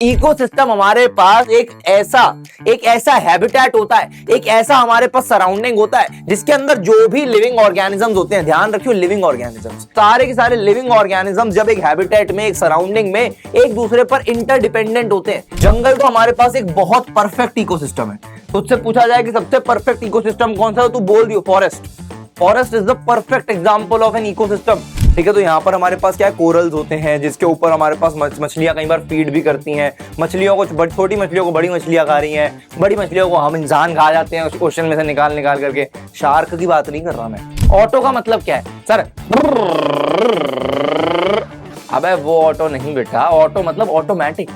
Ecosystem हमारे पास एक ऐसा हैबिटेट होता है, एक ऐसा हमारे पास सराउंडिंग होता है जिसके अंदर जो भी लिविंग ऑर्गेनिजम्स होते हैं, ध्यान रखियो लिविंग ऑर्गेनिजम्स, सारे के सारे लिविंग ऑर्गेनिज्म जब एक हैबिटेट में, एक सराउंडिंग में एक दूसरे पर इंटरडिपेंडेंट होते हैं। जंगल तो हमारे पास एक बहुत परफेक्ट इकोसिस्टम है। तुझसे पूछा जाए कि सबसे परफेक्ट इकोसिस्टम कौन सा है, तो तू बोल दियो forest is the perfect example of an ecosystem. ठीक है, तो यहाँ पर हमारे पास क्या है, कोरल्स होते हैं जिसके ऊपर हमारे पास मछलियां कई बार फीड भी करती हैं। मछलियों को, छोटी मछलियों को बड़ी मछलियां खा रही हैं, बड़ी मछलियों को हम इंसान खा जाते हैं उस ओशन में से निकाल निकाल करके। शार्क की बात नहीं कर रहा मैं। ऑटो का मतलब क्या है सर? अबे वो ऑटो नहीं बेटा, ऑटो मतलब ऑटोमेटिक।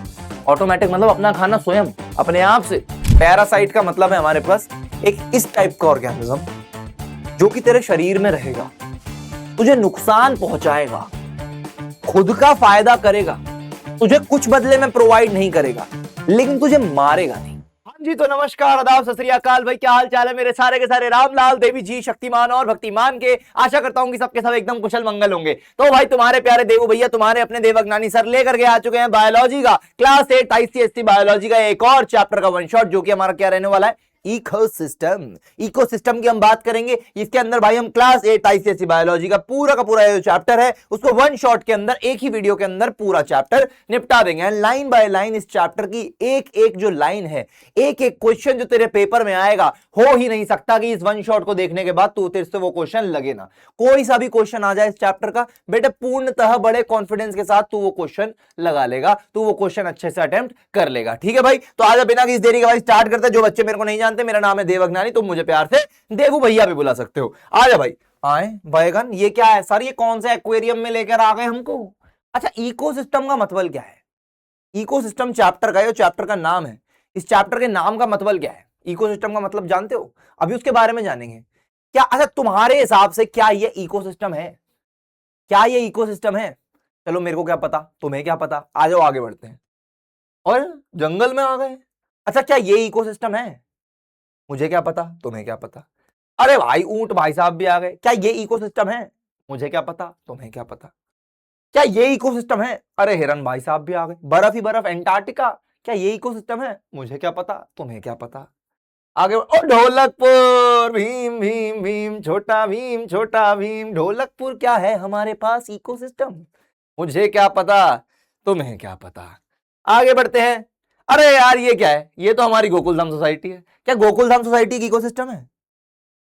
ऑटोमेटिक मतलब अपना खाना स्वयं अपने आप से। पैरासाइट का मतलब है हमारे पास एक इस टाइप का ऑर्गेनिज्म जो कि तेरे शरीर में रहेगा, तुझे नुकसान पहुंचाएगा, खुद का फायदा करेगा, तुझे कुछ बदले में प्रोवाइड नहीं करेगा, लेकिन तुझे मारेगा नहीं। हाँ जी, तो नमस्कार, आदाब, सत श्री अकाल भाई, क्या हाल चाल है मेरे सारे के सारे रामलाल देवी जी शक्तिमान और भक्तिमान के। आशा करता हूं कि सबके सब एकदम कुशल मंगल होंगे। तो भाई तुम्हारे प्यारे देवू भैया, तुम्हारे अपने देवज्ञानी सर लेकर के आ चुके हैं बायोलॉजी का क्लास 8 ICSE बायोलॉजी का एक और चैप्टर का वन शॉट, जो कि हमारा क्या रहने वाला है, इकोसिस्टम। इकोसिस्टम की हम बात करेंगे। इसके अंदर भाई हम क्लास 8 ICSE बायोलॉजी का पूरा जो चैप्टर है उसको वन शॉट के अंदर, एक ही वीडियो के अंदर पूरा चैप्टर निपटा देंगे। लाइन बाय लाइन इस चैप्टर की एक एक जो लाइन है, एक एक क्वेश्चन जो तेरे पेपर में आएगा, हो ही नहीं सकता कि इस वन शॉट को देखने के बाद तू तेरे से वो क्वेश्चन लगे ना। कोई सा भी क्वेश्चन आ जाए इस चैप्टर का, बेटे पूर्णतः बड़े कॉन्फिडेंस के साथ तू वो क्वेश्चन लगा लेगा, तू वो क्वेश्चन अच्छे से अटेम्प्ट कर लेगा। ठीक है भाई, तो आज बिना किसी देरी के भाई स्टार्ट करते हैं। जो बच्चे मेरे को नहीं जानते, मेरा नाम है देवज्ञानी, तुम मुझे प्यार से देवू भैया भी बुला सकते हो। आजा भाई। आए बैगन, ये क्या है सर? ये कौन से एक्वेरियम में लेकर आ गए हमको? अच्छा, इकोसिस्टम का मतलब क्या है? इकोसिस्टम चैप्टर का, ये चैप्टर का नाम है। इस चैप्टर के नाम का मतलब क्या है? इकोसिस्टम का मतलब जानते हो? अभी उसके बारे में जानेंगे। क्या अच्छा तुम्हारे हिसाब से क्या ये इकोसिस्टम है? क्या ये इकोसिस्टम है? चलो मेरे को क्या पता, तुम्हें क्या पता, आ जाओ आगे बढ़ते हैं। और जंगल में आ गए। अच्छा, क्या ये इकोसिस्टम है? मुझे क्या पता, तुम्हें क्या पता। अरे भाई ऊंट भाई साहब भी आ गए। क्या ये इकोसिस्टम है? मुझे क्या पता, तुम्हें क्या पता। क्या ये इकोसिस्टम है? अरे हिरन भाई साहब भी आ गए। बर्फ ही बर्फ, एंटार्क्टिका। क्या ये इकोसिस्टम है? मुझे क्या पता, तुम्हें क्या पता। आगे ओ ढोलकपुर, भीम भीम भीम, छोटा भीम छोटा भीम। ढोलकपुर क्या है हमारे पास इकोसिस्टम? मुझे क्या पता, तुम्हें क्या पता। आगे बढ़ते हैं। अरे यार ये क्या है? ये तो हमारी गोकुलधाम सोसाइटी है। क्या गोकुलधाम सोसाइटी की इकोसिस्टम है?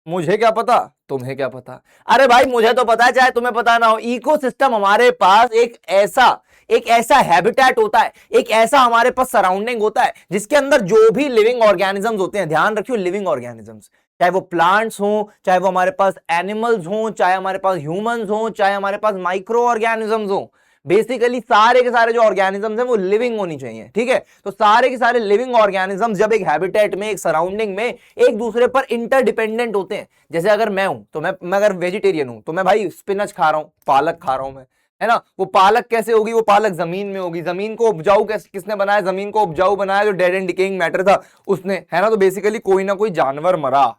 मुझे क्या पता, तुम्हें क्या पता। अरे भाई मुझे तो पता है, चाहे तुम्हें पता ना हो। इकोसिस्टम हमारे पास एक ऐसा हैबिटेट होता है, एक ऐसा हमारे पास सराउंडिंग होता है जिसके अंदर जो भी लिविंग ऑर्गेनिजम्स होते हैं, ध्यान रखियो लिविंग ऑर्गेनिजम्स, चाहे वो प्लांट्स हो, चाहे वो हमारे पास एनिमल्स हो, चाहे हमारे पास ह्यूमंस हो, चाहे हमारे पास माइक्रो ऑर्गेनिजम्स हो, बेसिकली सारे के सारे जो ऑर्गेनिजम्स हैं वो लिविंग होनी चाहिए। ठीक है, तो सारे के सारे लिविंग ऑर्गेनिजम्स जब एक हैबिटेट में, एक सराउंडिंग में एक दूसरे पर इंटरडिपेंडेंट होते हैं। जैसे अगर मैं हूं तो मैं अगर वेजिटेरियन हूं तो मैं भाई स्पिनच खा रहा हूं, पालक खा रहा हूं मैं, है ना। वो पालक कैसे होगी? वो पालक जमीन में होगी। जमीन को उपजाऊ किसने बनाया? जमीन को उपजाऊ बनाया जो डेड एंड डिकेइंग मैटर था उसने, है ना। तो बेसिकली कोई ना कोई जानवर मरा,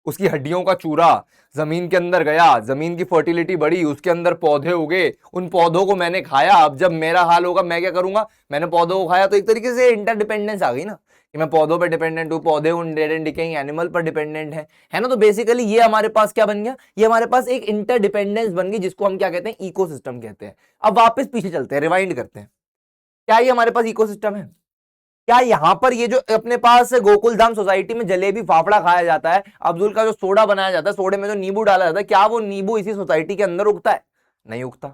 उसकी हड्डियों का चूरा जमीन के अंदर गया, जमीन की फर्टिलिटी बढ़ी, उसके अंदर पौधे उगे, उन पौधों को मैंने खाया। अब जब मेरा हाल होगा मैं क्या करूंगा? मैंने पौधों को खाया, तो एक तरीके से इंटरडिपेंडेंस आ गई ना, कि मैं पौधों पर डिपेंडेंट हूँ, पौधे उन डेड एंड डिकेइंग एनिमल पर डिपेंडेंट है ना। तो बेसिकली ये हमारे पास क्या बन गया? ये हमारे पास एक इंटरडिपेंडेंस बन गई, जिसको हम क्या कहते हैं? इकोसिस्टम कहते हैं। अब वापस पीछे चलते हैं, रिवाइंड करते हैं। क्या ये हमारे पास इकोसिस्टम है? क्या यहां पर ये जो अपने पास गोकुलधाम सोसाइटी में जलेबी फाफड़ा खाया जाता है, अब्दुल का जो सोडा बनाया जाता है, सोडे में जो नींबू डाला जाता है, क्या वो नींबू इसी सोसाइटी के अंदर उगता है? नहीं उगता,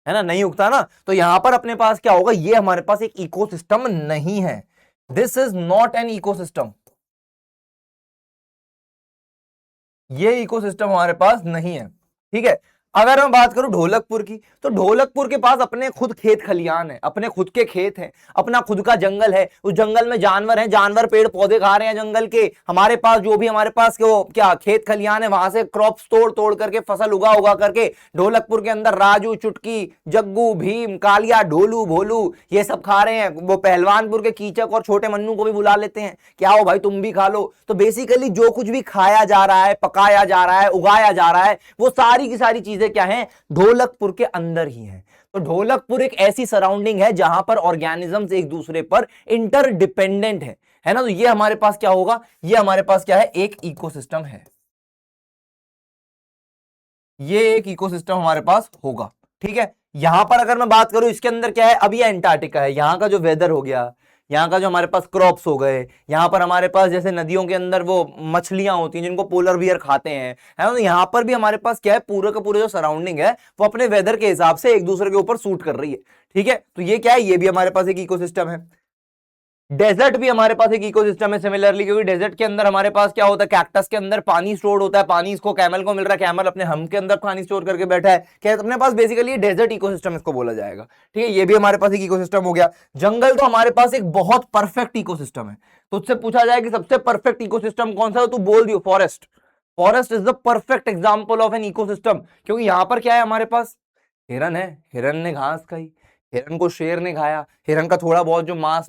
है ना, नहीं उगता ना। तो यहां पर अपने पास क्या होगा? ये हमारे पास एक इकोसिस्टम नहीं है। This is not an ecosystem. ये इकोसिस्टम हमारे पास नहीं है। ठीक है, अगर मैं बात करूं ढोलकपुर की, तो ढोलकपुर के पास अपने खुद खेत खलियान है, अपने खुद के खेत हैं, अपना खुद का जंगल है। उस जंगल में जानवर हैं, जानवर पेड़ पौधे खा रहे हैं जंगल के। हमारे पास जो भी हमारे पास वो क्या खेत खलियान है, वहां से क्रॉप्स तोड़ तोड़ करके, फसल उगा उगा करके ढोलकपुर के अंदर राजू, चुटकी, जग्गू, भीम, कालिया, ढोलू, भोलू ये सब खा रहे हैं। वो पहलवानपुर के कीचक और छोटे मन्नू को भी बुला लेते हैं, क्या हो भाई तुम भी खा लो। तो बेसिकली जो कुछ भी खाया जा रहा है, पकाया जा रहा है, उगाया जा रहा है, वो सारी की सारी चीजें क्या हैं? ढोलकपुर के अंदर ही हैं। तो ढोलकपुर एक ऐसी सराउंडिंग है जहां पर ऑर्गेनिजम्स एक दूसरे पर इंटरडिपेंडेंट है ना। तो ये हमारे पास क्या होगा, ये हमारे पास क्या है, एक इकोसिस्टम है, ये एक इकोसिस्टम हमारे पास होगा। ठीक है, यहां पर अगर मैं बात करूं इसके अंदर क्या है, अब ये एंटार्क्टिका है, यहां का जो वेदर हो गया, यहाँ का जो हमारे पास क्रॉप्स हो गए, यहाँ पर हमारे पास जैसे नदियों के अंदर वो मछलियां होती हैं जिनको पोलर बियर खाते हैं, है ना। तो यहाँ पर भी हमारे पास क्या है, पूरे का पूरे जो सराउंडिंग है वो अपने वेदर के हिसाब से एक दूसरे के ऊपर सूट कर रही है। ठीक है, तो ये क्या है, ये भी हमारे पास एक इकोसिस्टम है। डेजर्ट भी हमारे पास एक इकोसिस्टम है सिमिलरली, क्योंकि डेजर्ट के अंदर हमारे पास क्या होता है, कैक्टस के अंदर पानी स्टोर होता है, पानी इसको कैमल को मिल रहा है, कैमल अपने हम के अंदर पानी स्टोर करके बैठा है, क्या अपने पास बेसिकली डेजर्ट इकोसिस्टम इसको बोला जाएगा। ठीक है, ये भी हमारे पास एक इकोसिस्टम हो गया। जंगल तो हमारे पास एक बहुत परफेक्ट इकोसिस्टम है। तो उससे पूछा जाए कि सबसे परफेक्ट इकोसिस्टम कौन सा है, तो बोल दियो forest. Forest is the perfect example of an ecosystem, क्योंकि यहां पर क्या है हमारे पास, हिरन है, हिरन ने घास खाई, हिरन को शेर ने खाया, हिरन का थोड़ा बहुत जो मांस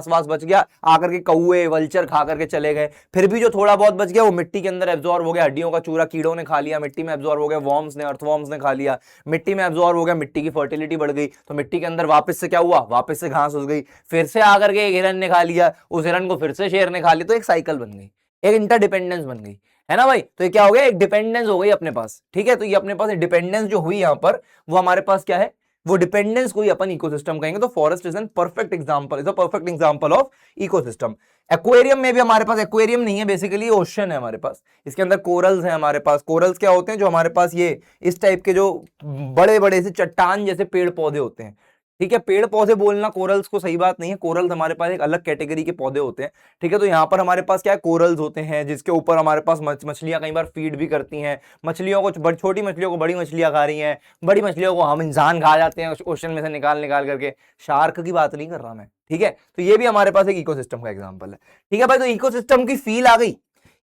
वास बच गया आकर के कौए वल्चर खा करके चले गए, फिर भी जो थोड़ा बहुत बच गया वो मिट्टी के अंदर एब्जॉर्ब हो गया, हड्डियों का चूरा कीड़ों ने खा लिया, मिट्टी में एब्जॉर्ब हो गया, वॉर्म्स ने, अर्थवॉर्म्स ने खा लिया, मिट्टी में एब्जॉर्ब हो गया, मिट्टी की फर्टिलिटी बढ़ गई, तो मिट्टी के अंदर वापस से क्या हुआ, वापस से घास हो गई, फिर से आकर के एक हिरन ने खा लिया, उस हिरन को फिर से शेर ने खा लिया, तो एक साइकिल बन गई, एक इंटरडिपेंडेंस बन गई, है ना भाई। तो ये क्या हो गया, एक डिपेंडेंस हो गई अपने पास। ठीक है, तो ये अपने पास डिपेंडेंस जो हुई यहां पर, वो हमारे पास क्या है, वो डिपेंडेंस को ही अपन इकोसिस्टम कहेंगे। तो forest is an perfect example, is a perfect example of ecosystem. Aquarium में भी हमारे पास, एक्वेरियम नहीं है बेसिकली, ओशन है हमारे पास, इसके अंदर कोरल्स हैं हमारे पास। कोरल्स क्या होते हैं, जो हमारे पास ये इस टाइप के जो बड़े बड़े से चट्टान जैसे पेड़ पौधे होते हैं। ठीक है, पेड़ पौधे बोलना कोरल्स को सही बात नहीं है, कोरल्स हमारे पास एक अलग कैटेगरी के पौधे होते हैं। ठीक है, तो यहाँ पर हमारे पास क्या है, कोरल्स होते हैं जिसके ऊपर हमारे पास मछलियां कई बार फीड भी करती हैं, मछलियों को, छोटी मछलियों को बड़ी मछलियां खा रही हैं, बड़ी मछलियों को हम इंसान खा जाते हैं ओशन में से निकाल निकाल करके। शार्क की बात नहीं कर रहा मैं। ठीक है, तो ये भी हमारे पास एक इकोसिस्टम का एग्जाम्पल है। ठीक है भाई, तो इकोसिस्टम की फील आ गई,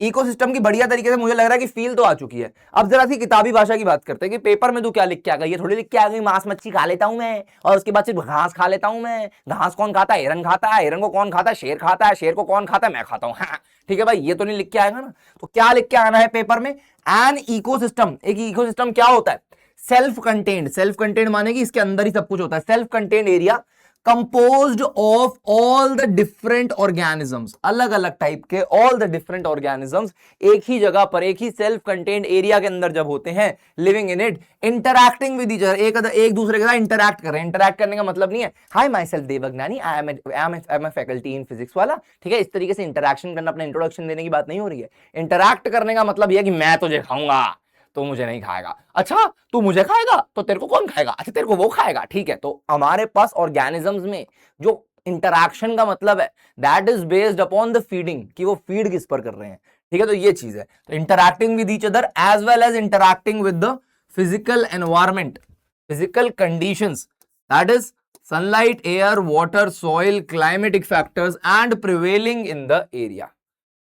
इकोसिस्टम की बढ़िया तरीके से मुझे लग रहा है कि फील तो आ चुकी है। अब जरा सी किताबी भाषा की बात करते हैं कि पेपर में तू क्या लिख के आ गई, ये थोड़ी लिख के आ गई मांस मच्छी खा लेता हूं मैं और उसके बाद सिर्फ घास खा लेता हूं मैं। घास कौन खाता है, हिरन खाता है, हिरन को कौन खाता है, शेर खाता है, शेर को कौन खाता है, मैं खाता हूं। हाँ ठीक है भाई, ये तो नहीं लिख के आएगा ना। तो क्या लिख के आना है पेपर में, एन इकोसिस्टम। एक इकोसिस्टम क्या होता है, सेल्फ कंटेन्ड, सेल्फ कंटेन्ड माने कि इसके अंदर ही सब कुछ होता है, self contained area composed of all the different organisms, अलग अलग टाइप के ऑल द डिफरेंट ऑर्गेनिजम्स एक ही जगह पर, एक ही सेल्फ कंटेन्ड एरिया के अंदर जब होते हैं, living in it, interacting with each other, एक दूसरे के साथ इंटरैक्ट कर रहे हैं। इंटरैक्ट करने का मतलब नहीं है hi myself Devgyani, I am faculty in physics वाला। ठीक है, इस तरीके से इंटरैक्शन करना, अपना इंट्रोडक्शन देने की बात नहीं हो रही है। इंटरैक्ट करने का मतलब यह कि मैं तुझे खाऊंगा तो मुझे नहीं खाएगा, अच्छा तू मुझे खाएगा तो तेरे को कौन खाएगा, अच्छा तेरे को वो खाएगा। ठीक है, तो हमारे पास ऑर्गेनिजम्स में जो इंटरैक्शन का मतलब है, that is based upon the feeding, कि वो फीड किस पर कर रहे हैं। ठीक है, तो ये चीज है, तो interacting with each other as well as interacting with the physical environment, physical conditions, that is sunlight, air, water, soil, climatic factors and prevailing in the area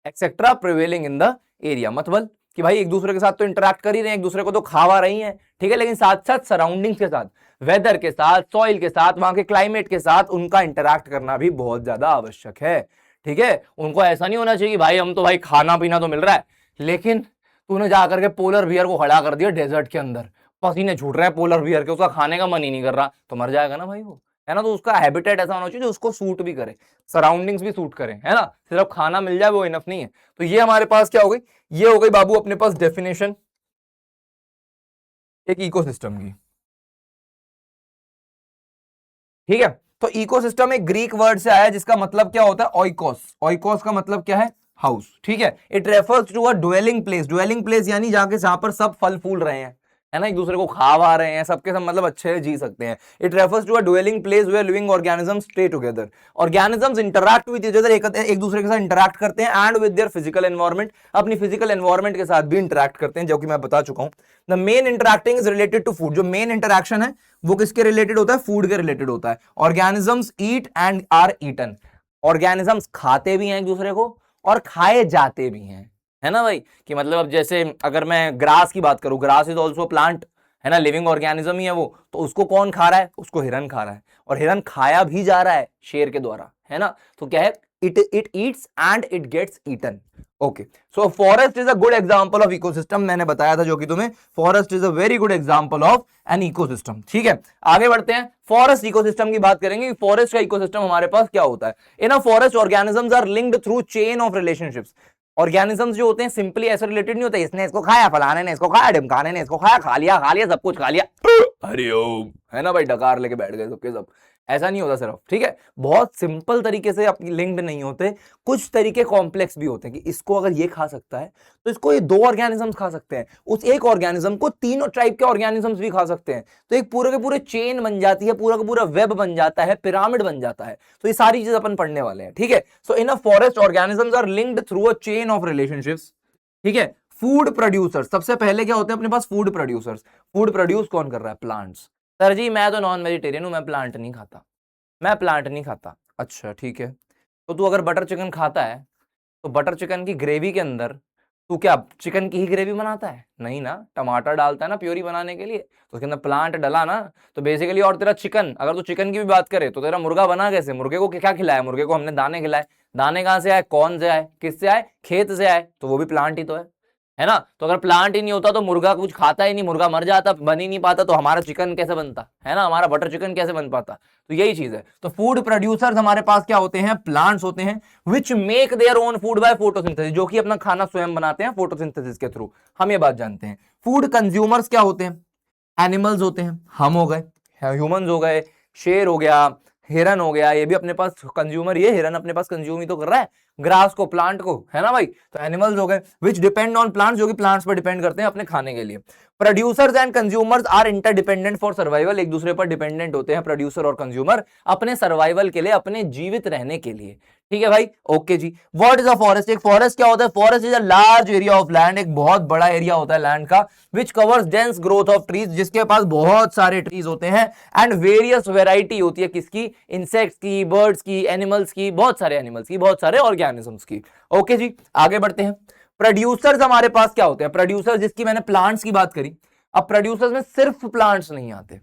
etcetera, prevailing in the area. मतलब कि भाई एक दूसरे के साथ तो interact कर ही रहे हैं, एक दूसरे को तो खावा रही हैं। ठीक है, लेकिन साथ साथ सराउंडिंग्स के साथ, वेदर के साथ, सॉइल के साथ, वहां के क्लाइमेट के साथ उनका इंटरैक्ट करना भी बहुत ज्यादा आवश्यक है। ठीक है, उनको ऐसा नहीं होना चाहिए कि भाई हम तो भाई खाना पीना तो मिल रहा है, लेकिन तूने जाकर के पोलर बियर को खड़ा कर दिया डेजर्ट के अंदर, पसीने छूट रहे हैं पोलर बियर के, उसका खाने का मन ही नहीं कर रहा, तो मर जाएगा ना भाई वो, है ना। तो उसका हैबिटेट ऐसा होना चाहिए जो उसको सूट भी करे, सराउंडिंग्स भी सूट करें, है ना। सिर्फ खाना मिल जाए वो इनफ नहीं है। तो ये हमारे पास क्या हो गई, ये हो गई बाबू अपने पास डेफिनेशन एक इकोसिस्टम की। ठीक है, तो इकोसिस्टम एक ग्रीक वर्ड से आया जिसका मतलब क्या होता है, ऑइकोस। ऑइकोस का मतलब क्या है, हाउस। ठीक है, it refers to a dwelling place, dwelling place यानी जाके जहां पर सब फल फूल रहे हैं, है ना, एक दूसरे को खा रहे हैं, सबके सब मतलब अच्छे जी सकते हैं। It refers to a dwelling place where living organisms stay together, organisms interact with each other, एक दूसरे के साथ इंटरैक्ट करते हैं, and with their physical environment, अपनी फिजिकल एनवायरनमेंट के साथ भी इंटरैक्ट करते हैं, जो कि मैं बता चुका हूं। The main interacting is related to food, जो मेन इंटरैक्शन है वो किसके रिलेटेड होता है, फूड के रिलेटेड होता है। Organisms eat and are eaten, organisms खाते भी हैं एक दूसरे को और खाए जाते भी हैं, है ना भाई। कि मतलब अब जैसे अगर मैं ग्रास की बात करूं, ग्रास इज ऑल्सो प्लांट, है ना, लिविंग ऑर्गेनिज्म ही है वो, तो उसको कौन खा रहा है, उसको हिरन खा रहा है, और हिरन खाया भी जा रहा है शेर के द्वारा, है ना। तो क्या है, it eats and it gets eaten. Okay, so forest is a good example of ecosystem, मैंने बताया था जो कि तुम्हें, forest is a very good example of an ecosystem. ठीक है, आगे बढ़ते हैं, फॉरेस्ट इकोसिस्टम की बात करेंगे। फॉरेस्ट का इकोसिस्टम हमारे पास क्या होता है? In a forest organisms are linked through chain of relationships. Organisms जो होते हैं सिंपली ऐसे रिलेटेड नहीं होते, इसने इसको खाया, फलाने ने इसको खाया, ढिमकाने ने इसको खाया, खा लिया सब कुछ खा लिया, हरिओम, है ना भाई, डकार लेके बैठ गए सबके सब, ऐसा नहीं होता सिर्फ। ठीक है, बहुत सिंपल तरीके से आपकी लिंक्ड नहीं होते, कुछ तरीके कॉम्प्लेक्स भी होते हैं कि इसको अगर ये खा सकता है तो इसको ये 2 ऑर्गेनिजम्स खा सकते हैं, उस एक ऑर्गेनिज्म को 3 टाइप के ऑर्गेनिजम्स भी खा सकते हैं, तो एक पूरे के पूरे चेन बन जाती है, पूरा का पूरा वेब बन जाता है, पिरामिड बन जाता है। तो ये सारी चीज अपन पढ़ने वाले हैं। ठीक है, so in a forest organisms are linked through a chain of relationships. ठीक है, फूड प्रोड्यूसर्स, सबसे पहले क्या होते हैं अपने पास? Food producers. फूड प्रोड्यूस कौन कर रहा है? प्लांट्स। सर जी मैं तो नॉन वेजिटेरियन हूं, मैं प्लांट नहीं खाता, मैं प्लांट नहीं खाता। अच्छा ठीक है, तो तू अगर बटर चिकन खाता है तो बटर चिकन की ग्रेवी के अंदर तू क्या चिकन की ही ग्रेवी बनाता है? नहीं ना, टमाटर डालता है ना प्योरी बनाने के लिए, तो उसके अंदर प्लांट डला ना, तो बेसिकली। और तेरा चिकन, अगर तू चिकन की भी बात करे तो तेरा मुर्गा बना कैसे? मुर्गे को क्या खिलाया? मुर्गे को हमने दाने खिलाए। दाने कहां से आए? कौन से आए? किससे आए? खेत से आए, तो वो भी प्लांट ही तो है ना। तो अगर प्लांट ही नहीं होता तो मुर्गा कुछ खाता ही नहीं, मुर्गा मर जाता, बन ही नहीं पाता, तो हमारा चिकन कैसे बनता, है ना, हमारा बटर चिकन कैसे बन पाता? तो यही चीज है। तो फूड प्रोड्यूसर्स हमारे पास क्या होते हैं? प्लांट्स होते हैं, which make their own food by photosynthesis, जो कि अपना खाना स्वयं बनाते हैं फोटोसिंथेसिस के थ्रू। हम ये बात जानते हैं। फूड कंज्यूमर्स क्या होते हैं? एनिमल्स होते हैं, हम हो गए, ह्यूमंस हो गए, शेर हो गया, हिरन हो गया, ये भी अपने पास कंज्यूमर, ये हिरन अपने पास कंज्यूम ही तो कर रहा है ग्रास को, प्लांट को, है ना भाई। तो एनिमल्स हो गए विच डिपेंड ऑन प्लांट्स, जो कि प्लांट्स पर डिपेंड करते हैं अपने खाने के लिए। Producers and consumers are interdependent for survival, एक दूसरे पर डिपेंडेंट होते हैं प्रोड्यूसर और कंज्यूमर अपने सर्वाइवल के लिए, अपने जीवित रहने के लिए। ठीक है भाई, ओके जी। What is a forest? एक फॉरेस्ट क्या होता है? Forest is a large area of land, एक बहुत बड़ा एरिया होता है लैंड का, which covers dense growth of trees, जिसके पास बहुत सारे ट्रीज होते हैं, एंड वेरियस वेराइटी होती है किसकी? इंसेक्ट्स की, बर्ड्स की, एनिमल्स की, बहुत सारे एनिमल्स की, बहुत सारे ऑर्गेनिजम्स की। ओके जी, आगे बढ़ते हैं। प्रोड्यूसर्स हमारे पास क्या होते हैं? प्रोड्यूसर, जिसकी मैंने प्लांट्स की बात करी, अब प्रोड्यूसर्स में सिर्फ प्लांट्स नहीं आते,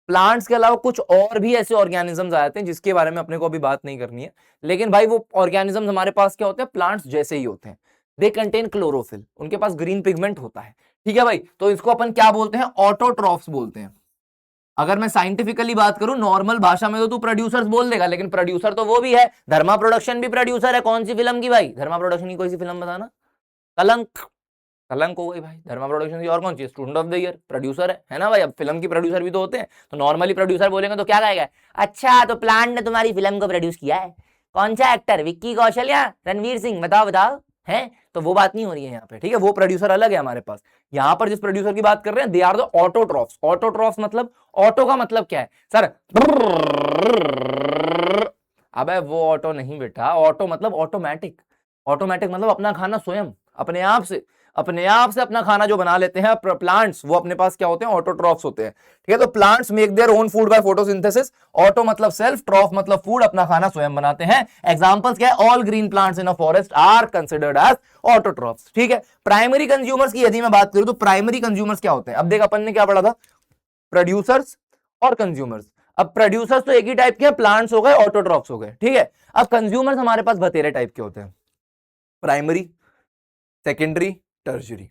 प्लांट्स के अलावा कुछ और भी ऐसे ऑर्गेनिजम्स आते हैं जिसके बारे में अपने को अभी बात नहीं करनी है, लेकिन भाई वो ऑर्गेनिजम्स हमारे पास क्या होते हैं? प्लांट्स जैसे ही होते हैं। दे कंटेन क्लोरोफिल, उनके पास ग्रीन पिगमेंट होता है। ठीक है भाई, तो इसको अपन क्या बोलते हैं? ऑटोट्रॉफ्स बोलते हैं। अगर मैं साइंटिफिकली बात करूं, नॉर्मल भाषा में तो तू प्रोड्यूसर्स बोल देगा, लेकिन प्रोड्यूसर तो वो भी है, धर्मा प्रोडक्शन भी प्रोड्यूसर है। कौन सी फिल्म की भाई? धर्मा प्रोडक्शन की कोई सी फिल्म बताना। कलंक, कलंक हो गई भाई, धर्मा प्रोडक्शन की। और कौन सी? Student of the year, producer है ना भाई। अब फिल्म की प्रोड्यूसर भी तो होते हैं, तो नॉर्मली प्रोड्यूसर बोलेंगे तो क्या कहेगा? अच्छा तो प्लांट ने तुम्हारी फिल्म को प्रोड्यूस किया है, कौन सा एक्टर? विक्की कौशल या रणवीर सिंह? बताओ बताओ, है? तो वो बात नहीं हो रही है यहाँ पे। ठीक है, वो प्रोड्यूसर अलग है हमारे पास। यहाँ पर जिस प्रोड्यूसर की बात कर रहे हैं, they are the autotrophs. Autotrophs मतलब, ऑटो का मतलब क्या है सर? अबे वो ऑटो नहीं बेटा, ऑटो मतलब ऑटोमेटिक। ऑटोमेटिक मतलब अपना खाना स्वयं, अपने आप से अपना खाना जो बना लेते हैं प्लांट्स, वो अपने पास क्या होते हैं? ऑटोट्रॉफ्स होते हैं। ठीक है, तो plants make their own food by photosynthesis. Auto मतलब सेल्फ, ट्रॉफ मतलब फूड, अपना खाना स्वयं बनाते हैं। एग्जांपल्स क्या है? All green plants in a forest are considered as autotrophs. ठीक है, प्राइमरी कंज्यूमर्स की यदि मैं बात करूं तो प्राइमरी कंज्यूमर्स क्या होते हैं? अब देख, अपन ने क्या पढ़ा था? प्रोड्यूसर्स और कंज्यूमर्स। अब प्रोड्यूसर्स तो एक ही टाइप के हैं, प्लांट्स हो गए, ऑटोट्रॉफ्स हो गए। ठीक है, अब कंज्यूमर्स हमारे पास बतेरे टाइप के होते हैं, primary, secondary, tertiary.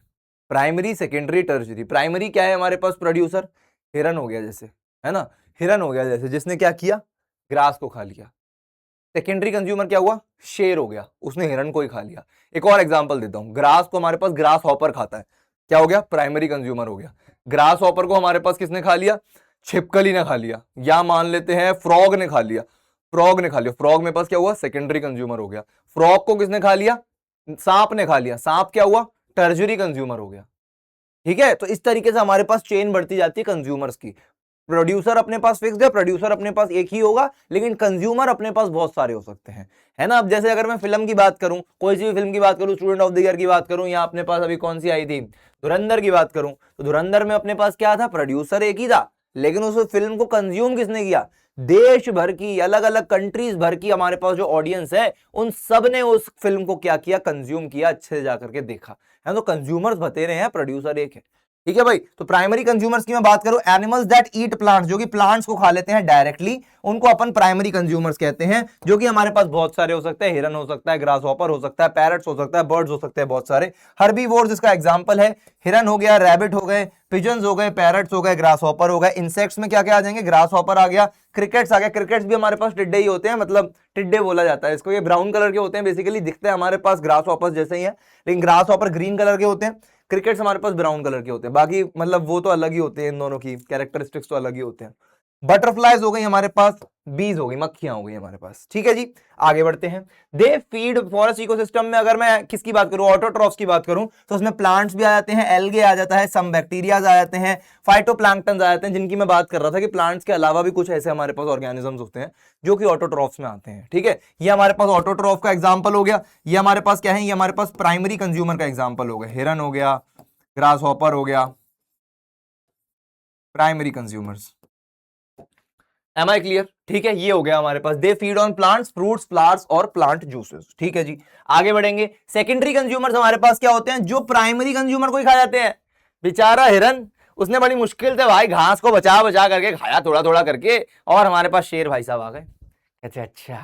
Primary, secondary, tertiary. Primary क्या है हमारे पास? प्रोड्यूसर, हिरन हो गया जैसे, है ना, हिरन हो गया जैसे, जिसने क्या किया? ग्रास को खा लिया। सेकेंडरी कंज्यूमर क्या हुआ? शेर हो गया, उसने हिरन को ही खा लिया। एक और एग्जांपल देता हूं, ग्रास को हमारे पास ग्रास हॉपर खाता है, क्या हो गया? प्राइमरी कंज्यूमर हो गया। ग्रास हॉपर को हमारे पास किसने खा लिया? छिपकली ने खा लिया, या मान लेते हैं फ्रॉग ने खा लिया। फ्रॉग ने खा लिया, फ्रॉग में पास क्या हुआ? सेकेंडरी कंज्यूमर हो गया। फ्रॉग को किसने खा लिया? सांप ने खा लिया, सांप क्या हुआ? टर्शियरी कंज्यूमर हो गया। ठीक है, तो इस तरीके से हमारे पास चेन बढ़ती जाती है कंज्यूमर्स की। प्रोड्यूसर अपने पास फिक्स्ड है, प्रोड्यूसर अपने पास एक ही होगा, लेकिन कंज्यूमर अपने पास बहुत सारे हो सकते हैं, है ना। अब जैसे अगर मैं फिल्म की बात करूं, कोई सी भी फिल्म की बात करूं, स्टूडेंट ऑफ द ईयर की बात करूं, या अपने पास अभी कौन सी आई थी, धुरंधर की बात करूं, तो धुरंधर में अपने पास क्या था? प्रोड्यूसर एक ही था, लेकिन उस फिल्म को कंज्यूम किसने किया? देश भर की, अलग अलग कंट्रीज भर की हमारे पास जो ऑडियंस है, उन सब ने उस फिल्म को क्या किया? कंज्यूम किया, अच्छे से जाकर के देखा, है। तो कंज्यूमर्स बतेरे हैं, प्रोड्यूसर एक है। ठीक है भाई। तो प्राइमरी कंज्यूमर्स की मैं बात करूं, एनिमल्स दैट ईट प्लांट्स, जो कि प्लांट्स को खा लेते हैं डायरेक्टली, उनको अपन प्राइमरी कंज्यूमर्स कहते हैं, जो कि हमारे पास बहुत सारे हो सकते हैं, हिरन हो सकता है, ग्रास हॉपर हो सकता है, पैरट्स हो सकता है, बर्ड्स हो सकते हैं बहुत सारे। हर्बीवोर्स इसका एग्जांपल है, हिरन हो गया, रैबिट हो गए, पिजन्स हो गए, पैरट्स हो गए, ग्रास हॉपर हो गए। इंसेक्ट्स में क्या क्या आ जाएंगे, ग्रास हॉपर आ गया, क्रिकेट्स आ गया। क्रिकेट्स भी हमारे पास टिड्डे ही होते हैं, मतलब टिड्डे बोला जाता है इसको। ये ब्राउन कलर के होते हैं, बेसिकली दिखते हैं हमारे पास ग्रास हॉपर जैसे ही है, लेकिन ग्रास हॉपर ग्रीन कलर के होते हैं, क्रिकेट्स हमारे पास ब्राउन कलर के होते हैं। बाकी मतलब वो तो अलग ही होते हैं, इन दोनों की कैरेक्टरिस्टिक्स तो अलग ही होते हैं। बटरफ्लाइज हो गई हमारे पास, बीज हो गई, मक्खियां हो गई हमारे पास। ठीक है जी, आगे बढ़ते हैं। दे फीड फॉरेस्ट इकोसिस्टम में, अगर मैं किसकी बात करूं, ऑटोट्रॉफ्स की बात करूं, तो उसमें प्लांट्स भी आ जाते हैं, एल्गे आ जाता है, सम बैक्टीरियाज आ जाते हैं, फाइटोप्लैंक्टन आ जाते हैं, जिनकी मैं बात कर रहा था कि प्लांट्स के अलावा भी कुछ ऐसे हमारे पास ऑर्गेनिजम्स होते हैं जो कि ऑटोट्रॉफ्स में आते हैं। ठीक है, ये हमारे पास ऑटोट्रॉफ का एग्जाम्पल हो गया। ये हमारे पास क्या है, ये हमारे पास प्राइमरी कंज्यूमर का एग्जाम्पल हो गया, हिरन हो गया, ग्रास हॉपर हो गया, primary consumers. Am I clear? ठीक है, ये हो गया हमारे पास। They feed on plants, fruits, flowers और प्लांट जूसेस। ठीक है जी, आगे बढ़ेंगे। सेकेंडरी कंज्यूमर्स हमारे पास क्या होते हैं, जो प्राइमरी कंज्यूमर को ही खा जाते हैं। बेचारा हिरन, उसने बड़ी मुश्किल से भाई घास को बचा बचा करके खाया, थोड़ा थोड़ा करके, और हमारे पास शेर भाई साहब आ गए। कहते अच्छा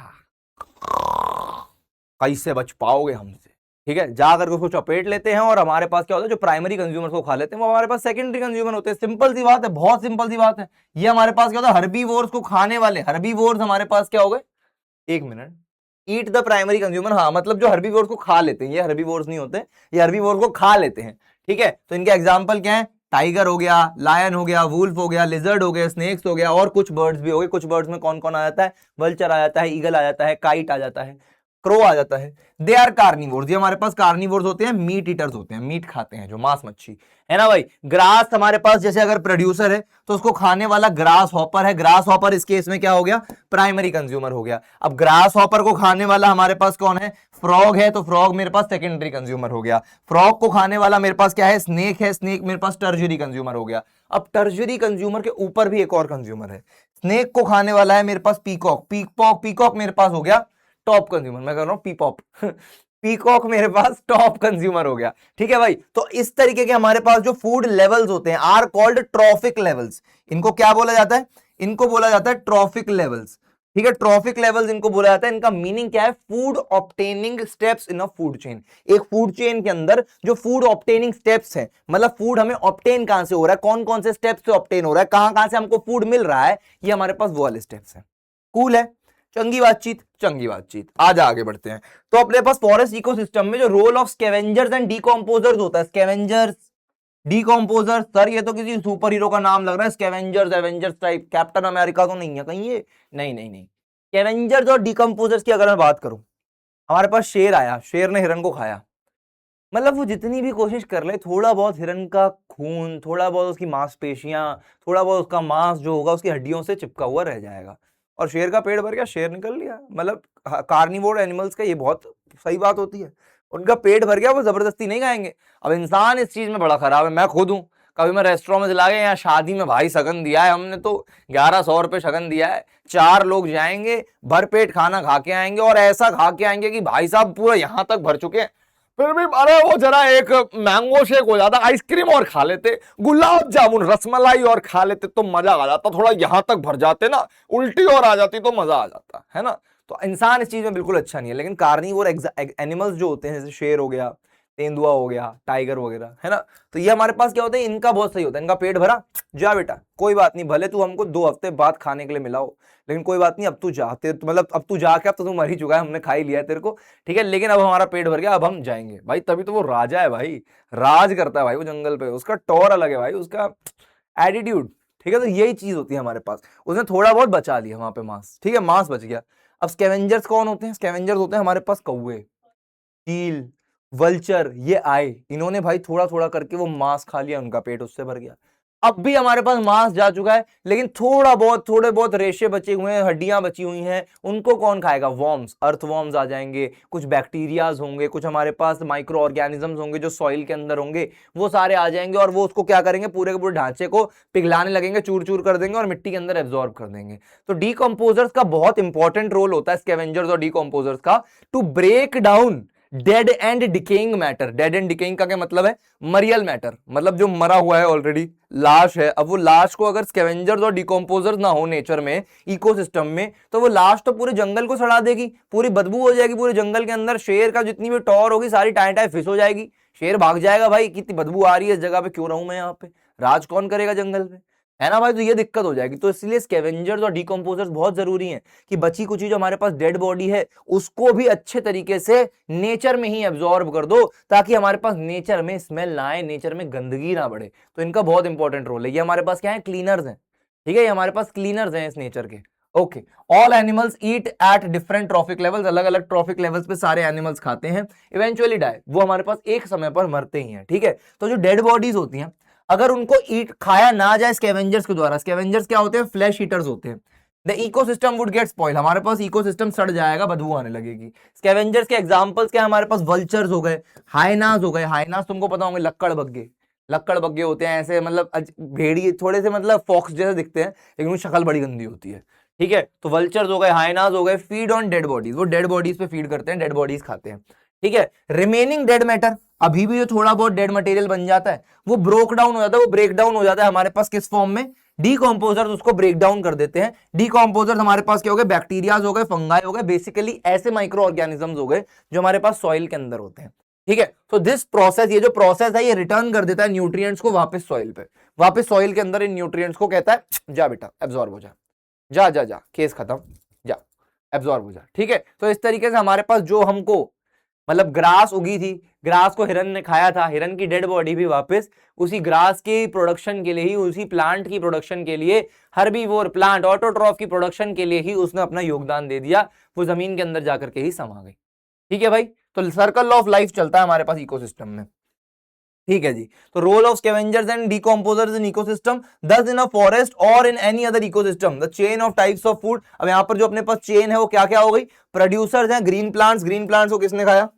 कैसे बच पाओगे हमसे। ठीक है, जाकर उसको चपेट लेते हैं, और हमारे पास क्या होता है, जो प्राइमरी कंज्यूमर्स को खा लेते हैं वो हमारे पास सेकेंडरी कंज्यूमर होते हैं। सिंपल सी बात है, बहुत सिंपल सी बात है। ये हमारे पास क्या होता है, हर्बीवोर्स को खाने वाले, हर्बीवोर्स हमारे पास क्या हो गए, एक minute, eat the primary consumer. हाँ, मतलब जो हर्बीवोर्स को खा लेते हैं, ये हर्बीवोर्स नहीं होते, ये हर्बीवोर्स को खा लेते हैं। ठीक है, तो इनके एग्जाम्पल क्या है, टाइगर हो गया, लायन हो गया, वुल्फ हो गया, लिजर्ड हो गया, स्नेक्स हो गया, और कुछ बर्ड्स भी हो गए। कुछ बर्ड्स में कौन कौन आ जाता है, वल्चर आ जाता है, ईगल आ जाता है, काइट आ जाता है, क्रो आ जाता है। दे आर कार्निवोर्स, ये हमारे पास कार्निवोर्स होते हैं, मीट ईटर्स होते हैं, मीट खाते हैं, जो मांस मच्छी है ना भाई। ग्रास हमारे पास, जैसे अगर प्रोड्यूसर है तो उसको खाने वाला ग्रास हॉपर है। ग्रास हॉपर इस केस में क्या हो गया, प्राइमरी कंज्यूमर हो गया। अब ग्रास हॉपर को खाने वाला हमारे पास कौन है, फ्रॉग है, तो फ्रॉग मेरे पास सेकेंडरी कंज्यूमर हो गया। फ्रॉग को खाने वाला मेरे पास क्या है, स्नेक है, स्नेक मेरे पास टर्जरी कंज्यूमर हो गया। अब टर्जरी कंज्यूमर के ऊपर भी एक और कंज्यूमर है, स्नेक को खाने वाला है मेरे पास पीकॉक, पीकॉक मेरे पास हो गया टॉप कंज्यूमर। मैं कह रहा हूं पीपॉप पीकॉक मेरे पास टॉप कंज्यूमर हो गया। ठीक है भाई, तो इस तरीके के हमारे पास जो फूड लेवल्स होते हैं आर कॉल्ड ट्रॉफिक लेवल्स। इनको क्या बोला जाता है, इनको बोला जाता है ट्रॉफिक लेवल्स। ठीक है, ट्रॉफिक लेवल्स इनको बोला जाता है। इनका मीनिंग क्या है, food obtaining steps in a food chain. एक फूड चेन के अंदर जो फूड ऑब्टेनिंग स्टेप्स हैं, मतलब फूड हमें ऑब्टेन कहां से हो रहा है, कौन कौन से स्टेप्स से ऑब्टेन हो रहा है, कहां कहां से हमको फूड मिल रहा है, ये हमारे पास वो वाले स्टेप्स हैं। कूल है, चंगी बातचीत, चंगी बातचीत। आज आगे बढ़ते हैं। तो अपने पास फॉरेस्ट इकोसिस्टम में जो role of scavengers and decomposers होता है, स्कैवेंजर्स, डीकंपोजर्स, सर ये तो किसी सुपर हीरो का नाम लग रहा है, scavengers, Avengers type, captain America तो नहीं है कहीं ये, नहीं नहीं नहीं। स्कैवेंजर्स और डीकंपोजर्स की अगर मैं बात करूं, हमारे पास शेर आया, शेर ने हिरन को खाया, मतलब वो जितनी भी कोशिश कर ले, थोड़ा बहुत हिरन का खून, थोड़ा बहुत उसकी मांसपेशियां, थोड़ा बहुत उसका मांस जो होगा उसकी हड्डियों से चिपका हुआ रह जाएगा, और शेर का पेट भर गया, शेर निकल लिया। मतलब कार्निवोर एनिमल्स का ये बहुत सही बात होती है, उनका पेट भर गया, वो जबरदस्ती नहीं खाएंगे। अब इंसान इस चीज में बड़ा खराब है, मैं खुद हूं, कभी मैं रेस्टोरेंट में चला गया, यहाँ शादी में भाई शगन दिया है हमने, तो 1100 रुपये शगन दिया है, 4 लोग जाएंगे, भरपेट खाना खा के आएंगे, और ऐसा खा के आएंगे कि भाई साहब पूरा यहाँ तक भर चुके हैं, फिर भी अरे वो जरा एक मैंगो शेक हो जाता, आइसक्रीम और खा लेते, गुलाब जामुन रसमलाई और खा लेते तो मजा आ जाता, थोड़ा यहां तक भर जाते ना, उल्टी और आ जाती तो मजा आ जाता है ना। तो इंसान इस चीज में बिल्कुल अच्छा नहीं है, लेकिन कार्निवोर एनिमल्स जो होते हैं, जैसे शेर हो गया, तेंदुआ हो गया, टाइगर वगैरह, है ना, तो ये हमारे पास क्या होता है, इनका बहुत सही होता है, इनका पेट भरा, जा बेटा कोई बात नहीं, भले तू हमको 2 हफ्ते बाद खाने के लिए मिला हो, लेकिन कोई बात नहीं, अब तू जा, तेरे मतलब अब तू जाके, अब तो तू मर ही चुका है, हमने खा ही लिया है तेरे को, ठीक है, लेकिन अब हमारा पेट भर गया, अब हम जाएंगे भाई। तभी तो वो राजा है भाई, राज करता है भाई वो जंगल पे, उसका टौर अलग है भाई, उसका एटीट्यूड। ठीक है, तो यही चीज होती है हमारे पास, उसने थोड़ा बहुत बचा लिया वहां पे मांस, ठीक है, मांस बच गया। अब स्कैवेंजर्स कौन होते हैं, स्कैवेंजर्स होते हैं हमारे पास कौवे, चील, वल्चर, ये आए, इन्होंने भाई थोड़ा थोड़ा करके वो मांस खा लिया, उनका पेट उससे भर गया। अब भी हमारे पास मांस जा चुका है, लेकिन थोड़े बहुत रेशे बचे हुए हैं, हड्डियां बची हुई हैं, उनको कौन खाएगा, वॉर्म्स, अर्थ वॉर्म्स आ जाएंगे, कुछ बैक्टीरियाज होंगे, कुछ हमारे पास माइक्रो ऑर्गेनिजम्स होंगे जो सॉइल के अंदर होंगे, वो सारे आ जाएंगे, और वो उसको क्या करेंगे, पूरे के पूरे ढांचे को पिघलाने लगेंगे, चूर चूर कर देंगे और मिट्टी के अंदर एब्जॉर्ब कर देंगे। तो डीकंपोजर्स का बहुत इंपॉर्टेंट रोल होता है, स्कैवेंजर्स और डीकंपोजर्स का, to break down dead and decaying matter. Dead and decaying का क्या मतलब है? मरियल मैटर, मतलब जो मरा हुआ है ऑलरेडी, लाश है। अब वो लाश को अगर स्कैवेंजर्स और डिकम्पोजर्स ना हो नेचर में, इकोसिस्टम में, तो वो लाश तो पूरे जंगल को सड़ा देगी, पूरी बदबू हो जाएगी पूरे जंगल के अंदर। शेर का जितनी भी टॉर होगी सारी टाए टाए फिस हो जाएगी, शेर भाग जाएगा, भाई कितनी बदबू आ रही है इस जगह पे, क्यों रहूं मैं यहाँ पे, राज कौन करेगा जंगल पे, है ना भाई। तो ये दिक्कत हो जाएगी। तो इसलिए स्कैवेंजर्स और डिकम्पोजर्स बहुत जरूरी हैं कि बची कुची जो हमारे पास डेड बॉडी है उसको भी अच्छे तरीके से नेचर में ही एब्जॉर्ब कर दो, ताकि हमारे पास नेचर में स्मेल ना आए, नेचर में गंदगी ना बढ़े। तो इनका बहुत इंपॉर्टेंट रोल है। ये हमारे पास क्या है? क्लीनर्स हैं, ठीक है, ये हमारे पास क्लीनर्स हैं इस नेचर के। Okay, all animals eat at different trophic levels. अलग अलग ट्रॉफिक लेवल्स पे सारे एनिमल्स खाते हैं, इवेंचुअली डाई, वो हमारे पास एक समय पर मरते ही हैं, ठीक है। तो जो डेड बॉडीज होती हैं अगर उनको ईट खाया ना जाए स्कैवेंजर्स के द्वारा, स्कैवेंजर्स क्या होते हैं? फ्लैश ईटर्स होते हैं। The ecosystem would get spoil, हमारे पास इकोसिस्टम सड़ जाएगा, बदबू आने लगेगी। स्कैवेंजर्स के एग्जांपल्स क्या? हमारे पास वल्चर्स हो गए, हाइनास हो गए। हाइनास तुमको पता होंगे, लक्कड़ बग्गे, लक्कड़ बग्गे होते हैं ऐसे, मतलब भेड़िए थोड़े से, मतलब फॉक्स जैसे दिखते हैं, लेकिन उनकी शक्ल बड़ी गंदी होती है, ठीक है। तो वल्चर्स हो गए, हाइनास हो गए, फीड ऑन डेड बॉडीज, वो डेड बॉडीज पे फीड करते हैं, डेड बॉडीज खाते हैं, ठीक है। रिमेनिंग डेड मैटर, अभी भी जो थोड़ा बहुत डेड मटेरियल बन जाता है वो ब्रोक डाउन हो जाता है, वो ब्रेक डाउन हो जाता है हमारे पास किस फॉर्म में? डीकॉम्पोजर्स उसको ब्रेक डाउन कर देते हैं। डीकॉम्पोजर्स हमारे पास क्या हो गए? बैक्टीरियाज हो गए, फंगाई हो गए, बेसिकली ऐसे माइक्रो ऑर्गेनिजम्स हो गए जो हमारे पास सॉइल के अंदर होते हैं, ठीक है। तो दिस प्रोसेस, ये जो प्रोसेस है, ये रिटर्न कर देता है न्यूट्रिएंट्स को वापस सॉइल पे, वापस सॉइल के अंदर इन न्यूट्रिएंट्स को कहता है जा बेटा एब्जॉर्ब हो जा, जा जा जा, केस खत्म, जा एब्जॉर्ब हो जा, ठीक है। तो इस तरीके से हमारे पास जो हमको मतलब ग्रास उगी थी, ग्रास को हिरन ने खाया था, हिरन की डेड बॉडी भी वापस उसी ग्रास की प्रोडक्शन के लिए ही, उसी प्लांट की प्रोडक्शन के लिए, हर्बीवोर प्लांट ऑटोट्रॉफ की प्रोडक्शन के लिए ही उसने अपना योगदान दे दिया, वो जमीन के अंदर जाकर के ही समा गई, ठीक है भाई। तो सर्कल ऑफ लाइफ चलता है हमारे पास इकोसिस्टम में, ठीक है जी। तो role of scavengers and decomposers in ecosystem, this in a forest और in any other ecosystem the chain of types of food. अब यहां पर जो अपने पास चेन है वो क्या क्या हो गई? प्रोड्यूसर्स हैं ग्रीन प्लांट्स, ग्रीन प्लांट्स को किसने खाया?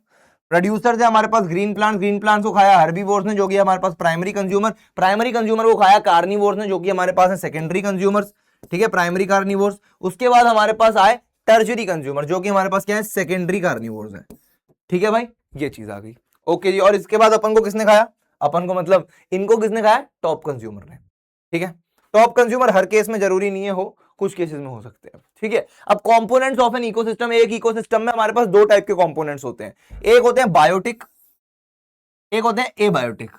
प्रोड्यूसर्स है हमारे पास ग्रीन प्लांट्स, ग्रीन प्लांट्स को खाया हर्बीवोर्स ने जो कि हमारे पास प्राइमरी कंज्यूमर, प्राइमरी कंज्यूमर को खाया कार्निवोर्स ने जो कि हमारे पास है सेकेंडरी कंज्यूमर्स, ठीक है, प्राइमरी कार्निवोर्स। उसके बाद हमारे पास आए टर्शरी कंज्यूमर जो कि हमारे पास क्या है? सेकेंडरी कार्निवोर्स है, ठीक है भाई, ये चीज आ गई। ओके जी, और इसके बाद अपन को किसने खाया? अपन को मतलब इनको किसने खाया? टॉप कंज्यूमर ने, ठीक है। टॉप कंज्यूमर हर केस में जरूरी नहीं है हो, कुछ केसेस में हो सकते हैं, ठीक है। अब कंपोनेंट्स ऑफ एन इकोसिस्टम, एक इकोसिस्टम में हमारे पास दो टाइप के कंपोनेंट्स होते हैं, एक होते हैं बायोटिक, एक होते हैं एबायोटिक,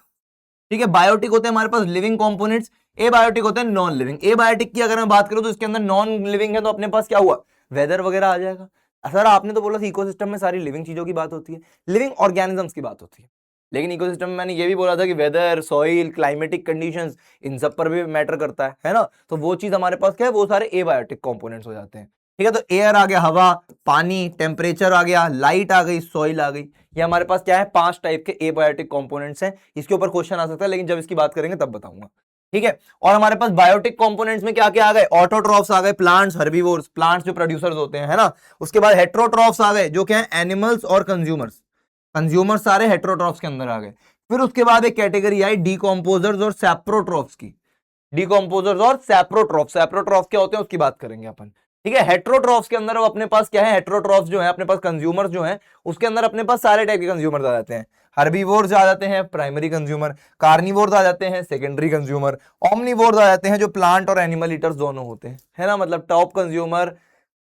ठीक है। बायोटिक होते हैं हमारे पास लिविंग कंपोनेंट्स, एबायोटिक होते हैं नॉन लिविंग। एबायोटिक की अगर मैं बात करूं तो इसके अंदर नॉन लिविंग है, तो अपने पास क्या हुआ? वेदर वगैरह आ जाएगा। सर आपने तो बोला इकोसिस्टम में सारी लिविंग चीजों की बात होती है, लिविंग ऑर्गेनिजम्स की बात होती है, लेकिन इकोसिस्टम में मैंने ये भी बोला था कि वेदर, सॉइल, क्लाइमेटिक कंडीशंस, इन सब पर भी मैटर करता है ना। तो वो चीज हमारे पास क्या है? वो सारे एबायोटिक कंपोनेंट्स हो जाते हैं, ठीक है। तो एयर आ गया, हवा, पानी, टेम्परेचर आ गया, लाइट आ गई, सॉइल आ गई, ये हमारे पास क्या है? 5 टाइप के एबायोटिक कंपोनेंट्स हैं। इसके ऊपर क्वेश्चन आ सकता है, लेकिन जब इसकी बात करेंगे तब बताऊंगा, ठीक है। और हमारे पास बायोटिक कंपोनेंट्स में क्या क्या आ गए? ऑटोट्रॉफ्स आ गए, प्लांट्स, हर्बीवोर्स, प्लांट्स जो प्रोड्यूसर्स होते हैं, है ना। उसके बाद हेट्रोट्रॉफ्स आ गए जो क्या है? एनिमल्स और कंज्यूमर्स, कंज्यूमर सारे हेट्रोट्रॉफ्स के अंदर आ गए। फिर उसके बाद एक कैटेगरी आई डीकॉम्पोजर्स और सैप्रोट्रॉफ्स की, डीकॉम्पोजर्स और सैप्रोट्रॉफ्स। सैप्रोट्रॉफ्स क्या होते हैं उसकी बात करेंगे अपन, ठीक है। हेट्रोट्रॉफ्स के अंदर अपने पास क्या है? हेट्रोट्रॉफ्स जो है अपने पास कंज्यूमर्स जो है, उसके अंदर अपने पास सारे टाइप के कंज्यूमर्स आ जाते हैं। हर्बीवोर्स आ जाते हैं प्राइमरी कंज्यूमर, कार्निवोर्स आ जाते हैं सेकेंडरी कंज्यूमर, ओमनिवोर्स आ जाते हैं जो प्लांट और एनिमल ईटर्स दोनों होते हैं, है ना। मतलब टॉप कंज्यूमर,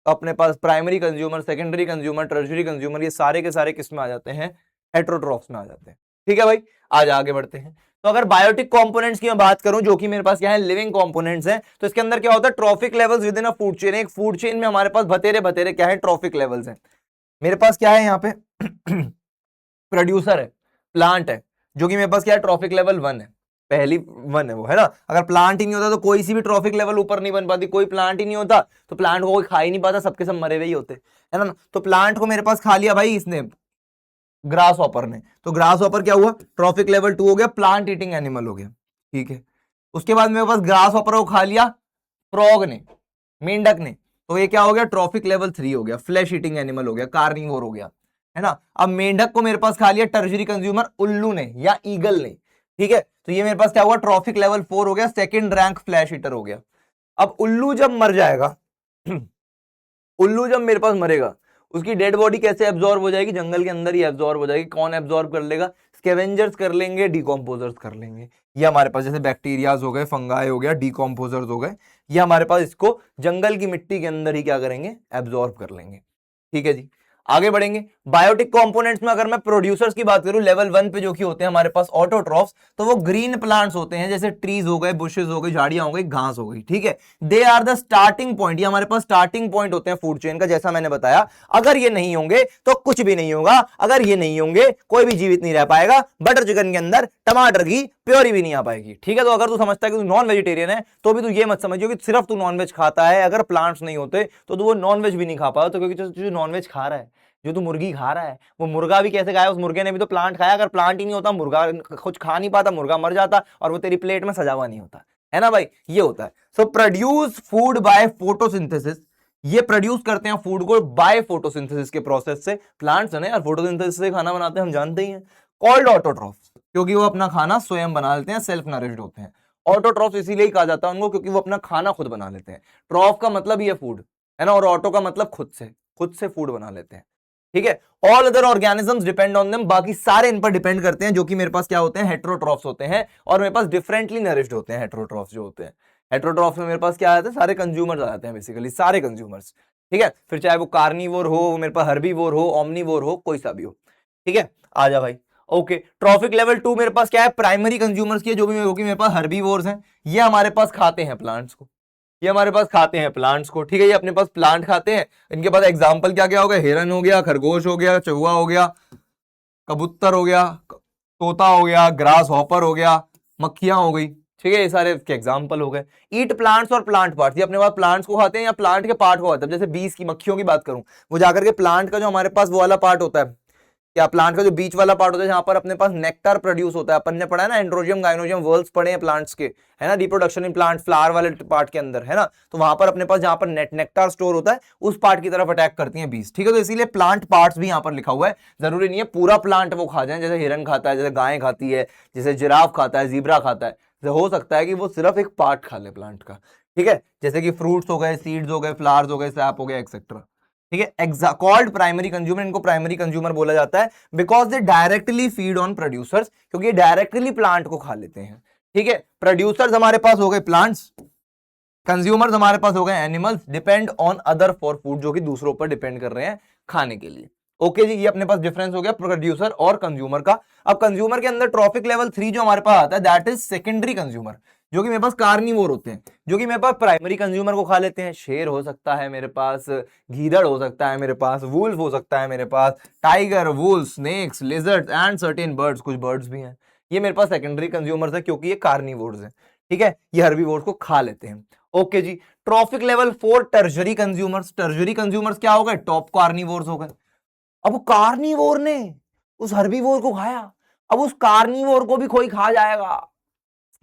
अपने पास primary consumer, secondary consumer, tertiary consumer, ये सारे के सारे किस में आ जाते हैं? हेट्रोट्रॉफ्स में आ जाते हैं, ठीक है भाई। आज आगे बढ़ते हैं। तो अगर बायोटिक कंपोनेंट्स की मैं बात करूं जो कि मेरे पास क्या है? लिविंग कंपोनेंट्स हैं, तो इसके अंदर क्या होता है? Trophic levels with in a food chain. एक फूड चेन में हमारे पास बतेरे बतेरे क्या है? ट्रॉफिक लेवल्स हैं। मेरे पास क्या है यहाँ पे? प्रोड्यूसर है, प्लांट है, जो कि मेरे पास क्या है? ट्रॉफिक लेवल 1 है, पहली 1 है वो, है ना। अगर प्लांट ही नहीं होता तो कोई सी भी ट्रॉफिक लेवल ऊपर नहीं बन पाती, कोई प्लांट ही नहीं होता तो प्लांट को कोई खा ही नहीं पाता, सबके सब मरे हुए ही होते, है ना। तो प्लांट को मेरे पास खा लिया भाई इसने, ग्रास हॉपर ने, तो ग्रास हॉपर क्या हुआ? ट्रॉफिक लेवल 2 हो गया, प्लांट ईटिंग एनिमल हो गया, ठीक है। उसके बाद मेरे पास ग्रास हॉपर को खा लिया फ्रॉग ने, मेंढक ने, तो ये क्या हो गया? ट्रॉफिक लेवल 3 हो गया, फ्लैश ईटिंग एनिमल हो गया, कार्निवोर हो गया, है ना। अब मेंढक को मेरे पास खा लिया टर्शरी कंज्यूमर, उल्लू ने या ईगल ने, ठीक है। तो ये मेरे पास क्या हुआ? ट्रॉफिक लेवल 4 हो गया, सेकंड रैंक फ्लैश ईटर हो गया। अब उल्लू जब मर जाएगा उल्लू जब मेरे पास मरेगा, उसकी डेड बॉडी कैसे एब्जॉर्ब हो जाएगी, जंगल के अंदर ही एब्जॉर्ब हो जाएगी। कौन एब्जॉर्ब कर लेगा, स्कैवेंजर्स कर लेंगे, डिकम्पोजर्स कर लेंगे। ये हमारे पास जैसे बैक्टीरियाज हो गए, फंगाई हो गया, डिकम्पोजर्स हो गए, ये हमारे पास इसको जंगल की मिट्टी के अंदर ही क्या करेंगे, एब्जॉर्ब कर लेंगे। ठीक है जी, आगे बढ़ेंगे। बायोटिक कंपोनेंट्स में अगर मैं प्रोड्यूसर्स की बात करूं लेवल 1 पे, जो कि होते हैं हमारे पास ऑटोट्रॉफ्स, तो वो ग्रीन प्लांट्स होते हैं, जैसे ट्रीज हो गए, बुशेस हो गई, झाड़ियां हो गई, घास हो गई। ठीक है, they are the starting point, ये हमारे पास स्टार्टिंग पॉइंट होते हैं फूड चेन का, जैसा मैंने बताया। अगर ये नहीं होंगे तो कुछ भी नहीं होगा, अगर ये नहीं होंगे कोई भी जीवित नहीं रह पाएगा। बटर चिकन के अंदर टमाटर की प्योरी भी नहीं आ पाएगी। ठीक है, तो अगर तू समझता है कि तू नॉन वेजिटेरियन है तो भी तू ये मत समझियो कि सिर्फ तू नॉनवेज खाता है, अगर प्लांट्स नहीं होते तो तू वो नॉनवेज भी नहीं खा पाता। तो क्योंकि जो नॉनवेज खा रहा है, जो तू मुर्गी खा रहा है, वो मुर्गा भी कैसे खाया, उस मुर्गे ने भी तो प्लांट खाया। अगर प्लांट ही नहीं होता, मुर्गा कुछ खा नहीं पाता, मुर्गा मर जाता और वो तेरी प्लेट में सजा हुआ नहीं होता, है ना भाई, ये होता है। सो प्रोड्यूस फूड बाय फोटोसिंथेसिस, ये प्रोड्यूस करते हैं फूड को बाय फोटोसिंथेसिस के प्रोसेस से। प्लांट्स है ना यार, फोटोसिंथेसिस से खाना बनाते हैं, हम जानते ही हैं। कॉल्ड ऑटोट्रॉफ्स, क्योंकि वो अपना खाना स्वयं बना लेते हैं, सेल्फ नरिश्ड होते हैं। ऑटोट्रॉफ्स इसीलिए कहा जाता है उनको क्योंकि वो अपना खाना खुद बना लेते हैं। ट्रॉफ का मतलब ही है फूड, है ना, और ऑटो का मतलब खुद से फूड बना लेते हैं। ठीक है, all other organisms depend on them, बाकी सारे इन पर डिपेंड करते हैं, जो कि मेरे पास क्या होते हैं, हेटेरोट्रॉफ्स होते हैं, और मेरे पास डिफरेंटली नरिश्ड होते हैं हेटेरोट्रॉफ्स जो होते हैं। हेटेरोट्रॉफ्स में मेरे पास क्या आते हैं, सारे कंज्यूमर्स आ जाते हैं, बेसिकली सारे कंज्यूमर्स। ठीक है, फिर चाहे वो कार्निवोर हो, वो मेरे पास हर्बीवोर हो, ओमनीवोर हो, कोई सा भी हो। ठीक है, आ जा भाई। ओके, ट्रॉफिक लेवल 2 मेरे पास क्या है, प्राइमरी कंज्यूमर्स की, जो भी मेरे पास हर्बीवोर्स हैं, ये हमारे पास खाते हैं प्लांट्स को, ये हमारे पास खाते हैं प्लांट्स को। ठीक है, ये अपने पास प्लांट खाते हैं। इनके पास एग्जांपल क्या क्या हो गया, हिरन हो गया, खरगोश हो गया, चूहा हो गया, कबूतर हो गया, तोता हो गया, ग्रास हॉपर हो गया, मक्खियां हो गई। ठीक है, ये सारे इसके एग्जांपल हो गए। ईट प्लांट्स और प्लांट पार्ट्स, ये अपने पास प्लांट्स को खाते हैं या प्लांट के पार्ट को खाते हैं। जैसे बीज की, मक्खियों की बात करूं, वो जाकर के प्लांट का जो हमारे पास वो वाला पार्ट होता है, क्या प्लांट का जो बीच वाला पार्ट होता है, जहां पर अपने पास नेक्टर प्रोड्यूस होता है, अपन ने पढ़ा है ना, एंड्रोजियम गाइनोजियम वर्ल्स पढ़े हैं प्लांट्स के, है ना, रिप्रोडक्शन इन प्लांट, फ्लावर वाले पार्ट के अंदर, है ना, तो वहां पर अपने पास जहां पर नेक्टर स्टोर होता है, उस पार्ट की तरफ अटैक करती हैं बीज। ठीक है, तो इसीलिए प्लांट पार्ट्स भी यहां पर लिखा हुआ है। जरूरी नहीं है पूरा प्लांट वो खा जाए, जैसे हिरन खाता है, जैसे गाय खाती है, जैसे जिराफ खाता है, जीब्रा खाता है, हो सकता है कि वो सिर्फ एक पार्ट खा ले प्लांट का। ठीक है, जैसे कि फ्रूट्स हो गए, सीड्स हो गए, फ्लावर्स हो गए, सैप हो गया, एक्सेट्रा। ठीक है, कॉल्ड प्राइमरी कंज्यूमर, इनको प्राइमरी कंज्यूमर बोला जाता है because they directly feed on producers, क्योंकि ये डायरेक्टली प्लांट को खा लेते हैं। ठीक है, प्रोड्यूसर्स हमारे पास हो गए प्लांट्स, कंज्यूमर्स हमारे पास हो गए animals, depend on other for food, जो कि दूसरों पर डिपेंड कर रहे हैं खाने के लिए। ओके जी, ये अपने पास डिफरेंस हो गया प्रोड्यूसर और कंज्यूमर का। अब कंज्यूमर के अंदर ट्रॉफिक लेवल 3 जो हमारे पास आता है, दैट इज सेकेंडरी कंज्यूमर, जो कि मेरे पास कार्निवोर होते हैं, जो कि मेरे पास प्राइमरी कंज्यूमर को खा लेते हैं। शेर हो सकता है मेरे पास, गीदड़ हो सकता है मेरे पास, वुल्फ हो सकता है मेरे पास, tiger, wolf, snakes, lizards and certain birds, कुछ बर्ड्स भी हैं। ये मेरे पास सेकेंडरी कंज्यूमर्स है क्योंकि ये कार्निवोर्स हैं। ठीक है, ये हर्बीवोर्स को खा लेते हैं। ओके जी, trophic level 4 tertiary consumers, tertiary consumers क्या हो गए, टॉप कार्निवोर्स हो गए। अब कार्निवोर ने उस हर्बीवोर को खाया, अब उस कार्निवोर को भी कोई खा जाएगा।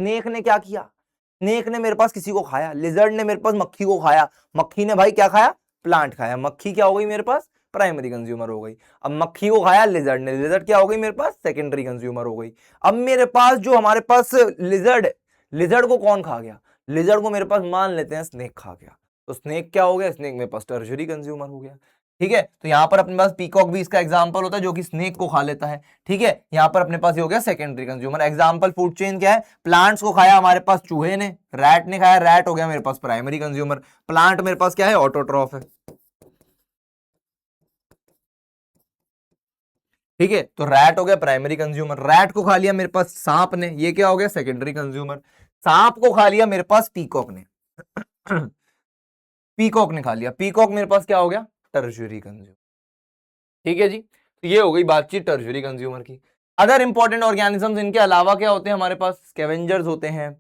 स्नेक ने क्या किया, स्नेक ने मेरे पास किसी को खाया, लिजर्ड ने मेरे पास मक्खी को खाया, मक्खी ने भाई क्या खाया, प्लांट खाया, मक्खी क्या हो गई मेरे पास, प्राइमरी कंज्यूमर हो गई। अब मक्खी को खाया लिजर्ड ने, लिजर्ड क्या हो गई मेरे पास, सेकेंडरी कंज्यूमर हो गई। अब मेरे पास जो हमारे पास लिजर्ड, लिजर्ड को कौन खा गया, लिजर्ड को मेरे पास मान लेते हैं स्नेक खा गया, तो स्नेक क्या हो गया, स्नेक मेरे पास टर्शरी कंज्यूमर हो गया। ठीक है, तो यहां पर अपने पास पीकॉक भी इसका एग्जांपल होता है, जो कि स्नेक को खा लेता है। ठीक है, यहां पर अपने पास ये हो गया secondary consumer. Example food chain क्या है, प्लांट्स को खाया हमारे पास चूहे ने, रैट ने खाया, रैट हो गया मेरे पास प्राइमरी कंज्यूमर। प्लांट मेरे पास क्या है, ऑटोट्रॉफ है। ठीक है, तो रैट हो गया प्राइमरी कंज्यूमर, रैट को खा लिया मेरे पास सांप ने, ये क्या हो गया, सेकेंडरी कंज्यूमर। सांप को खा लिया मेरे पास पीकॉक ने पीकॉक ने खा लिया, पीकॉक मेरे पास क्या हो गया, टर्शरी कंज्यूमर। ठीक है जी, तो ये हो गई बातचीत टर्शरी कंज्यूमर की। अदर इंपॉर्टेंट ऑर्गेनिजम्स इनके अलावा क्या होते हैं हमारे पास, स्कैवेंजर्स होते हैं,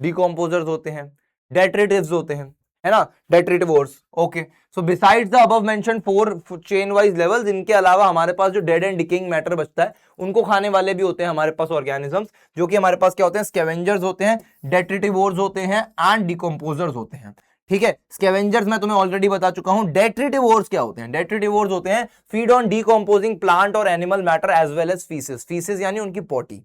डिकम्पोजर्स होते हैं, डेट्रिटिव्स होते हैं, है ना, डेट्रिटिवोर्स। Okay, so besides the above mentioned 4 chain wise levels, इनके अलावा हमारे पास जो डेड एंड डिकेइंग मैटर बचता है उनको खाने वाले भी होते हैं हमारे पास ऑर्गेनिजम्स, जो कि हमारे पास क्या होते हैं, स्कैवेंजर्स होते हैं, डेट्रिटिवोर्स होते हैं एंड डिकम्पोजर्स होते हैं। ठीक है, स्कैवेंजर्स मैं तुम्हें ऑलरेडी बता चुका हूं। डेट्रिटिवोर्स क्या होते हैं, डेट्रिटिवोर्स होते हैं फीड ऑन डीकंपोजिंग प्लांट और animal matter as well as faeces, faeces यानी उनकी पॉटी,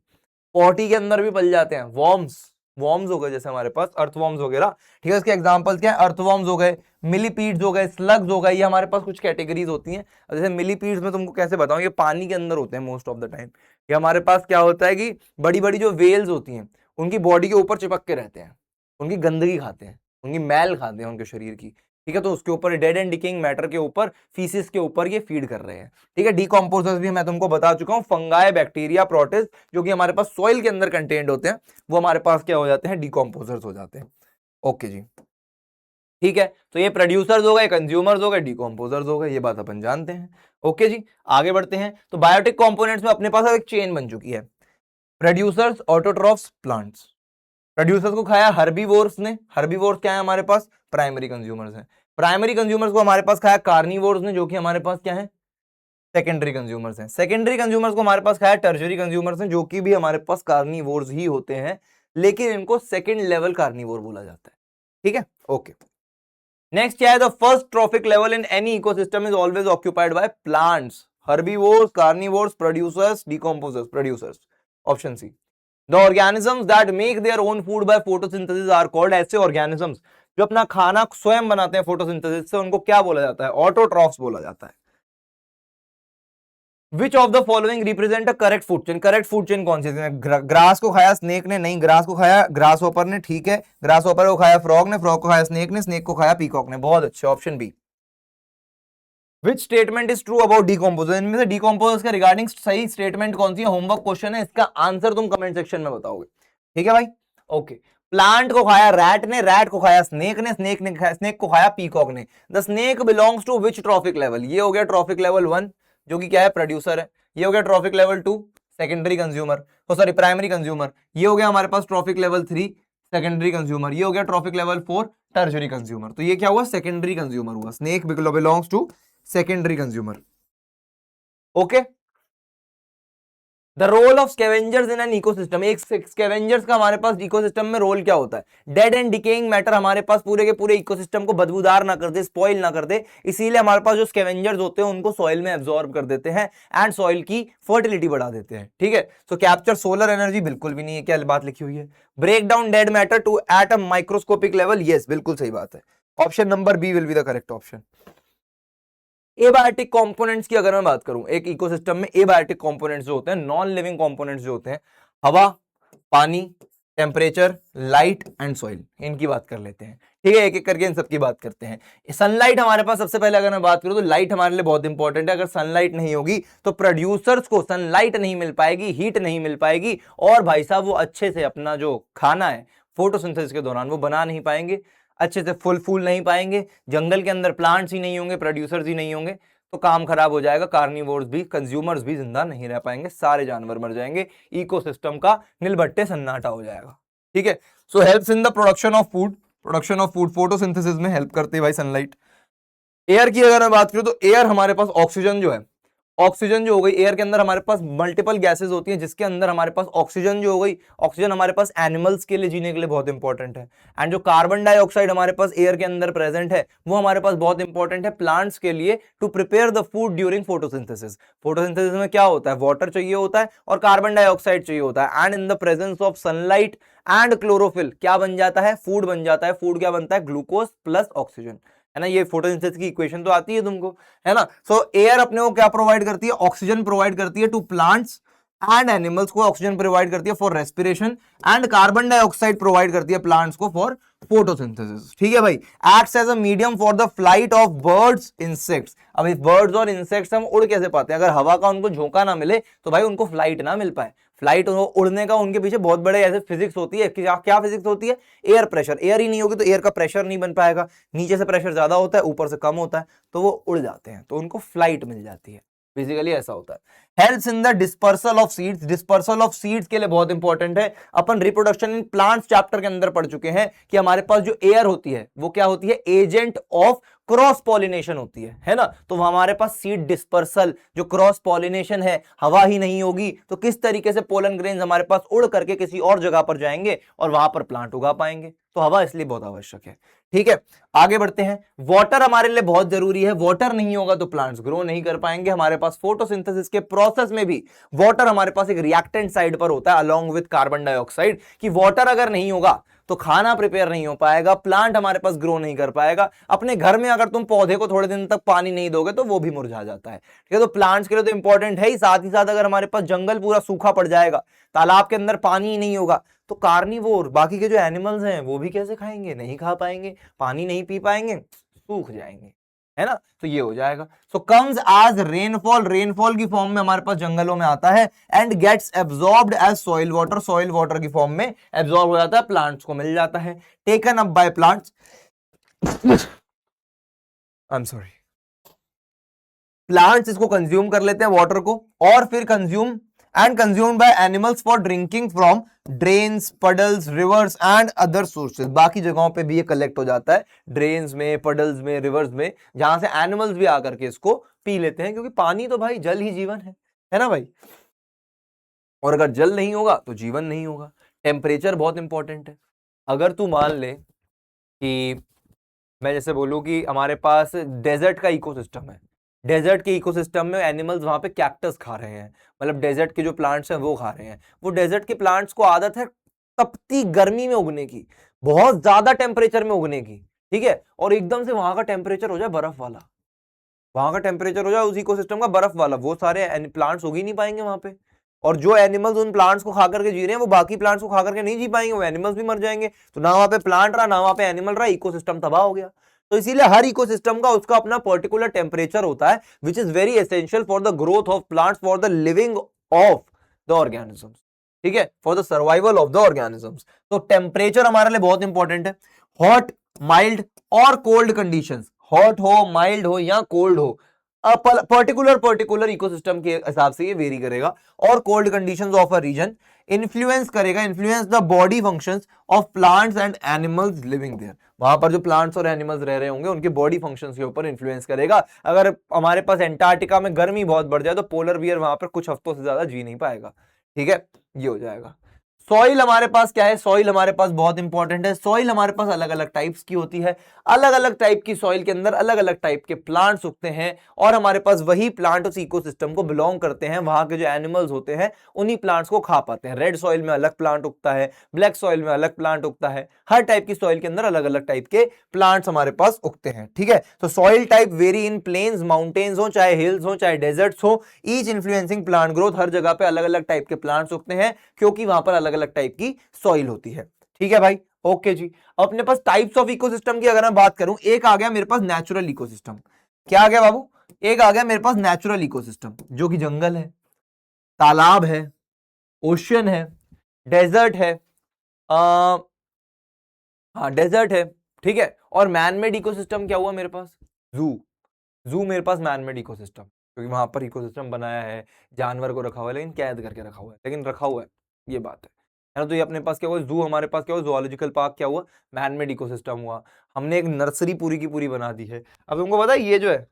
पॉटी के अंदर भी पल जाते हैं वर्म्स, वॉर्म्स हो गए जैसे हमारे पास अर्थवॉर्म्स वगैरह, ठीक है, इसके एग्जांपल्स क्या है, अर्थवॉर्म्स हो गए, मिलीपीड्स हो गए, स्लग्स हो गए, ये हमारे पास कुछ कैटेगरीज होती हैं। जैसे मिलीपीड्स में तुमको कैसे बताऊं, ये पानी के अंदर होते हैं मोस्ट ऑफ द टाइम। ये हमारे पास क्या होता है कि बड़ी बड़ी जो वेल्स होती हैं उनकी बॉडी के ऊपर चिपक के रहते हैं, उनकी गंदगी खाते हैं, उनकी मैल खाते हैं उनके शरीर की, ठीक है, तो उसके ऊपर डेड एंड डिकेइंग मैटर के ऊपर, फीसिस के ऊपर ये फीड कर रहे हैं, ठीक है। डीकम्पोजर्स भी मैं तुमको बता चुका हूं, फंगाई, बैक्टीरिया, प्रोटिस्ट, जो कि हमारे पास सॉइल के अंदर कंटेन्ड होते हैं, वो हमारे पास क्या हो जाते हैं, डीकम्पोजर्स हो जाते हैं। ओके जी, ठीक है, तो ये प्रोड्यूसर्स हो गए, कंज्यूमर्स हो गए, डीकम्पोजर्स हो गए, ये बात अपन जानते हैं। ओके जी, आगे बढ़ते हैं। तो बायोटिक कंपोनेंट्स में अपने पास एक चेन बन चुकी है, प्रोड्यूसर्स, ऑटोट्रॉफ्स, प्लांट्स। प्रोड्यूसर्स को खाया हर्बीवोर्स ने, हर्बीवोर्स क्या है हमारे पास, प्राइमरी कंज्यूमर्स हैं। प्राइमरी कंज्यूमर्स को हमारे पास खाया कार्निवोर्स ने, जो कि हमारे पास क्या है, सेकेंडरी कंज्यूमर्स हैं। सेकेंडरी कंज्यूमर्स को हमारे पास खाया टर्शरी कंज्यूमर्स हैं, जो कि भी हमारे पास कार्निवोर्स ही होते हैं, लेकिन इनको सेकेंड लेवल कार्निवोर बोला जाता है, ठीक है। ओके, नेक्स्ट क्या है, the first trophic level in any ecosystem is always occupied by plants, herbivores, carnivores, producers, decomposers, producers. Option C. The organisms that make their own food by photosynthesis are called, ऐसे organisms जो अपना खाना स्वयं बनाते हैं photosynthesis से, उनको क्या बोला जाता है, ऑटोट्रॉफ्स बोला जाता है। Which of the following represent a correct food chain? Correct food chain कौन सी है? ग्रास को खाया स्नेक ने, नहीं, ग्रास को खाया ग्रास हॉपर ने, ठीक है, ग्रास हॉपर को खाया फ्रॉग ने, फ्रॉग को खाया स्नेक ने, स्नेक को खाया पीकॉक ने, बहुत अच्छे, option B. Which statement is true about decomposers? इनमें से decomposers के रिगार्डिंग सही स्टेटमेंट कौन सी है? होमवर्क क्वेश्चन है, इसका आंसर तुम कमेंट सेक्शन में बताओगे, ठीक है भाई। ओके, प्लांट को खाया रैट ने, रैट को खाया स्नेक ने, स्नेक को खाया पीकॉक ने। The snake belongs to which trophic level? ये हो गया ट्रॉफिक लेवल 1, जो कि क्या है, प्रोड्यूसर है। ये हो गया trophic level 2, secondary consumer, sorry primary consumer. ये हो गया हमारे पास ट्रॉफिक लेवल 3, सेकेंडरी कंज्यूमर। ये हो गया ट्रॉफिक लेवल 4, टर्शरी कंज्यूमर। तो ये क्या हुआ, सेकेंडरी कंज्यूमर हुआ। Snake belongs to secondary consumer. Okay, the role of scavengers in an ecosystem, एक स्कैवेंजर्स का हमारे पास इकोसिस्टम में रोल क्या होता है? डेड एंड डिकेइंग मैटर हमारे पास पूरे के पूरे इकोसिस्टम को बदबूदार ना कर दे, स्पॉइल ना कर दे, इसीलिए हमारे पास जो स्कैवेंजर्स होते हैं उनको सॉइल में एब्जॉर्ब कर देते हैं एंड सॉइल की फर्टिलिटी बढ़ा देते हैं, ठीक है। सो कैप्चर सोलर एनर्जी, बिल्कुल भी नहीं है, क्या बात लिखी हुई है, break down dead matter to at a microscopic level, yes बिल्कुल सही बात है, option number B will be the correct option. Abiotic components की अगर मैं बात करूं, एक इकोसिस्टम में एबायोटिक कंपोनेंट्स जो होते हैं, नॉन लिविंग कंपोनेंट्स जो होते हैं, हवा, पानी, टेम्परेचर, लाइट एंड सॉइल, इनकी बात कर लेते हैं, ठीक है, एक एक करके इन सबकी बात करते हैं। सनलाइट हमारे पास सबसे पहले अगर मैं बात करूं तो लाइट हमारे लिए बहुत इंपॉर्टेंट है। अगर सनलाइट नहीं होगी तो प्रोड्यूसर्स को सनलाइट नहीं मिल पाएगी, हीट नहीं मिल पाएगी, और भाई साहब वो अच्छे से अपना जो खाना है फोटोसिंथेसिस के दौरान वो बना नहीं पाएंगे, अच्छे से फूल नहीं पाएंगे, जंगल के अंदर प्लांट्स ही नहीं होंगे, प्रोड्यूसर्स ही नहीं होंगे, तो काम खराब हो जाएगा, कार्निवोर्स भी, कंज्यूमर्स भी जिंदा नहीं रह पाएंगे, सारे जानवर मर जाएंगे, इकोसिस्टम का नीलबट्टे सन्नाटा हो जाएगा, ठीक है। So helps in the production of food, photosynthesis में हेल्प करती है भाई सनलाइट। एयर की अगर मैं बात करूं तो एयर हमारे पास ऑक्सीजन जो है, ऑक्सीजन जो हो गई, एयर के अंदर हमारे पास मल्टीपल गैसेस होती हैं, जिसके अंदर हमारे पास ऑक्सीजन जो हो गई, ऑक्सीजन हमारे पास एनिमल्स के लिए जीने के लिए बहुत इंपॉर्टेंट है, एंड जो कार्बन डाइऑक्साइड हमारे पास एयर के अंदर प्रेजेंट है वो हमारे पास बहुत इंपॉर्टेंट है प्लांट्स के लिए, to prepare the food during photosynthesis. Photosynthesis में क्या होता है, वाटर चाहिए होता है और कार्बन डाइऑक्साइड चाहिए होता है, and in the presence of sunlight and chlorophyll क्या बन जाता है, फूड बन जाता है। फूड क्या बनता है, ग्लूकोज प्लस ऑक्सीजन, है ना, ये फोटोसिंथेसिस की इक्वेशन तो आती है तुमको, है ना। सो एयर अपने को क्या प्रोवाइड करती है, ऑक्सीजन प्रोवाइड करती है टू प्लांट्स एंड एनिमल्स को, ऑक्सीजन प्रोवाइड करती है for respiration, and carbon dioxide provide करती है प्लांट्स को फॉर फोटोसिंथेसिस, ठीक है भाई। Acts as a medium for the flight of birds, insects. अब इस बर्ड्स और इंसेक्ट्स हम उड़ कैसे पाते हैं, अगर हवा का उनको झोंका ना मिले तो भाई उनको फ्लाइट ना मिल पाए। फ्लाइट उड़ने का उनके पीछे बहुत बड़े ऐसे फिजिक्स होती है, क्या फिजिक्स होती है, एयर प्रेशर, एयर ही नहीं होगी तो एयर का प्रेशर नहीं बन पाएगा, नीचे से प्रेशर ज्यादा होता है ऊपर से कम होता है, तो वो उड़ जाते हैं, तो उनको फ्लाइट मिल जाती है, बेसिकली ऐसा होता है। Helps in the dispersal of seeds, dispersal of seeds के लिए बहुत इंपॉर्टेंट है। अपन रिप्रोडक्शन इन प्लांट्स चैप्टर के अंदर पढ़ चुके हैं कि हमारे पास जो एयर होती है वो क्या होती है, एजेंट ऑफ क्रॉस पॉलिनेशन होती है ना। तो हमारे पास सीड डिस्पर्सल, जो क्रॉस पॉलिनेशन है, हवा ही नहीं होगी तो किस तरीके से पोलन ग्रेन्स हमारे पास उड़ करके किसी और जगह पर जाएंगे और वहां पर प्लांट उगा पाएंगे। तो हवा इसलिए बहुत आवश्यक है। ठीक है, आगे बढ़ते हैं। वाटर हमारे लिए बहुत जरूरी है, वाटर नहीं होगा तो प्लांट्स ग्रो नहीं कर पाएंगे। हमारे पास फोटोसिंथेसिस के प्रोसेस में भी वाटर हमारे पास एक रिएक्टेंट साइड पर होता है अलोंग विद कार्बन डाइऑक्साइड, कि वाटर अगर नहीं होगा तो खाना प्रिपेयर नहीं हो पाएगा, प्लांट हमारे पास ग्रो नहीं कर पाएगा। अपने घर में अगर तुम पौधे को थोड़े दिन तक पानी नहीं दोगे तो वो भी मुरझा जाता है। ठीक है, तो प्लांट्स के लिए तो इंपॉर्टेंट है ही, साथ ही साथ अगर हमारे पास जंगल पूरा सूखा पड़ जाएगा, तालाब के अंदर पानी ही नहीं होगा, तो कार्निवोर बाकी के जो एनिमल्स हैं वो भी कैसे खाएंगे, नहीं खा पाएंगे, पानी नहीं पी पाएंगे, सूख जाएंगे, है ना। तो ये हो जाएगा। So comes as rainfall, rainfall की फॉर्म में हमारे पास जंगलों में आता है, and gets absorbed as soil water, soil water की फॉर्म में एब्जॉर्ब हो जाता है, प्लांट्स को मिल जाता है, taken up by plants. I am sorry, plants इसको कंज्यूम कर लेते हैं वाटर को, और फिर consume and consumed by animals for drinking from drains, puddles, rivers and other sources. बाकी जगहों पे भी ये कलेक्ट हो जाता है, ड्रेन्स में, पडल्स में, रिवर्स में, जहां से एनिमल्स भी आकर के इसको पी लेते हैं, क्योंकि पानी तो भाई जल ही जीवन है ना भाई। और अगर जल नहीं होगा तो जीवन नहीं होगा। टेम्परेचर बहुत इंपॉर्टेंट है। अगर तू मान ले कि मैं जैसे बोलूं कि हमारे पास डेजर्ट का इकोसिस्टम है, डेजर्ट के इकोसिस्टम में एनिमल्स वहां पे कैक्टस खा रहे हैं, मतलब डेजर्ट के जो प्लांट्स हैं वो खा रहे हैं। वो डेजर्ट के प्लांट्स को आदत है तपती गर्मी में उगने की, बहुत ज्यादा टेम्परेचर में उगने की, ठीक है, और एकदम से वहां का टेम्परेचर हो जाए बर्फ वाला, वहां का टेम्परेचर हो जाए उस इकोसिस्टम का बर्फ वाला, वो सारे प्लांट्स उग ही नहीं पाएंगे वहां पे। और जो एनिमल्स उन प्लांट्स को खा करके जी रहे हैं वो बाकी प्लांट्स को खा करके नहीं जी पाएंगे, वो एनिमल्स भी मर जाएंगे। तो ना वहां पे प्लांट रहा, ना वहां पे एनिमल रहा, इकोसिस्टम तबाह हो गया। तो इसीलिए हर इकोसिस्टम का उसका अपना पर्टिकुलर टेम्परेचर होता है, which is very essential for the growth of plants, for the living of the organisms, ठीक है, for the survival of the organisms. तो टेम्परेचर हमारे लिए बहुत इंपॉर्टेंट है। हॉट, माइल्ड और कोल्ड कंडीशंस, हॉट हो, माइल्ड हो या कोल्ड हो, पर्टिकुलर इकोसिस्टम के हिसाब से ये वेरी करेगा। और cold conditions of a region influence करेगा, influence the body functions of plants and animals living there. वहां पर जो प्लांट्स और एनिमल्स रह रहे होंगे उनके बॉडी फंक्शंस के ऊपर इन्फ्लुएंस करेगा। अगर हमारे पास एंटार्क्टिका में गर्मी बहुत बढ़ जाए तो पोलर बियर वहां पर कुछ हफ्तों से ज्यादा जी नहीं पाएगा, ठीक है, ये हो जाएगा। सॉइल हमारे पास क्या है, सॉइल हमारे पास बहुत इंपॉर्टेंट है। सॉइल हमारे पास अलग अलग टाइप्स की होती है, अलग अलग टाइप की सॉइल के अंदर अलग अलग टाइप के प्लांट्स उगते हैं, और हमारे पास वही प्लांट उस इकोसिस्टम को बिलोंग करते हैं, वहां के जो एनिमल्स होते हैं उन्हीं प्लांट्स को खा पाते हैं। रेड सॉइल में अलग प्लांट उगता है, ब्लैक सॉइल में अलग प्लांट उगता है, हर टाइप की सॉइल के अंदर अलग अलग टाइप के प्लांट्स हमारे पास उगते हैं, ठीक है। तो soil type very in planes, mountains हो, चाहे हिल्स हो, चाहे डेजर्ट्स हो, ईच इन्फ्लुएंसिंग प्लांट ग्रोथ। हर जगह पे अलग अलग टाइप के प्लांट्स उगते हैं क्योंकि वहां पर अलग अलग टाइप की सॉइल होती है, ठीक है भाई, ओके जी। अपने पास टाइप्स ऑफ इकोसिस्टम की अगर मैं बात करूं, एक आ गया मेरे पास नेचुरल इकोसिस्टम। क्या आ गया बाबू, एक आ गया मेरे पास नेचुरल इकोसिस्टम, जो कि जंगल है, तालाब है, ओशियन है, डेजर्ट है, हाँ डेजर्ट है, ठीक है। और मैनमेड इकोसिस्टम क्या हुआ मेरे पास, जू, जू मेरे पास मैनमेड इकोसिस्टम, क्योंकि वहां पर इकोसिस्टम बनाया है, जानवर को रखा हुआ है, लेकिन कैद करके रखा हुआ है, लेकिन रखा हुआ है, ये बात है ना। तो ये अपने पास क्या हुआ, जू हमारे पास क्या हुआ, जूलॉजिकल पार्क क्या हुआ, मैनमेड इकोसिस्टम हुआ। हमने एक नर्सरी पूरी की पूरी बना दी है। अब तुमको पता है ये जो है,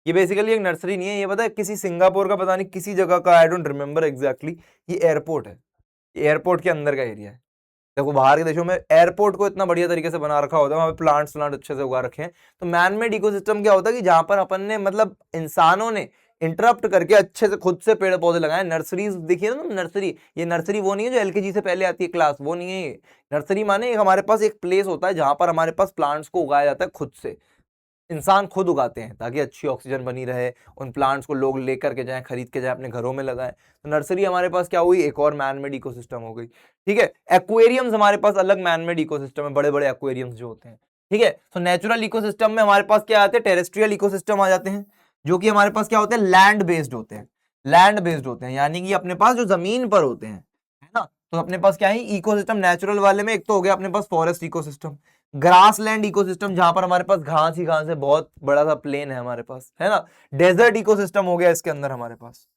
ये बेसिकली एक नर्सरी नहीं है, ये पता है किसी सिंगापुर का, पता नहीं किसी जगह का, आई डोंट रिमेंबर एग्जैक्टली, ये एयरपोर्ट है, एयरपोर्ट के अंदर का एरिया है। देखो बाहर के देशों में एयरपोर्ट को इतना बढ़िया तरीके से बना रखा होता है, वहां पे प्लांट्स अच्छे से उगा रखे हैं। तो मैनमेड इकोसिस्टम क्या होता है कि जहां पर अपन ने, मतलब इंसानों ने इंटरप्ट करके अच्छे से खुद से पेड़ पौधे लगाए। नर्सरीज देखिए ना, नर्सरी, ये नर्सरी वो नहीं है जो एलकेजी से पहले आती है क्लास, वो नहीं है ये। नर्सरी माने हमारे पास एक प्लेस होता है जहां पर हमारे पास प्लांट्स को उगाया जाता है खुद से, इंसान खुद उगाते हैं ताकि अच्छी ऑक्सीजन बनी रहे, उन प्लांट्स को लोग लेकर के जाएं, खरीद के जाएं, अपने घरों में लगाएं। तो नर्सरी हमारे पास क्या हुई, एक और मैनमेड इकोसिस्टम हो गई, ठीक है। एक्वेरियम्स हमारे पास अलग मैनमेड इकोसिस्टम है, बड़े बड़े एक्वेरियम्स जो होते हैं, ठीक है। तो नेचुरल इकोसिस्टम में हमारे पास क्या आते हैं, टेरेस्ट्रियल इकोसिस्टम आ जाते हैं, जो कि हमारे पास क्या होते हैं, लैंड बेस्ड होते हैं, लैंड बेस्ड होते हैं, यानी कि अपने पास जो जमीन पर होते हैं, है ना। तो अपने पास क्या है इकोसिस्टम नेचुरल वाले में, एक तो हो गया अपने पास फॉरेस्ट इकोसिस्टम, ग्रासलैंड इकोसिस्टम जहां पर हमारे पास घास ही घास है, बहुत बड़ा सा प्लेन है हमारे पास, है ना। डेजर्ट इकोसिस्टम हो गया इसके अंदर हमारे पास,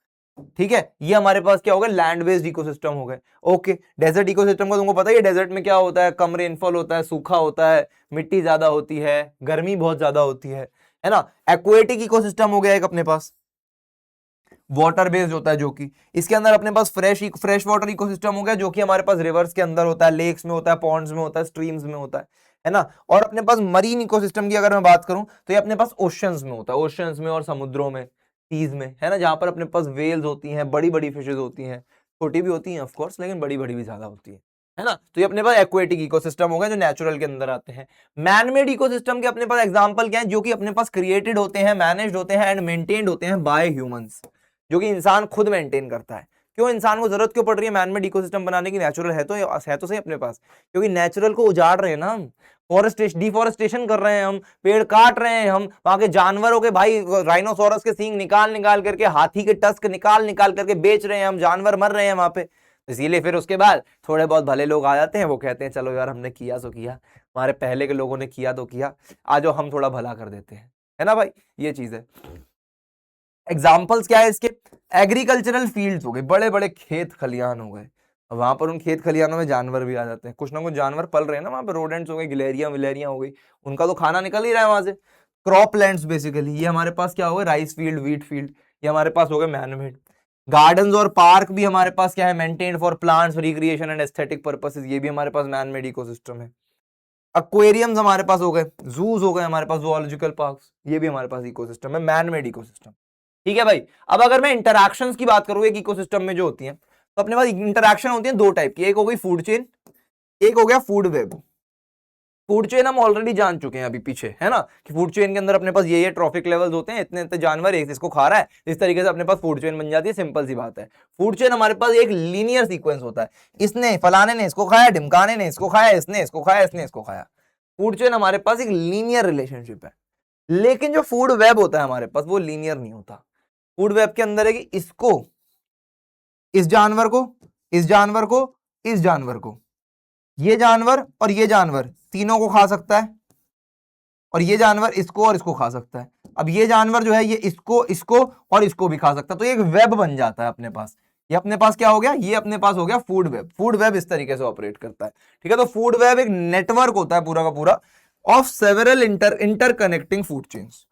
ठीक है, ये हमारे पास क्या होगा, लैंड बेस्ड इकोसिस्टम हो गए। ओके, डेजर्ट इकोसिस्टम का तुमको पता है, डेजर्ट में क्या होता है, कम रेनफॉल होता है, सूखा होता है, मिट्टी ज्यादा होती है, गर्मी बहुत ज्यादा होती है ना। एक्वेटिक इकोसिस्टम हो गया एक अपने पास, वाटर बेस्ड होता है, जो कि इसके अंदर अपने पास फ्रेश वाटर इकोसिस्टम हो गया, जो कि हमारे पास रिवर्स के अंदर होता है, लेक्स में होता है, पॉन्ड्स में होता है, स्ट्रीम्स में होता है ना। और अपने पास मरीन इकोसिस्टम की अगर मैं बात करूं तो ये अपने पास ओशंस में होता है, ओशंस में और समुद्रों में, सीज में, है ना, जहां पर अपने पास वेल्स होती हैं, बड़ी बड़ी फिशेज होती हैं, छोटी भी होती हैं ऑफ कोर्स, लेकिन बड़ी बड़ी भी ज्यादा होती है ना। तो ये अपने पास एक्वेटिक इकोसिस्टम हो गए जो नेचुरल के अंदर आते हैं। मैनमेड इकोसिस्टम के अपने पास एग्जांपल क्या है, जो कि अपने पास क्रिएटेड होते हैं, मैनेज्ड होते हैं एंड मेंटेन्ड होते हैं बाय ह्यूमंस, जो कि इंसान खुद मेंटेन करता है। क्यों इंसान को जरूरत क्यों पड़ रही है मैनमेड इकोसिस्टम बनाने की, नेचुरल है तो सही अपने पास, क्योंकि नेचुरल को उजाड़ रहे हैं ना हम, फॉरेस्टेशन डिफॉरेस्टेशन कर रहे हैं हम, पेड़ काट रहे हैं हम, वहां के जानवरों के भाई राइनोसोरस के सींग निकाल निकाल करके, हाथी के टस्क निकाल निकाल करके बेच रहे हैं हम, जानवर मर रहे हैं वहां पे। इसीलिए फिर उसके बाद थोड़े बहुत भले लोग आ जाते हैं, वो कहते हैं चलो यार हमने किया सो किया, हमारे पहले के लोगों ने किया तो किया, आज हम थोड़ा भला कर देते हैं, है ना भाई, ये चीज है। एग्जाम्पल्स क्या है इसके, एग्रीकल्चरल फील्ड्स हो गए, बड़े बड़े खेत खलियान हो गए, वहां पर उन खेत खलियानों में जानवर भी आ जाते हैं, कुछ ना कुछ जानवर पल रहे हैं ना वहां पर, रोडेंट्स हो गए, गिलेरिया विलेरिया हो गई, उनका तो खाना निकल ही रहा है वहां से। क्रॉप लैंड्स बेसिकली ये हमारे पास क्या हो गए, राइस फील्ड, व्हीट फील्ड, ये हमारे पास हो गए मैनमेड। गार्डन्स और पार्क भी हमारे पास क्या है, maintained for plants recreation and aesthetic purposes, ये भी हमारे पास मैनमेड इकोसिस्टम है। एक्वेरियम्स हमारे पास हो गए, जूस हो गए हमारे पास, जूलॉजिकल पार्क्स, ये भी हमारे पास इकोसिस्टम है, मैनमेड इकोसिस्टम। ठीक है भाई। अब अगर मैं इंटरैक्शंस की बात करूं एक इकोसिस्टम में जो होती हैं, तो अपने पास इंटरैक्शन होती है दो टाइप की, एक हो गई फूड चेन, एक हो गया फूड वेब। फूड चेन हम ऑलरेडी जान चुके हैं अभी पीछे, है ना, कि फूड चेन के अंदर अपने पास ये ट्रॉफिक लेवल्स होते हैं, इतने इतने जानवर एक इसको खा रहा है, इस तरीके से अपने पास फूड चेन बन जाती है, सिंपल सी बात है। फूड चेन हमारे पास एक लीनियर सीक्वेंस होता है, इसने फलाने ने इसको खाया, ढिमकाने ने इसको खाया, इसने इसको खाया, इसने इसको खाया। फूड चेन हमारे पास एक लीनियर रिलेशनशिप है। लेकिन जो फूड वेब होता है हमारे पास वो लीनियर नहीं होता। फूड वेब के अंदर है कि इसको, इस जानवर को, इस जानवर को, इस जानवर को, ये जानवर और ये जानवर तीनों को खा सकता है, और ये जानवर इसको और इसको खा सकता है। अब ये जानवर जो है ये इसको, इसको और इसको भी खा सकता है, तो ये एक वेब बन जाता है अपने पास। ये अपने पास क्या हो गया, ये अपने पास हो गया फूड वेब। फूड वेब इस तरीके से ऑपरेट करता है, ठीक है। तो फूड वेब एक नेटवर्क होता है पूरा का पूरा of several interconnecting food chains.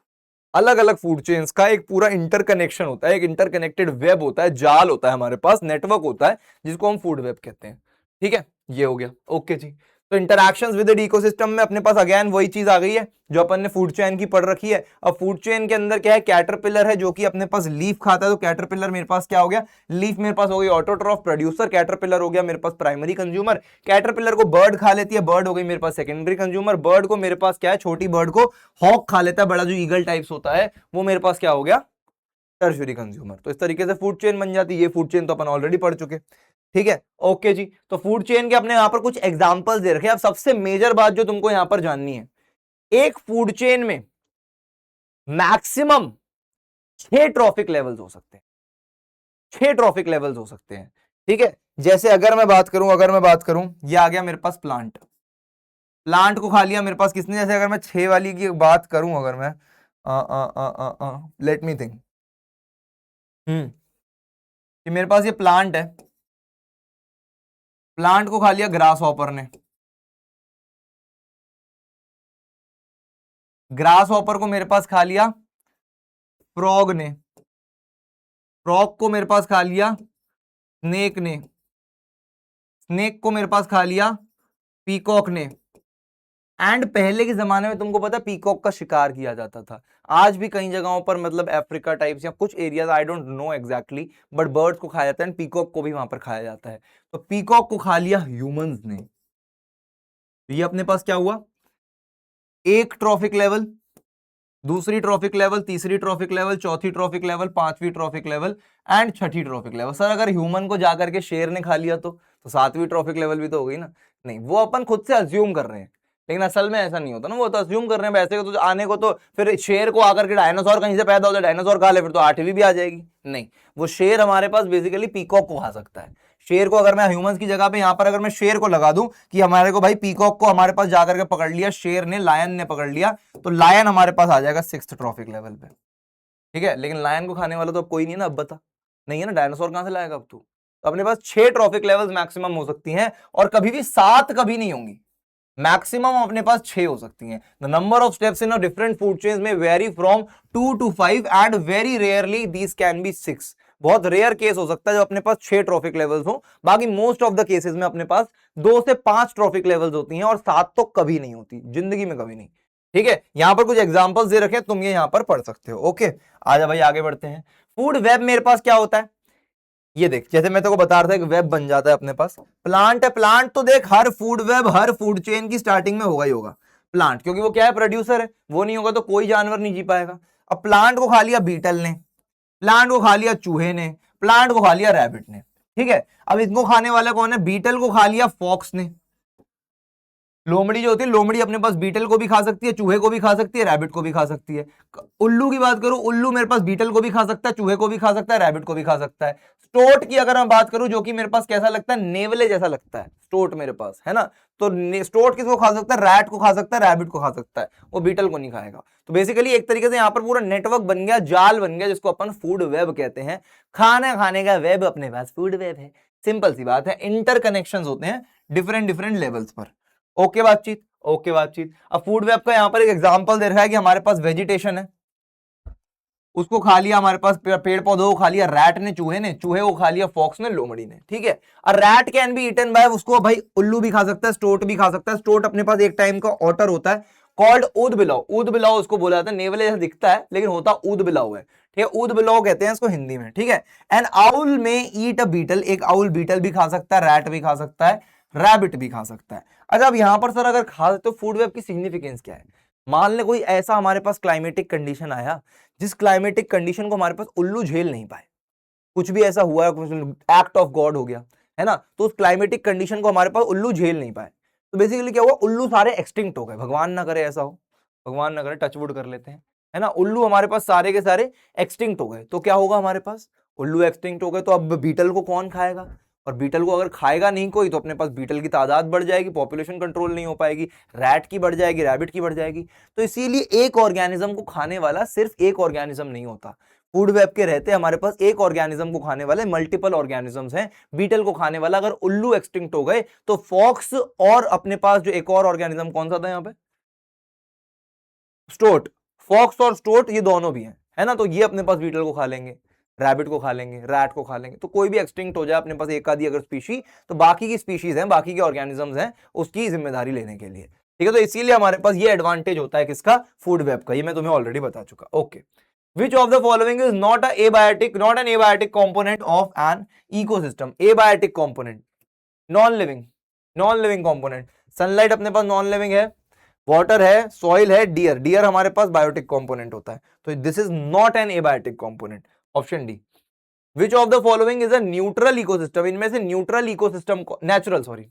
अलग अलग फूड चेन्स का एक पूरा इंटरकनेक्शन होता है, एक इंटरकनेक्टेड वेब होता है, जाल होता है हमारे पास, नेटवर्क होता है, जिसको हम फूड वेब कहते हैं। ठीक है, ये हो गया। ओके जी। तो इंटरैक्शंस विद द इकोसिस्टम में अपने पास अगेन वही चीज आ गई है जो अपन ने फूड चेन की पढ़ रखी है। अब फूड चेन के अंदर क्या है, कैटरपिलर है जो कि अपने पास लीफ खाता है, तो कैटरपिलर मेरे पास क्या हो गया, लीफ मेरे पास हो गई ऑटोट्रॉफ प्रोड्यूसर, कैटरपिलर हो गया मेरे पास प्राइमरी कंज्यूमर। कैटरपिलर को बर्ड खा लेती है, बर्ड हो गई मेरे पास सेकेंडरी कंज्यूमर। बर्ड को मेरे पास क्या है, छोटी बर्ड को हॉक खा लेता है, बड़ा जो ईगल टाइप्स होता है वो मेरे पास क्या हो गया, टर्शियरी कंज्यूमर। तो इस तरीके से फूड चेन बन जाती है। ये फूड चेन तो अपन ऑलरेडी पढ़ चुके। ठीक है, ओके जी। तो फूड चेन के अपने यहां पर कुछ एग्जांपल्स दे रखे हैं। अब सबसे मेजर बात जो तुमको यहां पर जाननी है, एक फूड चेन में मैक्सिमम 6 ट्रॉफिक लेवल्स हो सकते हैं, 6 ट्रॉफिक लेवल्स हो सकते हैं। ठीक है, जैसे अगर मैं बात करूं, ये आ गया मेरे पास प्लांट, प्लांट को खा लिया मेरे पास किसने, जैसे अगर मैं 6 वाली की बात करूं, अगर मैं लेट मी थिंक, कि मेरे पास ये प्लांट है, प्लांट को खा लिया ग्रास हॉपर ने, ग्रास हॉपर को मेरे पास खा लिया फ्रॉग ने, फ्रॉग को मेरे पास खा लिया स्नेक ने, स्नेक को मेरे पास खा लिया पीकॉक ने। एंड पहले के जमाने में तुमको पता पीकॉक का शिकार किया जाता था। आज भी कई जगहों पर मतलब अफ्रीका टाइप्स या कुछ areas, I don't know exactly, but birds को खाया जाता है, पीकॉक को भी वहां पर खाया जाता है। तो पीकॉक को खा लिया ह्यूमंस ने, तो ये अपने पास क्या हुआ, एक ट्रॉफिक लेवल, दूसरी ट्रॉफिक लेवल, तीसरी ट्रॉफिक लेवल, चौथी ट्रॉफिक लेवल, पांचवी trophic level and Chhathi trophic level. Sir अगर ह्यूमन को जाकर के शेर ने खा लिया तो सातवीं ट्रॉफिक लेवल भी तो हो गई ना। नहीं, वो अपन खुद से अज्यूम कर रहे हैं, लेकिन असल में ऐसा नहीं होता ना, वो तो अज्यूम कर रहे हैं। वैसे तो आने को तो फिर शेर को आकर के डायनासोर कहीं से पैदा हो जाए, डायनासोर खा ले, फिर तो आठवीं भी आ जाएगी। नहीं, वो शेर हमारे पास बेसिकली पीकॉक को खा सकता है। शेर को अगर मैं ह्यूमंस की जगह पे यहां पर अगर मैं शेर को लगा दूं कि हमारे को भाई पीकॉक को हमारे पास जाकर के पकड़ लिया शेर ने, लायन ने पकड़ लिया, तो लायन हमारे पास आ जाएगा 6th ट्रॉफिक लेवल पे। ठीक है, लेकिन लायन को खाने वाला तो अब कोई नहीं ना, अब बता, नहीं है ना, डायनासोर कहां से लाएगा अब तू। तो अपने पास 6 ट्रॉफिक लेवल्स मैक्सिमम हो सकती हैं, और कभी भी 7 कभी नहीं होंगी, मैक्सिमम अपने पास 6 हो सकती हैं। The number of steps in a different food chains में vary from 2 to 5 and very rarely these can be 6। बहुत रेयर केस हो सकता है जब अपने पास 6 ट्रॉफिक लेवल्स हो, बाकी मोस्ट ऑफ द केसेस में अपने पास 2 से 5 ट्रॉफिक लेवल्स होती हैं, और 7 तो कभी नहीं होती, जिंदगी में कभी नहीं। ठीक है, यहां पर कुछ एग्जांपल्स दे रखे हैं, तुम ये यहां पर पढ़ सकते हो। ओके, आजा भाई आगे बढ़ते हैं। फूड वेब मेरे पास क्या होता है, ये देख, जैसे मैं तेरे को बता रहा था, एक वेब बन जाता है अपने पास। प्लांट है, प्लांट तो देख हर फूड वेब, हर फूड चेन की स्टार्टिंग में होगा ही होगा प्लांट, क्योंकि वो क्या है, प्रोड्यूसर है, वो नहीं होगा तो कोई जानवर नहीं जी पाएगा। अब प्लांट को खा लिया बीटल ने, प्लांट को खा लिया चूहे ने, प्लांट को खा लिया रैबिट ने। ठीक है, अब इनको खाने वाला कौन है, बीटल को खा लिया फॉक्स ने। लोमड़ी जो होती है, लोमड़ी अपने पास बीटल को भी खा सकती है, चूहे को भी खा सकती है, रैबिट को भी खा सकती है। उल्लू की बात करूं, उल्लू मेरे पास बीटल को भी खा सकता है, चूहे को भी खा सकता है, रैबिट को भी खा सकता है। स्टोट की अगर मैं बात करूं, जो कि मेरे पास कैसा लगता है, नेवले जैसा लगता है स्टोट मेरे पास, है ना। तो स्टोट किसको खा सकता है, रैट को खा सकता है, रैबिट को खा सकता है, वो बीटल को नहीं खाएगा। तो बेसिकली एक तरीके से यहाँ पर पूरा नेटवर्क बन गया, जाल बन गया, जिसको अपन फूड वेब कहते हैं। खाना खाने का वेब अपने पास फूड वेब है, सिंपल सी बात है। इंटरकनेक्शंस होते हैं डिफरेंट डिफरेंट लेवल्स पर। ओके बातचीत, ओके बातचीत। अब फूड वेब का यहां पर एक एग्जांपल दे रखा है कि हमारे पास वेजिटेशन है, उसको खा लिया हमारे पास पेड़ पौधों को खा लिया रैट ने, चूहे ने, चूहे को खा लिया फॉक्स ने, लोमड़ी ने। ठीक है, और rat can be eaten by, उसको भाई उल्लू भी खा सकता है, स्टोट भी खा सकता है। स्टोट अपने पास एक टाइम का ऑटर होता है कॉल्ड ऊद बिलाव, ऊद बिलाव उसको बोला जाता है, नेवले जैसा दिखता है लेकिन होता ऊद बिलाव है। ठीक है, ऊद बिलाव कहते हैं इसको हिंदी में। ठीक है, एन आउल में ईट अ बीटल, एक आउल बीटल भी खा सकता है, रैट भी खा सकता है, रैबिट भी खा सकता है। अच्छा, अब यहां पर सर अगर खा तो फूड वेब की सिग्निफिकेंस क्या है। मान ले कोई ऐसा हमारे पास क्लाइमेटिक कंडीशन आया, जिस क्लाइमेटिक कंडीशन को हमारे पास उल्लू झेल नहीं पाए, कुछ भी ऐसा हुआ है, कुछ एक्ट ऑफ गॉड हो गया, है ना, तो उस क्लाइमेटिक कंडीशन को हमारे पास उल्लू झेल नहीं पाए, तो बेसिकली क्या हुआ, उल्लू सारे एक्सटिंक्ट हो गए। भगवान ना करे ऐसा हो, भगवान ना करे, टचवुड कर लेते हैं, है ना। उल्लू हमारे पास सारे के सारे एक्सटिंक्ट हो गए, तो क्या होगा हमारे पास, उल्लू एक्सटिंक्ट हो गए, तो अब बीटल को कौन खाएगा, और बीटल को अगर खाएगा नहीं कोई, तो अपने पास बीटल की तादाद बढ़ जाएगी, पॉपुलेशन कंट्रोल नहीं हो पाएगी, रैट की बढ़ जाएगी, रैबिट की बढ़ जाएगी। तो इसीलिए एक ऑर्गेनिज्म को खाने वाला सिर्फ एक ऑर्गेनिज्म नहीं होता, फूड वेब के रहते हमारे पास एक ऑर्गेनिज्म को खाने वाले मल्टीपल ऑर्गेनिजम्स हैं। बीटल को खाने वाला अगर उल्लू एक्सटिंक्ट हो गए, तो फॉक्स और अपने पास जो एक और ऑर्गेनिज्म कौन सा था यहाँ पे, स्टोट, फॉक्स और स्टोट ये दोनों भी हैं, है ना। तो ये अपने पास बीटल को खा लेंगे, रैबिट को खा लेंगे, रैट को खा लेंगे। तो कोई भी एक्सटिंक्ट हो जाए अपने पास एक आधी अगर स्पीशी, तो बाकी की स्पीशीज हैं, बाकी के ऑर्गेनिजम्स हैं, उसकी जिम्मेदारी लेने के लिए। ठीक है, तो इसीलिए हमारे पास ये एडवांटेज होता है किसका, फूड वेब का, ये मैं तुम्हें ऑलरेडी बता चुका। Okay, which of the following is not a abiotic, not an abiotic component of an ecosystem, abiotic component, non living, non living component. Sunlight अपने पास नॉन लिविंग है, वाटर है, सॉइल है, डियर, डियर हमारे पास biotic component होता है, तो this is not an abiotic component, option D. Which of the following is a neutral ecosystem, इनमें से neutral ecosystem, natural, sorry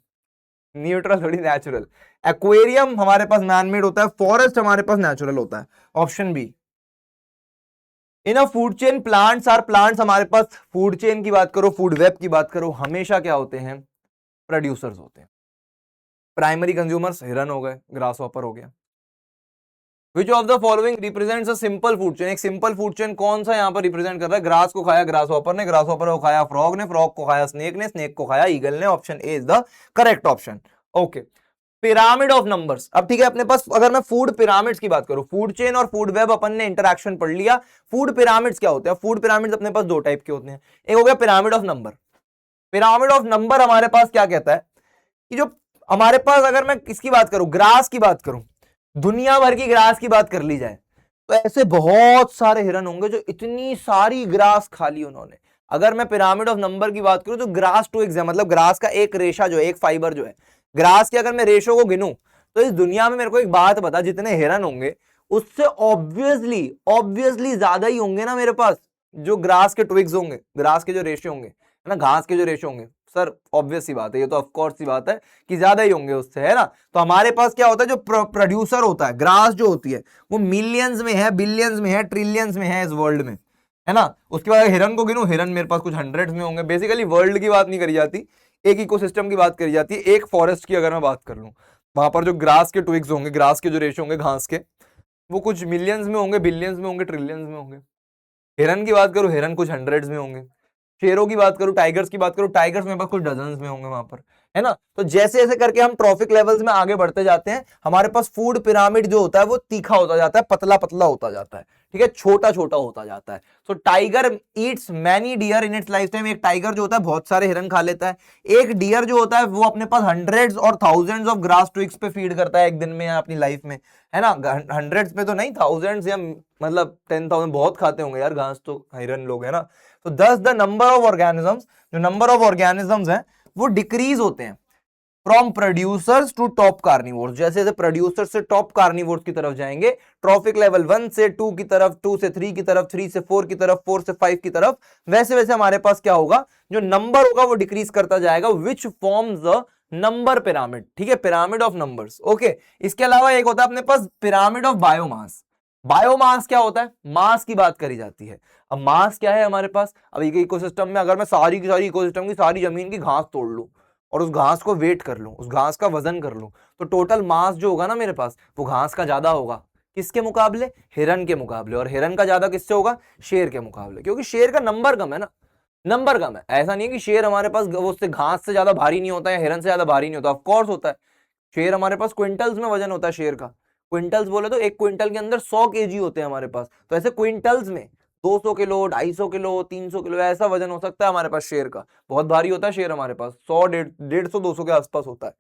neutral थोड़ी, नेचुरल। एक्वेरियम हमारे पास मैनमेड होता है, फॉरेस्ट हमारे पास नेचुरल होता है, option B. In a food chain plants are, plants हमारे पास फूड चेन की बात करो, फूड वेब की बात करो, हमेशा क्या होते हैं, प्रोड्यूसर्स होते हैं। प्राइमरी कंज्यूमर्स हिरन हो गए, ग्रास हॉपर हो गया। विच of the following represents a simple food chain, एक सिंपल फूड चेन कौन सा यहां पर रिप्रेजेंट कर रहा है, ग्रास को खाया ग्रास हॉपर ने, ग्रास हॉपर को खाया फ्रॉग ने, फ्रॉग को खाया स्नेक ने, स्नेक को खाया ईगल ने, option A is the correct option. Okay, pyramid of numbers. अब ठीक है, अपने पास अगर मैं फूड पिरामिड्स की बात करूं, फूड चेन और फूड वेब अपन ने इंटरैक्शन पढ़ लिया। फूड पिरामिड्स क्या होते हैं, फूड पिरामिड्स अपने पास दो टाइप के होते हैं, एक हो गया pyramid of number. Pyramid of number हमारे पास क्या कहता है कि जो हमारे पास, अगर मैं किसकी बात करूं, ग्रास की बात करूं, दुनिया भर की ग्रास की बात कर ली जाए, तो ऐसे बहुत सारे हिरन होंगे जो इतनी सारी ग्रास खा ली उन्होंने। अगर मैं पिरामिड ऑफ नंबर की बात करूं, तो ग्रास टू एग्जाम, मतलब ग्रास का एक रेशा जो है, एक फाइबर जो है ग्रास के, अगर मैं रेशो को गिनूं, तो इस दुनिया में मेरे को एक बात बता, जितने हिरन होंगे उससे ऑब्वियसली ऑब्वियसली ज्यादा ही होंगे ना मेरे पास जो ग्रास के ट्विग्स होंगे, ग्रास के जो रेशे होंगे, है ना, घास के जो रेशे होंगे। सर ऑब्वियस सी बात है, ये तो ऑफकोर्स सी बात है कि ज्यादा ही होंगे उससे, है ना। तो हमारे पास क्या होता है, जो प्रोड्यूसर होता है, ग्रास जो होती है, वो मिलियंस में है, बिलियंस में है, ट्रिलियंस में है इस वर्ल्ड में, है ना। उसके बाद हिरन को गिनूं, हिरन मेरे पास कुछ हंड्रेड्स में होंगे। बेसिकली वर्ल्ड की बात नहीं करी जाती, एक इकोसिस्टम की बात करी जाती है। एक फॉरेस्ट की अगर मैं बात कर लूं, वहां पर जो ग्रास के ट्विग्स होंगे, ग्रास के जो रेशे होंगे घास के, वो कुछ मिलियंस में होंगे, बिलियंस में होंगे, ट्रिलियंस में होंगे। हिरन की बात करूं, हिरन कुछ हंड्रेड्स में होंगे। शेरों की बात करूं, टाइगर्स की बात करूं, टाइगर्स मेरे पास कुछ डजन्स में होंगे वहां पर, है ना। तो जैसे जैसे करके हम ट्रॉफिक लेवल्स में आगे बढ़ते जाते हैं, हमारे पास फूड पिरामिड जो होता है वो तीखा होता जाता है, पतला पतला होता जाता है, ठीक है, छोटा छोटा होता जाता है। So tiger eats many deer in its lifetime. एक टाइगर जो होता है बहुत सारे हिरन खा लेता है। एक डियर जो होता है वो अपने पास हंड्रेड्स और थाउजेंड्स ऑफ ग्रास ट्विग्स पे फीड करता है एक दिन में या अपनी लाइफ में, है ना। हंड्रेड्स पे तो नहीं, थाउजेंड्स या मतलब 10,000 बहुत खाते होंगे यार घास तो हिरन लोग, है ना। तो thus the number of organisms, जो नंबर ऑफ ऑर्गेनिजम्स हैं वो डिक्रीज होते हैं from producers to top carnivores. जैसे जैसे प्रोड्यूसर्स से टॉप कार्निवोर्स की तरफ जाएंगे, ट्रॉफिक लेवल 1 से 2 की तरफ, 2 से 3 की तरफ, 3 से 4 की तरफ, 4 से 5 की तरफ, वैसे वैसे हमारे पास क्या होगा, जो नंबर होगा वो डिक्रीज करता जाएगा, which forms the number pyramid, ठीक है, पिरामिड ऑफ नंबर्स। ओके, इसके अलावा एक होता है अपने पास पिरामिड ऑफ बायोमास। बायोमास क्या होता है, मास की बात करी जाती है। अब मास क्या है हमारे पास, अब एक इकोसिस्टम में अगर मैं सारी की सारी इकोसिस्टम की सारी जमीन की घास तोड़ लूं और उस घास को वेट कर लूं, उस घास का वजन कर लूं, तो टोटल मास जो होगा ना मेरे पास वो घास का ज्यादा होगा, किसके मुकाबले, हिरन के मुकाबले। और हिरन का ज्यादा किससे होगा, शेर के मुकाबले, क्योंकि शेर का नंबर कम है ना, नंबर कम है। ऐसा नहीं है कि शेर हमारे पास उससे घास से ज्यादा भारी नहीं होता है, हिरन से ज्यादा भारी नहीं होता, ऑफ कोर्स होता है। शेर हमारे पास क्विंटल्स में वजन होता है शेर का। क्विंटल्स बोले तो एक क्विंटल के अंदर 100 केजी होते हैं हमारे पास, तो ऐसे क्विंटल्स में 200 किलो, 250 किलो, 300 किलो ऐसा वजन हो सकता है हमारे पास शेर का। बहुत भारी होता है शेर हमारे पास, 100, 150, 200 के आसपास होता है,